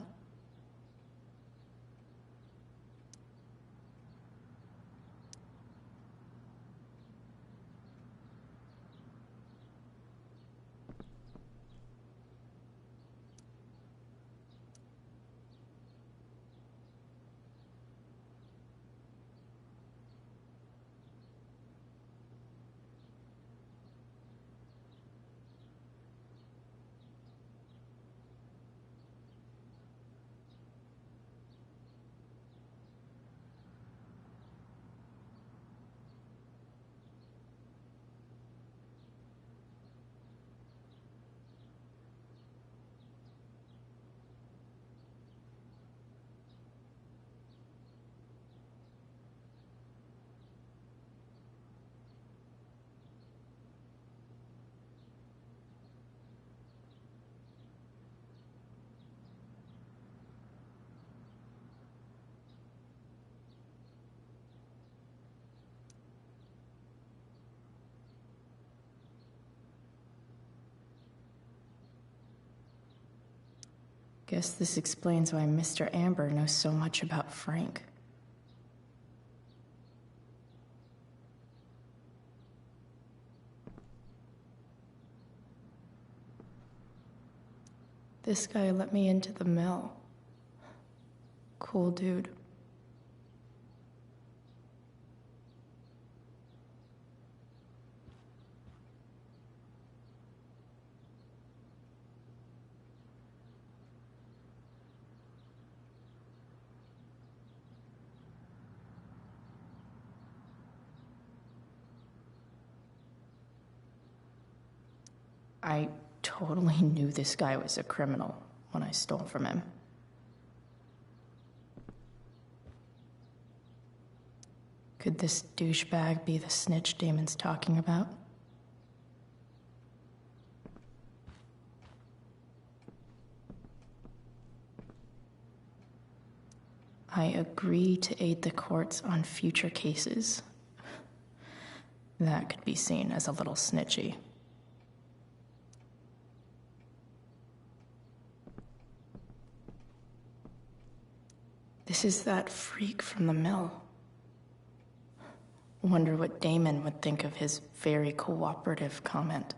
Guess this explains why Mr. Amber knows so much about Frank. This guy let me into the mill. Cool dude. I totally knew this guy was a criminal when I stole from him. Could this douchebag be the snitch Damon's talking about? I agree to aid the courts on future cases. That could be seen as a little snitchy. This is that freak from the mill. Wonder what Damon would think of his very cooperative comment.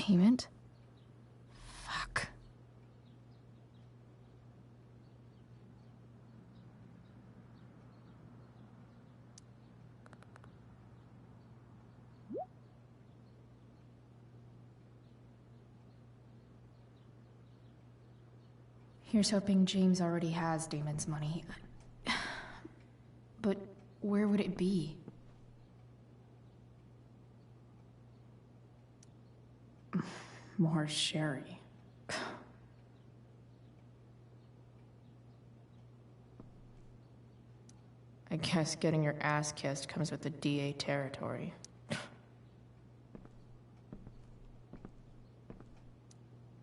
payment? Fuck. Here's hoping James already has Damon's money. But where would it be? More sherry. I guess getting your ass kissed comes with the DA territory.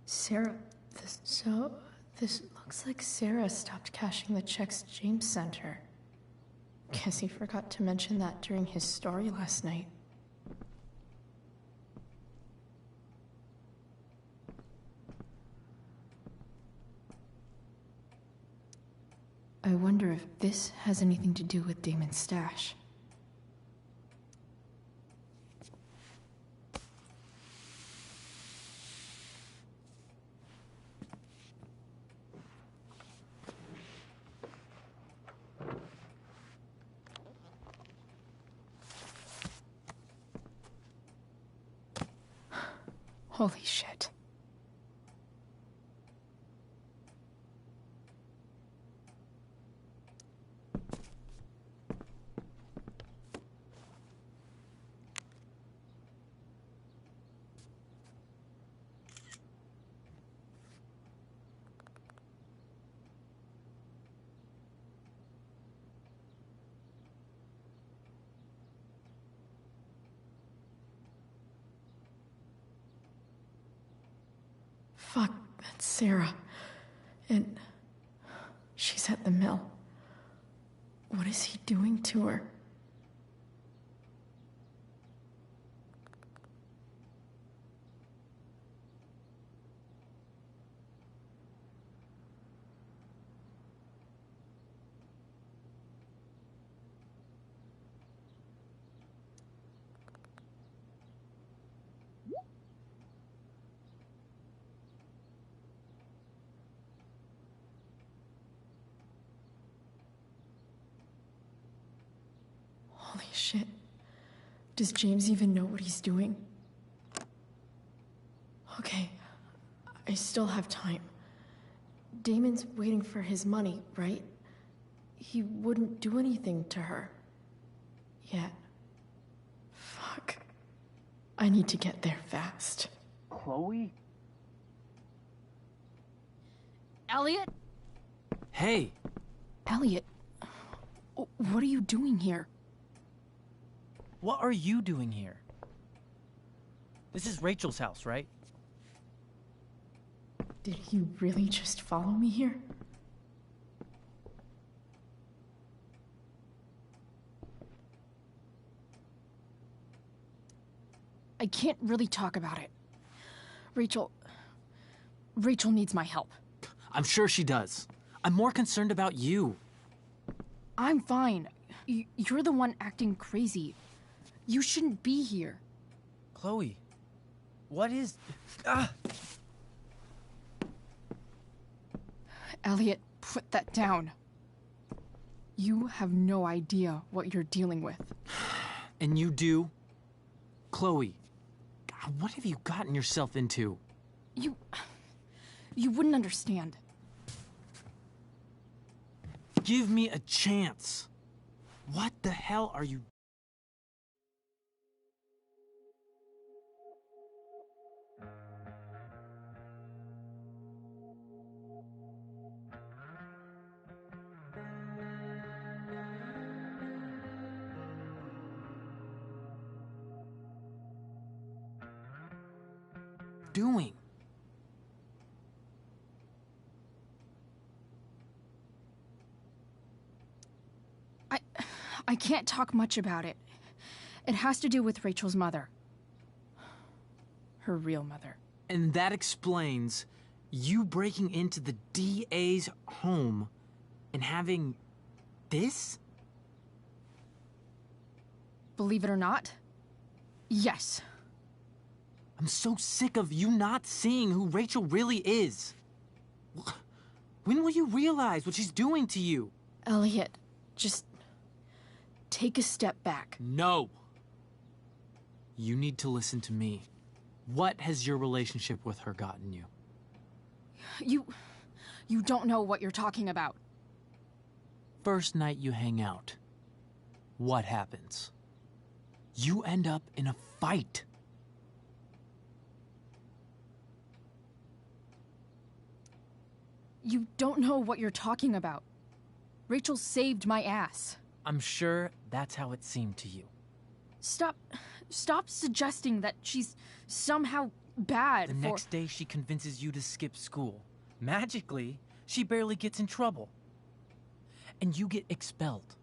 Sarah, this looks like Sarah stopped cashing the checks James sent her. Guess he forgot to mention that during his story last night. I wonder if this has anything to do with Damon's stash. Holy shit. Fuck, that's Sarah. And she's at the mill. What is he doing to her? Holy shit. Does James even know what he's doing? Okay, I still have time. Damon's waiting for his money, right? He wouldn't do anything to her. Yet. Fuck. I need to get there fast. Chloe? Elliot? Hey! Elliot, what are you doing here? What are you doing here? This is Rachel's house, right? Did you really just follow me here? I can't really talk about it. Rachel needs my help. I'm sure she does. I'm more concerned about you. I'm fine. You're the one acting crazy. You shouldn't be here. Chloe, what is... Elliot, put that down. You have no idea what you're dealing with. And you do? Chloe, God, what have you gotten yourself into? You wouldn't understand. Give me a chance. What the hell are you... doing? I can't talk much about it. It has to do with Rachel's mother. Her real mother. And that explains you breaking into the DA's home and having this? Believe it or not, yes. I'm so sick of you not seeing who Rachel really is. When will you realize what she's doing to you? Elliot, just take a step back. No. You need to listen to me. What has your relationship with her gotten you? You don't know what you're talking about. First night you hang out, what happens? You end up in a fight. You don't know what you're talking about. Rachel saved my ass. I'm sure that's how it seemed to you. Stop suggesting that she's somehow bad. The next day she convinces you to skip school. Magically, she barely gets in trouble. And you get expelled.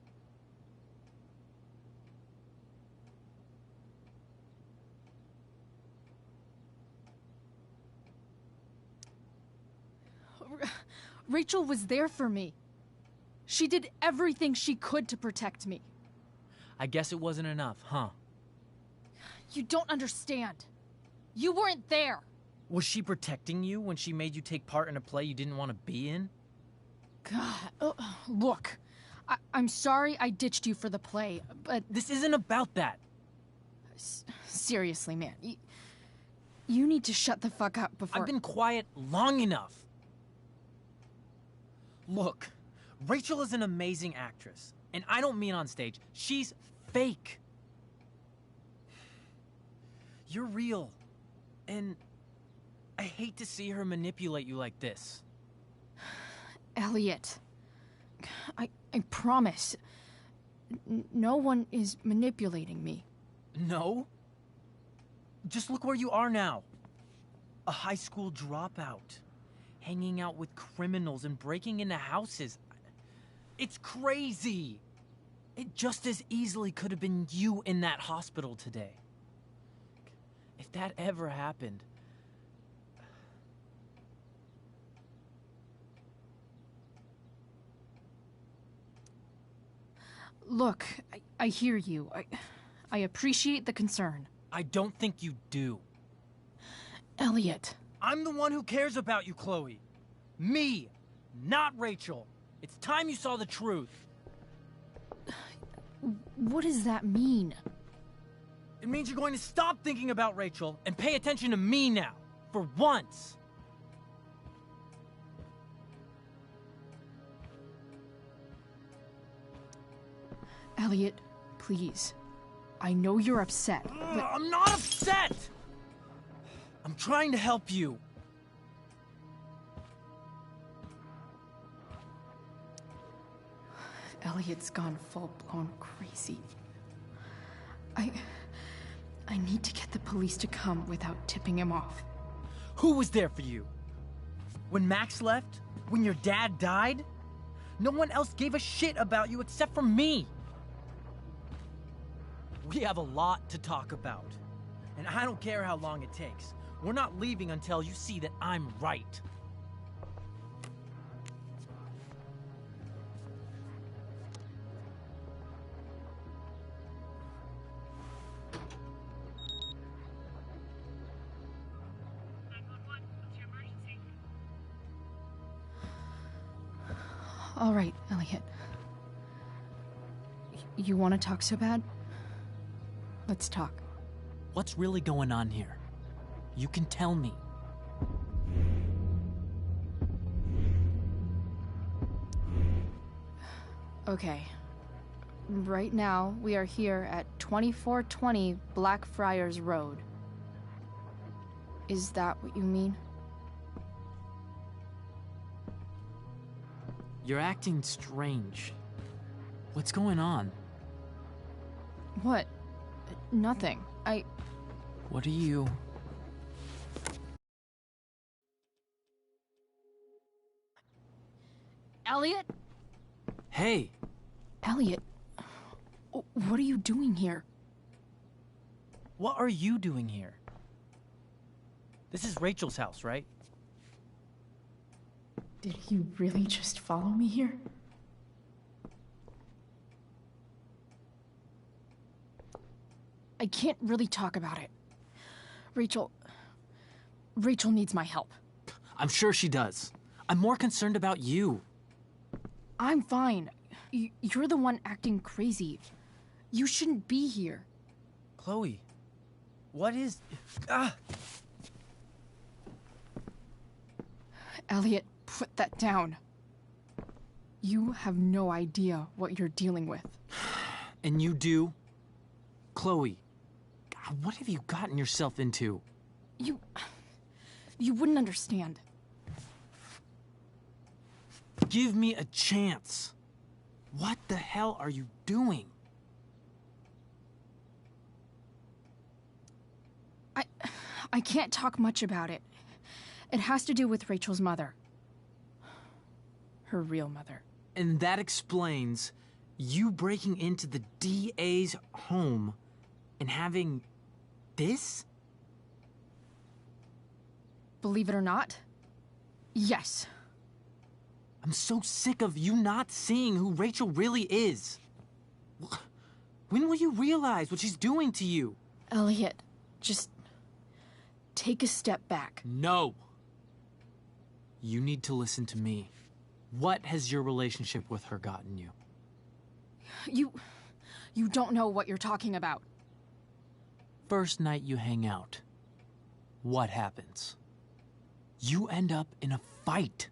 Rachel was there for me. She did everything she could to protect me. I guess it wasn't enough, huh? You don't understand. You weren't there. Was she protecting you when she made you take part in a play you didn't want to be in? God, look. I'm sorry I ditched you for the play, but... This isn't about that. Seriously, man. You need to shut the fuck up before... I've been quiet long enough. Look, Rachel is an amazing actress. And I don't mean on stage. She's fake. You're real. And I hate to see her manipulate you like this. Elliot, I promise. No one is manipulating me. No? Just look where you are now. A high school dropout. Hanging out with criminals and breaking into houses. It's crazy. It just as easily could have been you in that hospital today. If that ever happened... Look, I hear you. I appreciate the concern. I don't think you do. Elliot. I'm the one who cares about you, Chloe. Me, not Rachel. It's time you saw the truth. What does that mean? It means you're going to stop thinking about Rachel and pay attention to me now. For once. Elliot, please. I know you're upset, but... I'm not upset! I'm trying to help you. Elliot's gone full-blown crazy. I need to get the police to come without tipping him off. Who was there for you? When Max left? When your dad died? No one else gave a shit about you except for me. We have a lot to talk about. And I don't care how long it takes. We're not leaving until you see that I'm right. All right, Elliot. You want to talk so bad? Let's talk. What's really going on here? You can tell me. Okay. Right now, we are here at 2420 Blackfriars Road. Is that what you mean? You're acting strange. What's going on? What? Nothing. What are you... Elliot? Hey! Elliot, what are you doing here? What are you doing here? This is Rachel's house, right? Did you really just follow me here? I can't really talk about it. Rachel, Rachel needs my help. I'm sure she does. I'm more concerned about you. I'm fine. You're the one acting crazy. You shouldn't be here. Chloe, what is... Elliot, put that down. You have no idea what you're dealing with. And you do? Chloe, God, what have you gotten yourself into? You wouldn't understand. Give me a chance. What the hell are you doing? I can't talk much about it. It has to do with Rachel's mother. Her real mother. And that explains you breaking into the DA's home and having this? Believe it or not, yes. I'm so sick of you not seeing who Rachel really is. When will you realize what she's doing to you? Elliot, just take a step back. No. You need to listen to me. What has your relationship with her gotten you? You don't know what you're talking about. First night you hang out, what happens? You end up in a fight.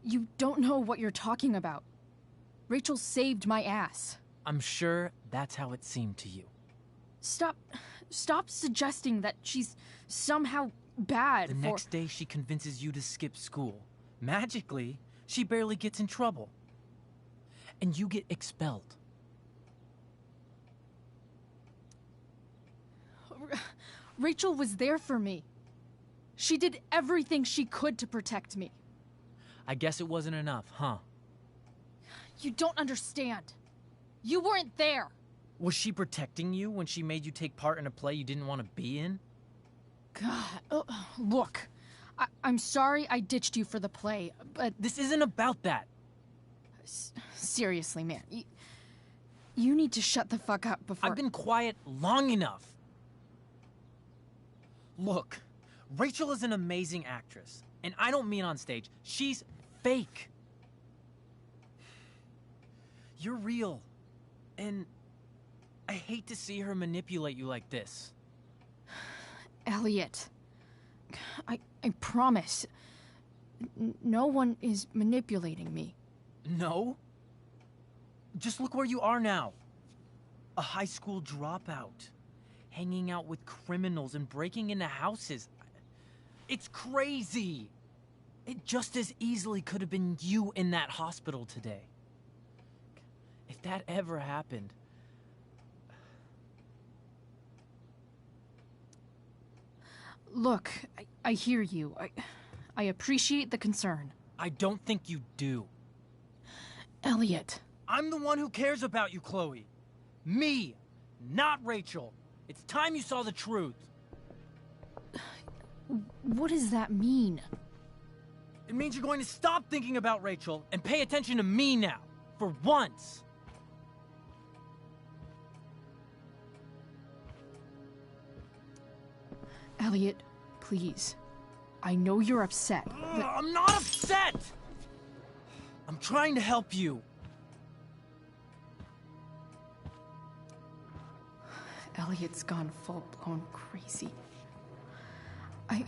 You don't know what you're talking about. Rachel saved my ass. I'm sure that's how it seemed to you. Stop suggesting that she's somehow bad. The next day she convinces you to skip school. Magically, she barely gets in trouble. And you get expelled. Rachel was there for me. She did everything she could to protect me. I guess it wasn't enough, huh? You don't understand. You weren't there. Was she protecting you when she made you take part in a play you didn't want to be in? God, look. I'm sorry I ditched you for the play, but... This isn't about that. Seriously, man. You need to shut the fuck up before... I've been quiet long enough. Look, Rachel is an amazing actress. And I don't mean on stage. She's fake. You're real. And I hate to see her manipulate you like this. Elliot, I promise. No one is manipulating me. No? Just look where you are now. A high school dropout. Hanging out with criminals and breaking into houses. It's crazy. It just as easily could have been you in that hospital today. If that ever happened... Look, I hear you. I appreciate the concern. I don't think you do. Elliot. I'm the one who cares about you, Chloe. Me, not Rachel. It's time you saw the truth. What does that mean? It means you're going to stop thinking about Rachel and pay attention to me now. For once. Elliot, please. I know you're upset, but... I'm not upset! I'm trying to help you. Elliot's gone full-blown crazy. I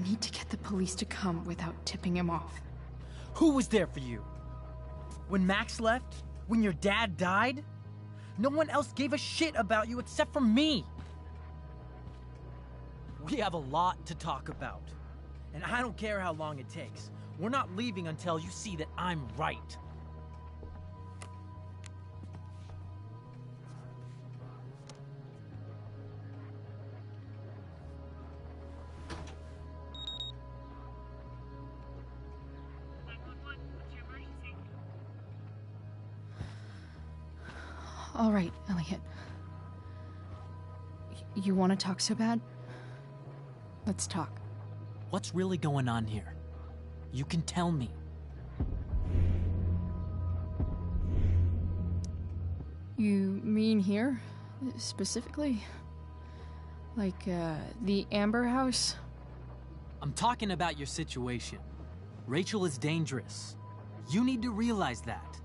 need to get the police to come without tipping him off. Who was there for you? When Max left? When your dad died? No one else gave a shit about you except for me. We have a lot to talk about. And I don't care how long it takes. We're not leaving until you see that I'm right. All right, Elliot. You want to talk so bad? Let's talk. What's really going on here? You can tell me. You mean here? Specifically? Like, the Amber House? I'm talking about your situation. Rachel is dangerous. You need to realize that.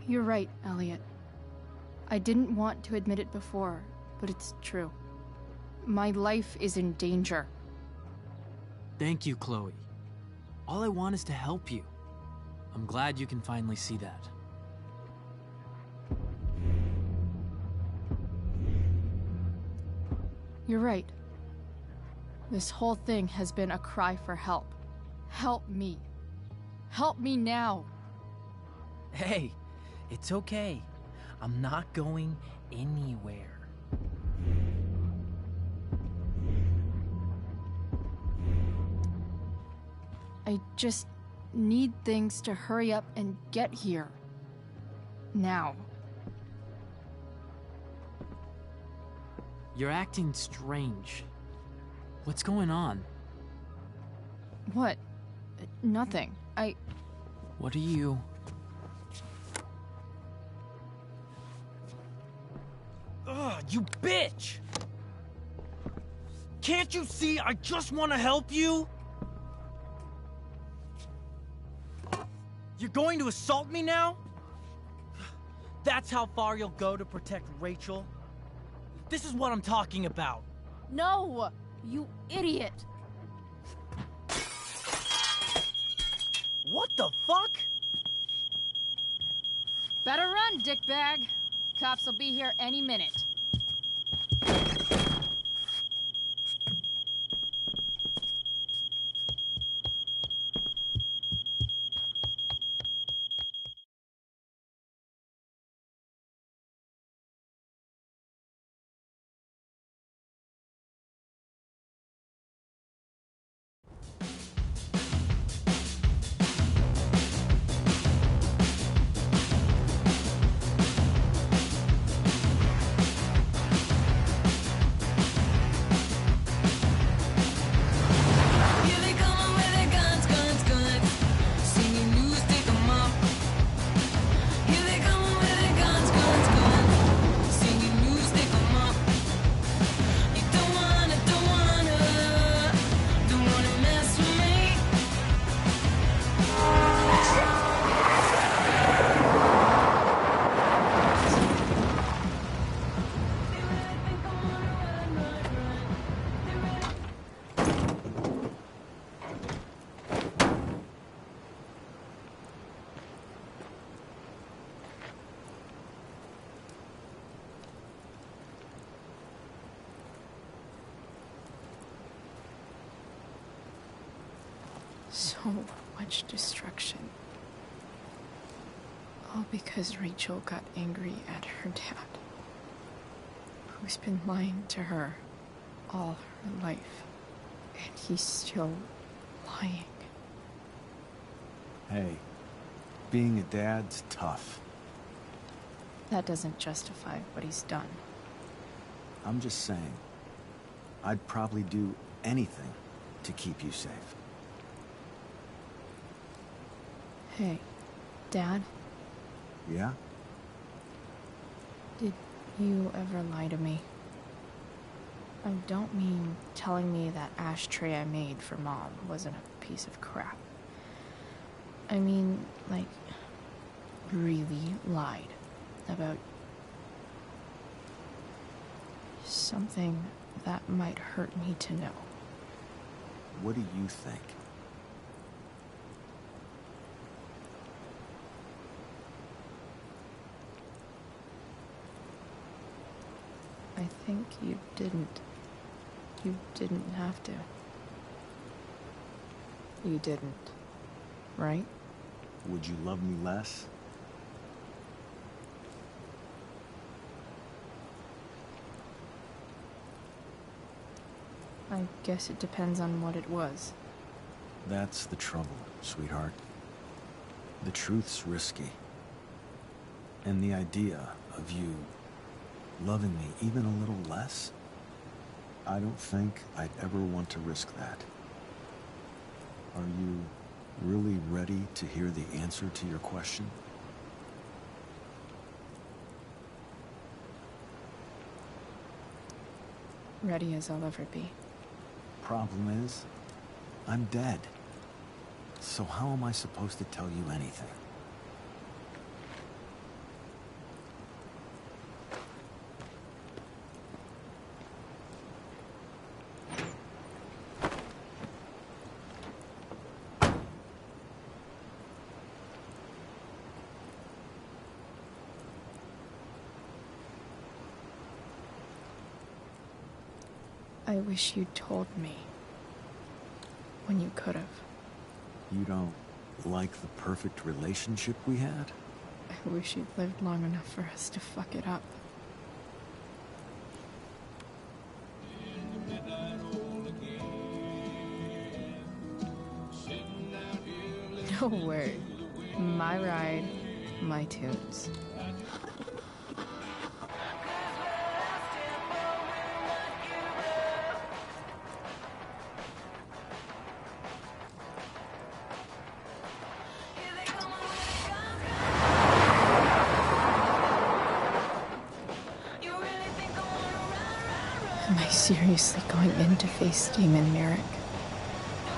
You're right, Elliot. I didn't want to admit it before, but it's true. My life is in danger. Thank you, Chloe. All I want is to help you. I'm glad you can finally see that. You're right. This whole thing has been a cry for help. Help me. Help me now. Hey, it's okay. I'm not going anywhere. I just need things to hurry up and get here. Now. You're acting strange. What's going on? What? Nothing. What are you... Ugh, you bitch! Can't you see I just want to help you? You're going to assault me now? That's how far you'll go to protect Rachel? This is what I'm talking about. No! You idiot! What the fuck? Better run, dickbag. Cops will be here any minute. So much destruction. All because Rachel got angry at her dad, who's been lying to her all her life. And he's still lying. Hey, being a dad's tough. That doesn't justify what he's done. I'm just saying, I'd probably do anything to keep you safe. Hey, Dad? Yeah? Did you ever lie to me? I don't mean telling me that ashtray I made for Mom wasn't a piece of crap. I mean, like, really lied about something that might hurt me to know. What do you think? I think you didn't. You didn't have to. You didn't, right? Would you love me less? I guess it depends on what it was. That's the trouble, sweetheart. The truth's risky. And the idea of you loving me even a little less, I don't think I'd ever want to risk that. Are you really ready to hear the answer to your question? Ready as I'll ever be. Problem is, I'm dead. So how am I supposed to tell you anything? I wish you'd told me. When you could have. You don't like the perfect relationship we had? I wish you'd lived long enough for us to fuck it up. No word. My ride, my tunes. Am I seriously going in to face Damon Merrick?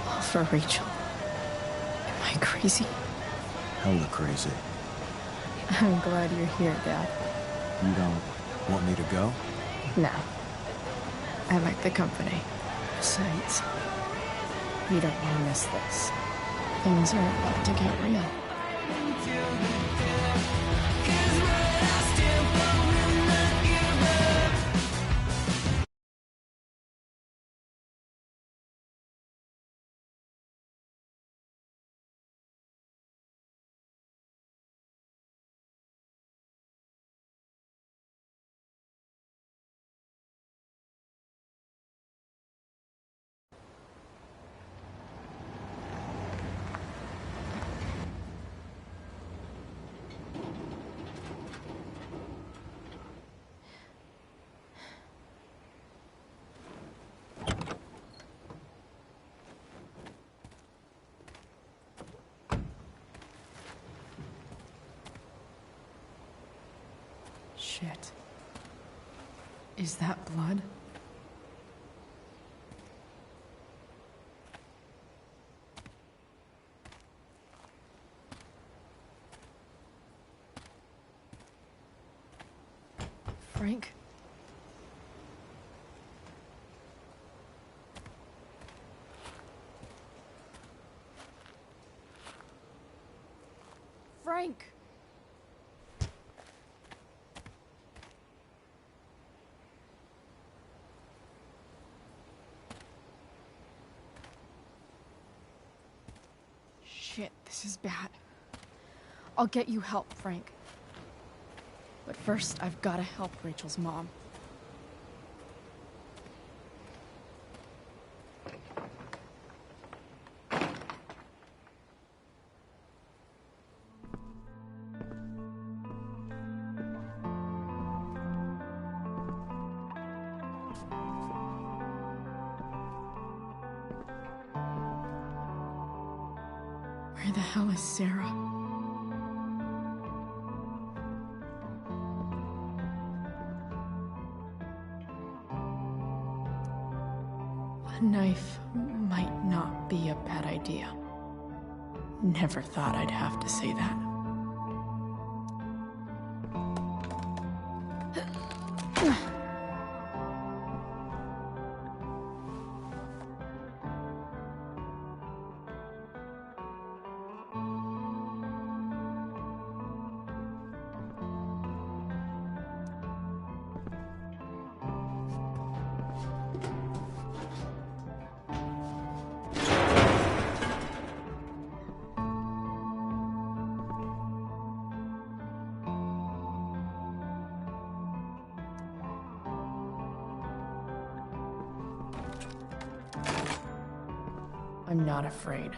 All for Rachel? Am I crazy? Hella crazy. I'm glad you're here, Dad. You don't want me to go? No. I like the company. Besides, you don't want to miss this. Things are about to get real. Shit. Is that blood? Frank? Frank! Shit, this is bad. I'll get you help, Frank. But first, I've gotta help Rachel's mom. Where the hell is Sarah? A knife might not be a bad idea. Never thought I'd have to say that. I'm not afraid.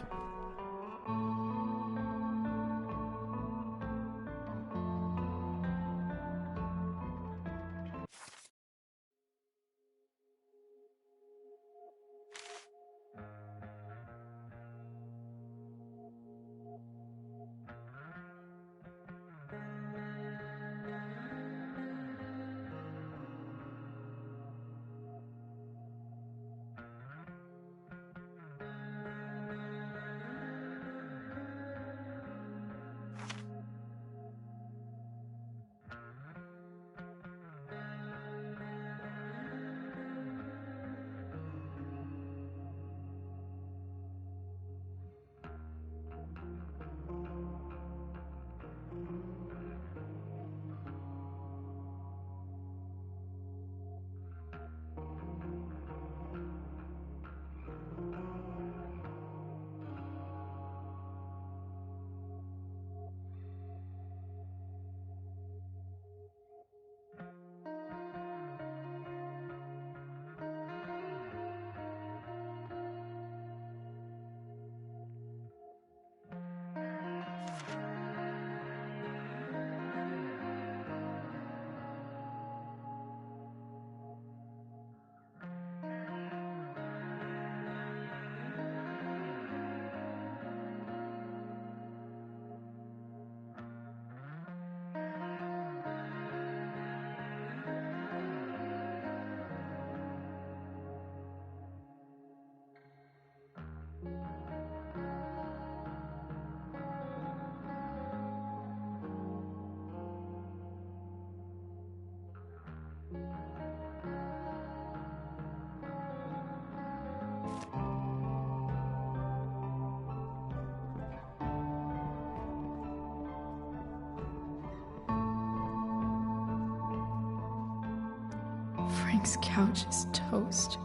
Frank's couch is toast.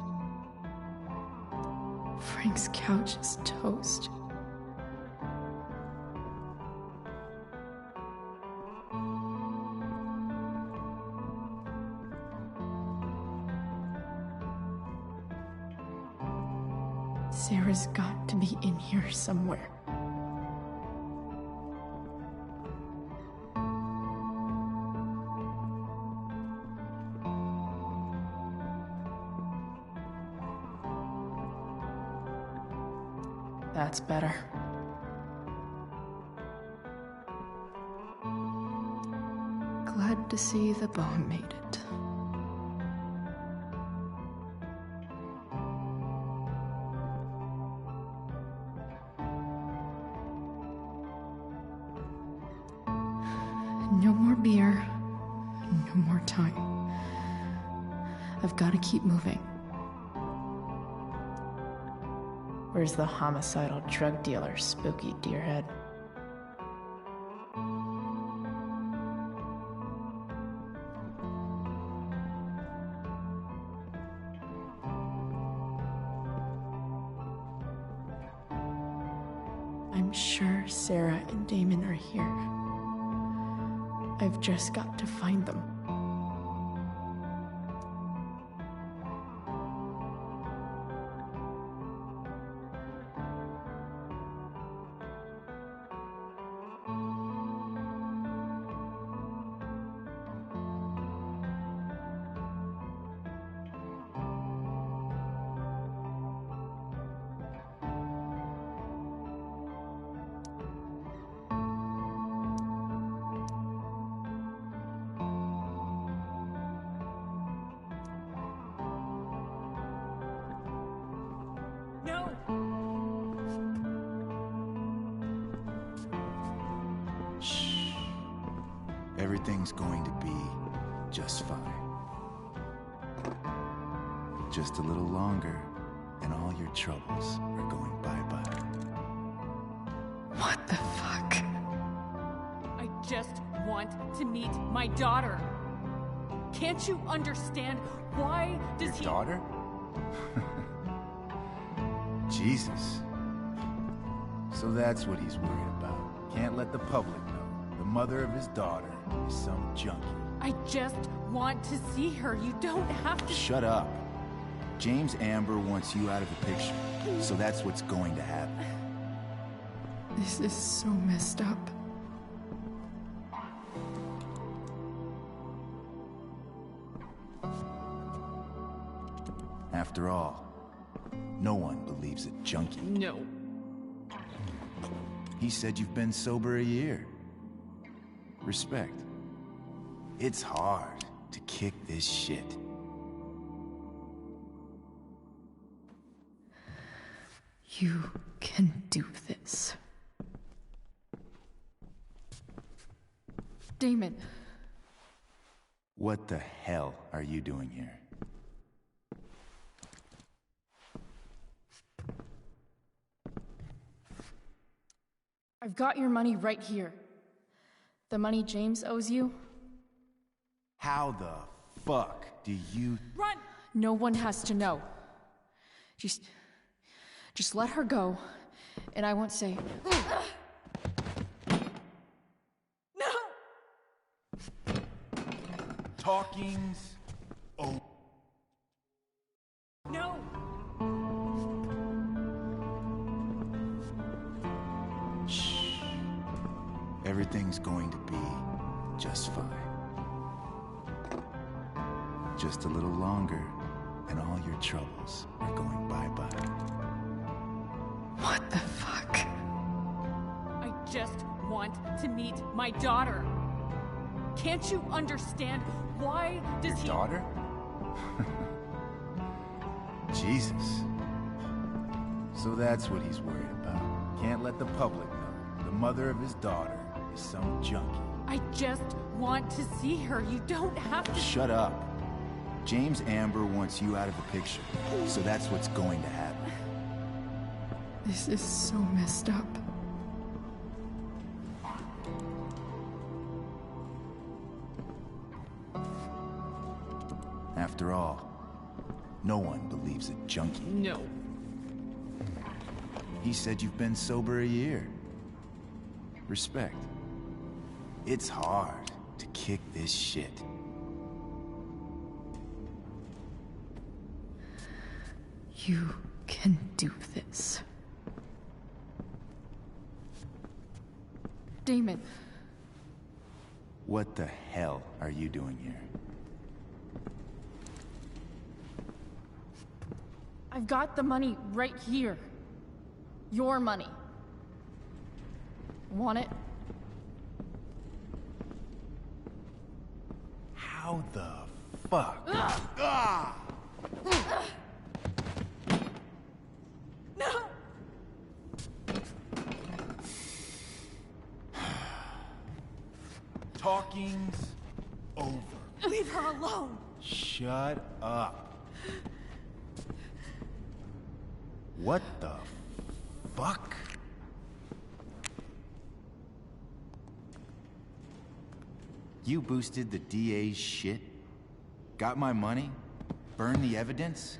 Frank's couch is toast. Sarah's got to be in here somewhere. That's better. Glad to see the bomb made it. No more beer, no more time. I've got to keep moving. Where's the homicidal drug dealer, Spooky Deerhead? I'm sure Sarah and Damon are here. I've just got to find them. Everything's going to be just fine. Just a little longer, and all your troubles are going bye-bye. What the fuck? I just want to meet my daughter. Can't you understand? Why does he... Daughter? Jesus. So that's what he's worried about. Can't let the public know. The mother of his daughter is some junkie. I just want to see her. You don't have to... Shut up. James Amber wants you out of the picture. So that's what's going to happen. This is so messed up. After all, no one believes a junkie. No. He said you've been sober a year. Respect. It's hard to kick this shit. You can do this. Damon. What the hell are you doing here? I've got your money right here. The money James owes you. How the fuck do you... Run! No one has to know. Just let her go, and I won't say... No! Talking's over. No! Shh. Everything's going to be just fine. Just a little longer, and all your troubles are going bye-bye. What the fuck? I just want to meet my daughter. Can't you understand? Why does he... Daughter? Jesus. So that's what he's worried about. Can't let the public know. The mother of his daughter is some junkie. I just want to see her. You don't have to... Shut up. James Amber wants you out of the picture. So that's what's going to happen. This is so messed up. After all, no one believes a junkie. No. He said you've been sober a year. Respect. It's hard to kick this shit. You can do this. Damon. What the hell are you doing here? I've got the money right here. Your money. Want it? How the fuck? Ah! No! Talking's over. Leave her alone! Shut up. What the fuck? You boosted the DA's shit? Got my money? Burned the evidence?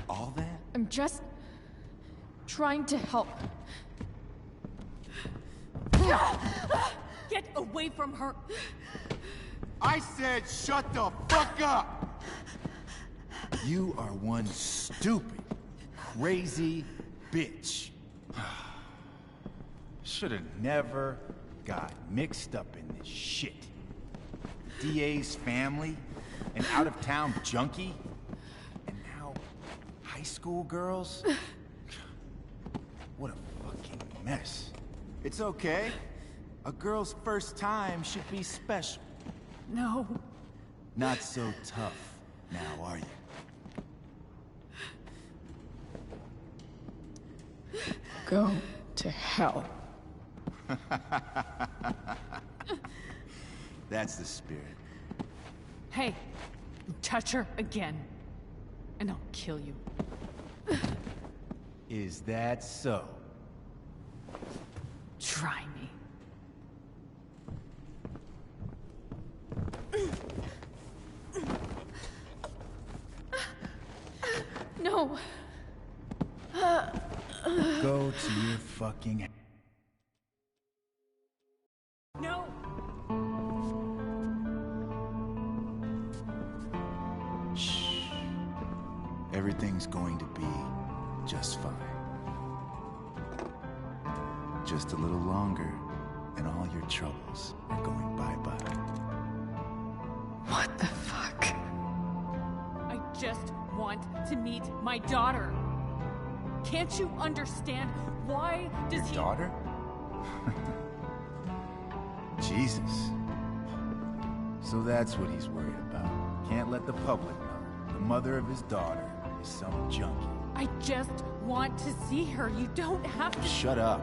All that? I'm just trying to help. Get away from her! I said shut the fuck up! You are one stupid, crazy bitch. Should've never got mixed up in this shit. DA's family, an out-of-town junkie, and now high school girls? What a fucking mess. It's okay. A girl's first time should be special. No. Not so tough now, are you? Go to hell. That's the spirit. Hey, you touch her again, and I'll kill you. Is that so? Try me. No. Go to your fucking... No! Shh. Everything's going to be just fine. Just a little longer, and all your troubles are going bye-bye. What the fuck? I just want to meet my daughter. Can't you understand? Why does he... Daughter? Jesus. So that's what he's worried about. Can't let the public know. The mother of his daughter is some junkie. I just want to see her. You don't have to... Shut up.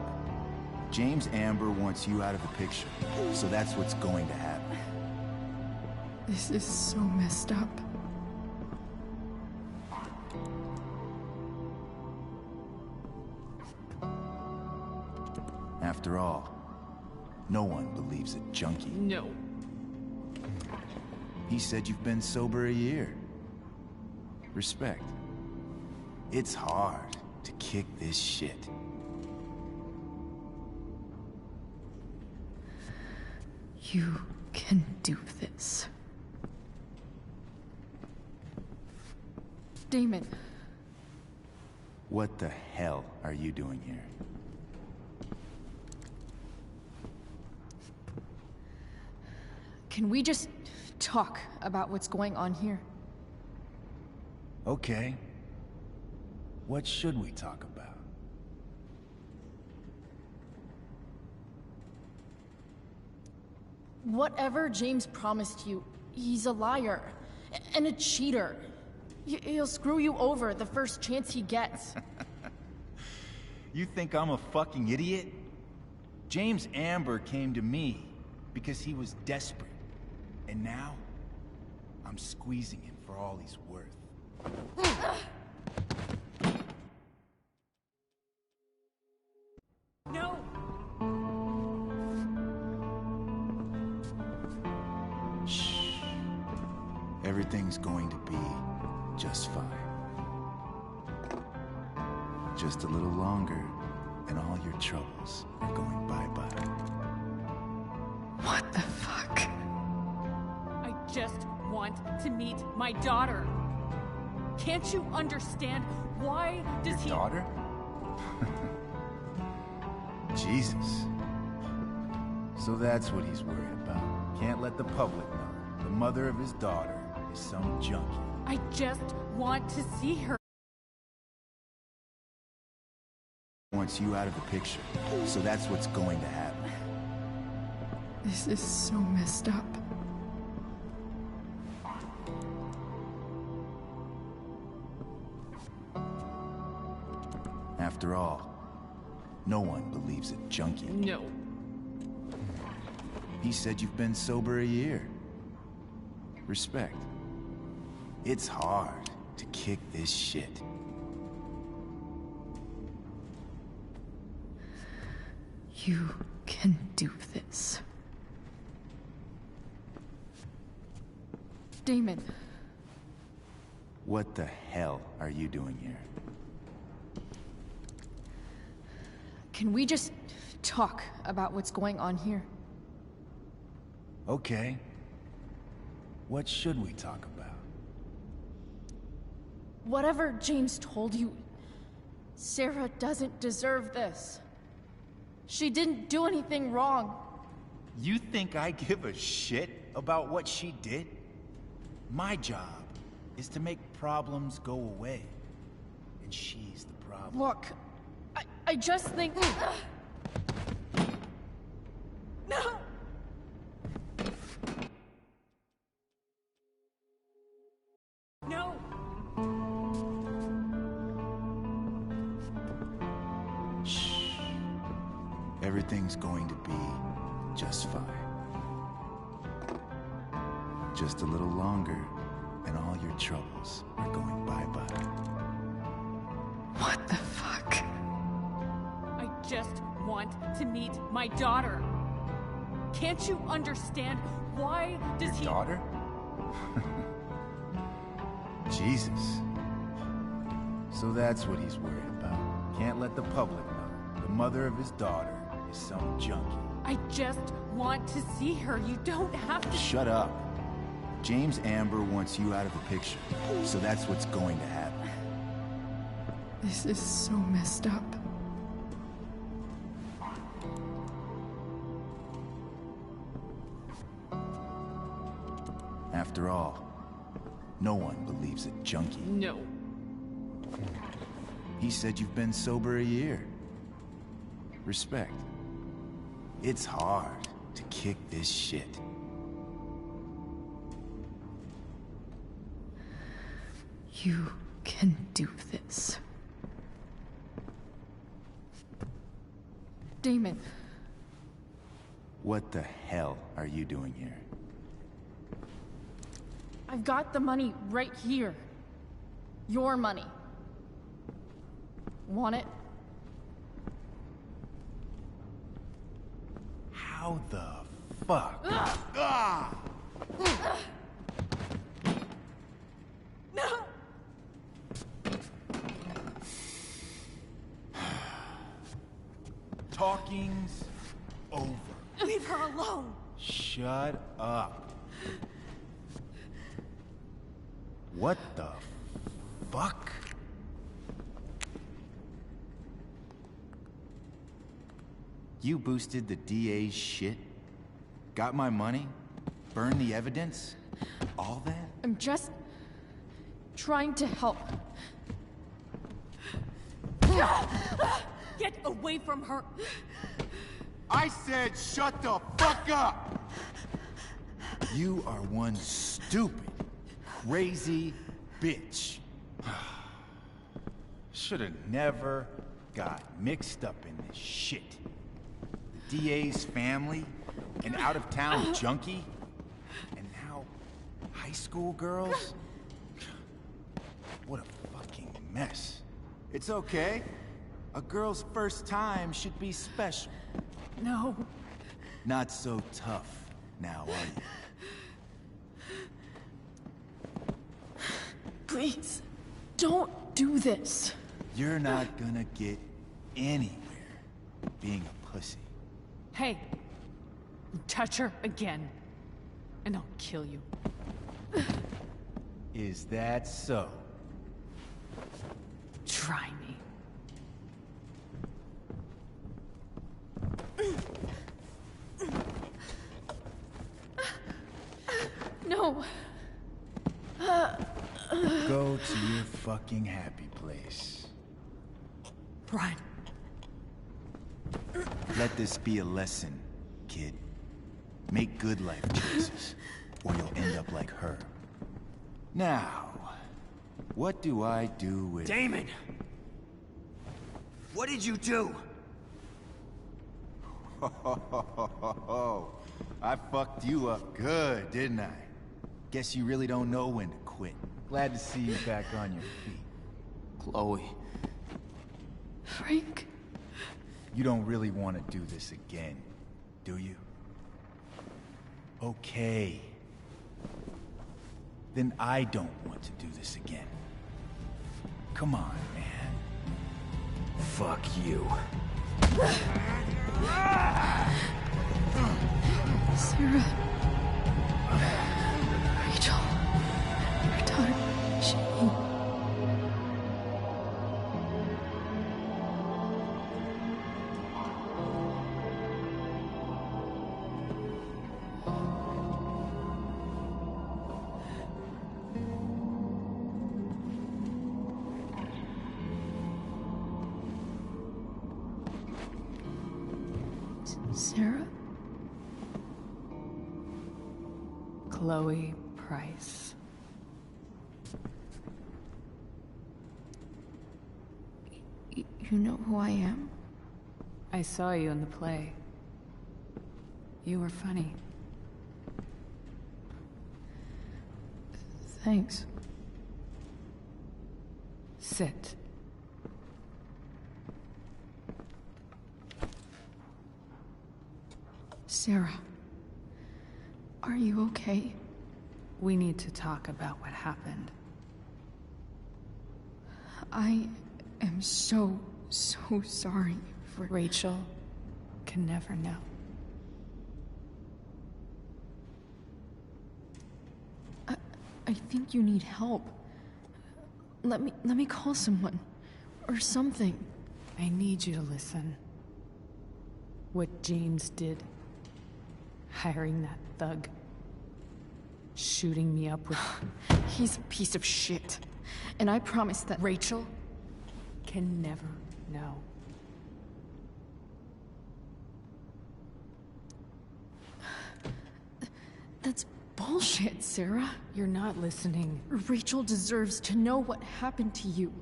James Amber wants you out of the picture. So that's what's going to happen. This is so messed up. After all, no one believes a junkie. No. He said you've been sober a year. Respect. It's hard to kick this shit. You can do this. Damon. What the hell are you doing here? Can we just talk about what's going on here? Okay. What should we talk about? Whatever James promised you, he's a liar. And a cheater. He'll screw you over the first chance he gets. You think I'm a fucking idiot? James Amber came to me because he was desperate. And now, I'm squeezing him for all he's worth. No! Shh. Everything's going to be just fine. Just a little longer, and all your troubles are going bye-bye. What the fuck? I just want to meet my daughter. Can't you understand? Why does he... Daughter? Jesus. So that's what he's worried about. Can't let the public know. The mother of his daughter is some junkie. I just want to see her. Wants you out of the picture. So that's what's going to happen. This is so messed up. After all, no one believes a junkie. No. He said you've been sober a year. Respect. It's hard to kick this shit. You can do this. Damon. What the hell are you doing here? Can we just talk about what's going on here? Okay. What should we talk about? Whatever James told you, Sarah doesn't deserve this. She didn't do anything wrong. You think I give a shit about what she did? My job is to make problems go away. And she's the problem. Look, I just think... No! No! Shh. Everything's going to be just fine. Just a little longer, and all your troubles are going bye-bye. What the fuck? I just want to meet my daughter. Can't you understand? Why does he... Daughter? Jesus. So that's what he's worried about. Can't let the public know. The mother of his daughter is some junkie. I just want to see her. You don't have to... Shut up. James Amber wants you out of the picture. So that's what's going to happen. This is so messed up. After all, no one believes a junkie. No. He said you've been sober a year. Respect. It's hard to kick this shit. You can do this. Damon. What the hell are you doing here? I've got the money right here. Your money. Want it? How the fuck? Ah! No! Talking's over. Leave her alone! Shut up. What the fuck? You boosted the DA's shit? Got my money? Burned the evidence? All that? I'm just trying to help. Get away from her! I said shut the fuck up! You are one stupid, crazy bitch. Should've never got mixed up in this shit. The DA's family, an out-of-town junkie, and now high school girls? What a fucking mess. It's okay. A girl's first time should be special. No. Not so tough now, are you? Please, don't do this. You're not gonna get anywhere being a pussy. Hey, you touch her again, and I'll kill you. Is that so? Try me. No. Go to your fucking happy place. Brian. Let this be a lesson, kid. Make good life choices, or you'll end up like her. Now, what do I do with... Damon! What did you do? I fucked you up good, didn't I? Guess you really don't know when to quit. Glad to see you back on your feet. Chloe. Frank. You don't really want to do this again, do you? Okay. Then I don't want to do this again. Come on, man. Fuck you. Sarah. Rachel. Your daughter, Jane. Sarah? Chloe Price. You know who I am? I saw you in the play. You were funny. Thanks. Sit. Sarah. Are you okay? We need to talk about what happened. I am so sorry for... Rachel can never know. I think you need help. Let me call someone. Or something. I need you to listen. What James did. Hiring that thug. Shooting me up with... He's a piece of shit. And I promise that... Rachel can never know. That's bullshit, Sarah. You're not listening. Rachel deserves to know what happened to you.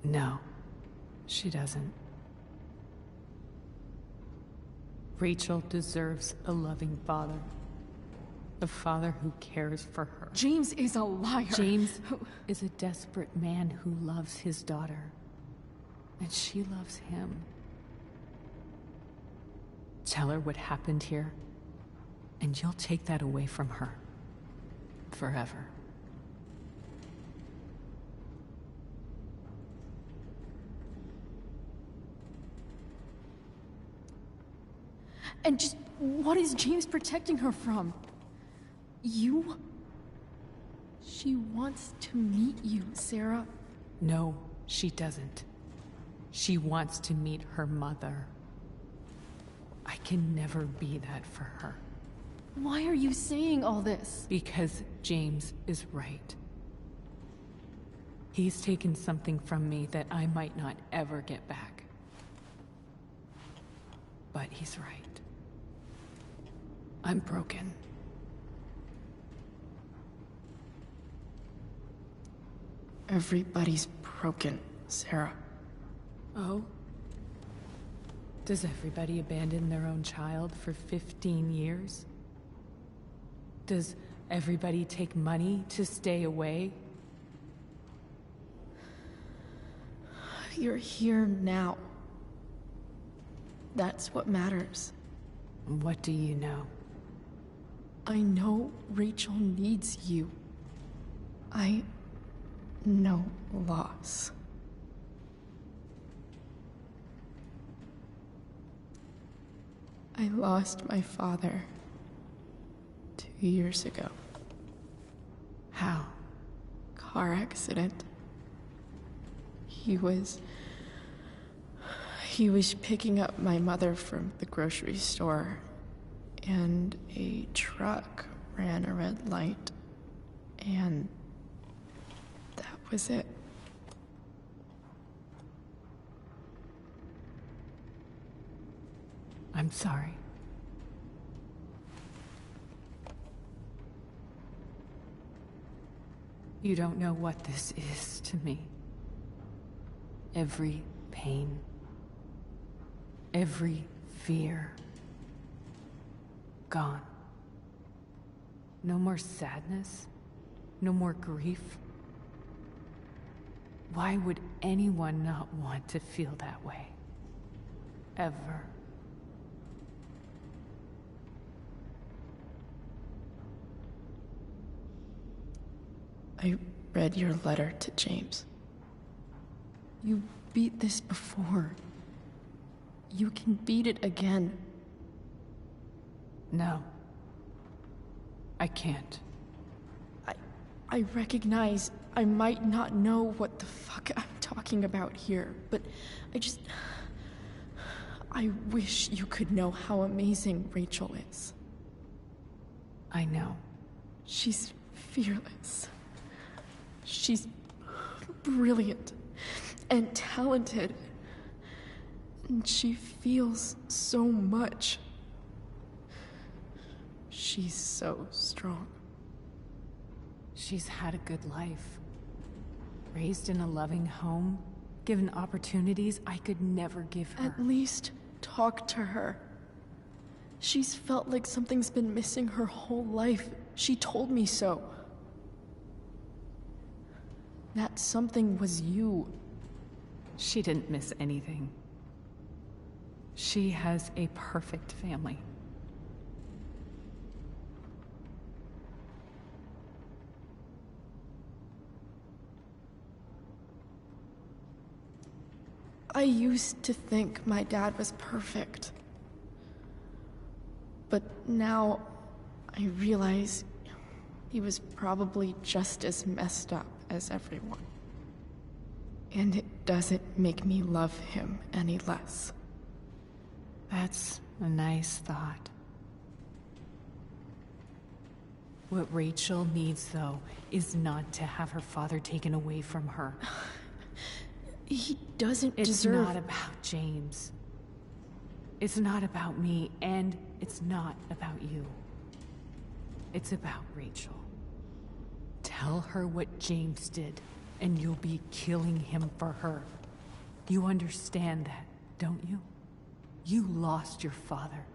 No, she doesn't. Rachel deserves a loving father. A father who cares for her. James is a liar. James is a desperate man who loves his daughter. And she loves him. Tell her what happened here, and you'll take that away from her. Forever. And just what is James protecting her from? You? She wants to meet you, Sarah. No, she doesn't. She wants to meet her mother. I can never be that for her. Why are you saying all this? Because James is right. He's taken something from me that I might not ever get back. But he's right. I'm broken. Everybody's broken, Sarah. Oh? Does everybody abandon their own child for 15 years? Does everybody take money to stay away? You're here now. That's what matters. What do you know? I know Rachel needs you. I know loss. I lost my father 2 years ago. How? Car accident. He was picking up my mother from the grocery store, and a truck ran a red light, and that was it. I'm sorry. You don't know what this is to me. Every pain, every fear, gone. No more sadness, no more grief. Why would anyone not want to feel that way? Ever. I read your letter to James. You beat this before. You can beat it again. No. I can't. I recognize I might not know what the fuck I'm talking about here, but I wish you could know how amazing Rachel is. I know. She's fearless. She's brilliant and talented. And she feels so much. She's so strong. She's had a good life. Raised in a loving home, given opportunities I could never give her. At least talk to her. She's felt like something's been missing her whole life. She told me so. That something was you. She didn't miss anything. She has a perfect family. I used to think my dad was perfect. But now I realize he was probably just as messed up as everyone. And it doesn't make me love him any less. That's a nice thought. What Rachel needs, though, is not to have her father taken away from her. He doesn't deserve... It's not about James. It's not about me, and it's not about you. It's about Rachel. Tell her what James did, and you'll be killing him for her. You understand that, don't you? You lost your father.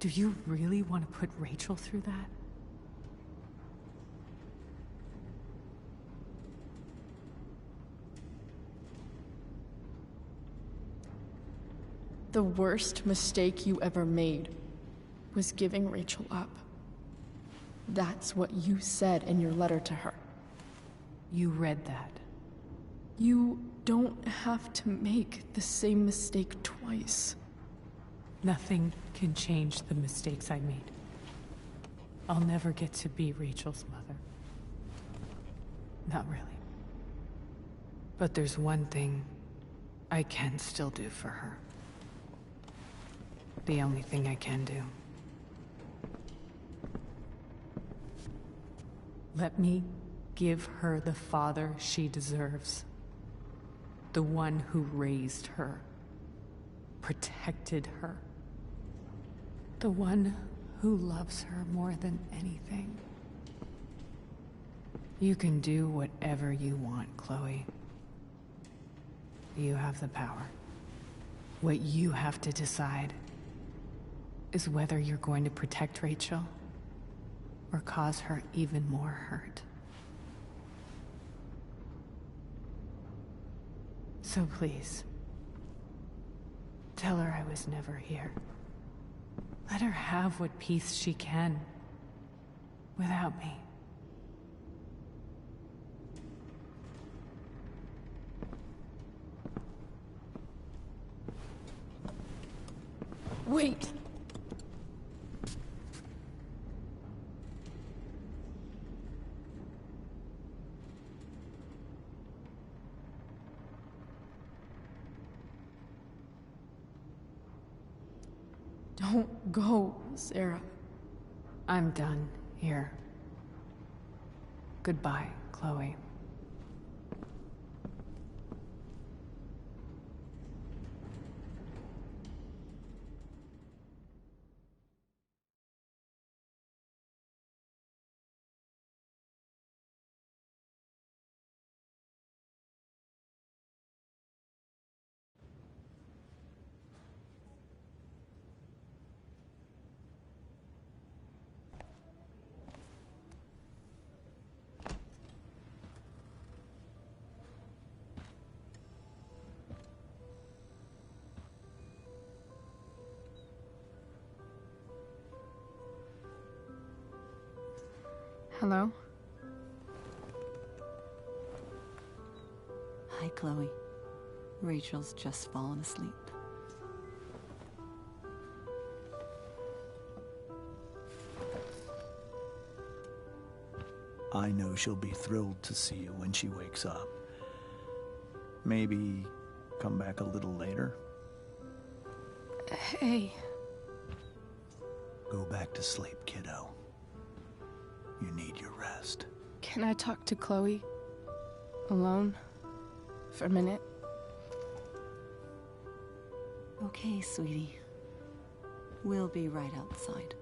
Do you really want to put Rachel through that? The worst mistake you ever made was giving Rachel up. That's what you said in your letter to her. You read that. You don't have to make the same mistake twice. Nothing can change the mistakes I made. I'll never get to be Rachel's mother. Not really. But there's one thing I can still do for her. The only thing I can do. Let me give her the father she deserves. The one who raised her, protected her. The one who loves her more than anything. You can do whatever you want, Chloe. You have the power. What you have to decide is whether you're going to protect Rachel or cause her even more hurt. So please, tell her I was never here. Let her have what peace she can without me. Wait! Don't go, Sarah. I'm done here. Goodbye, Chloe. Hello? Hi, Chloe. Rachel's just fallen asleep. I know she'll be thrilled to see you when she wakes up. Maybe come back a little later? Hey. Go back to sleep, kiddo. You need your rest. Can I talk to Chloe? Alone? For a minute? Okay, sweetie. We'll be right outside.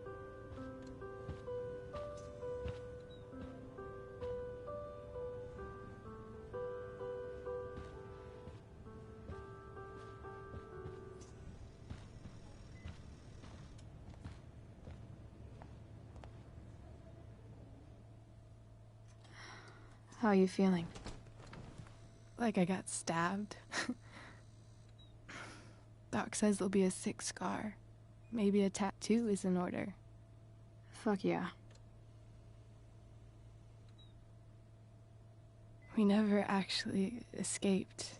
How are you feeling? Like I got stabbed? Doc says there'll be a sick scar. Maybe a tattoo is in order. Fuck yeah. We never actually escaped,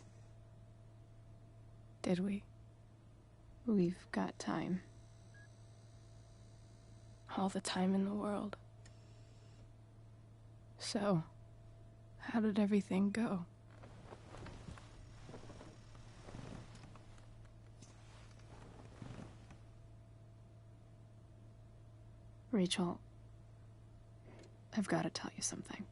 did we? We've got time. All the time in the world. So, how did everything go? Rachel, I've got to tell you something.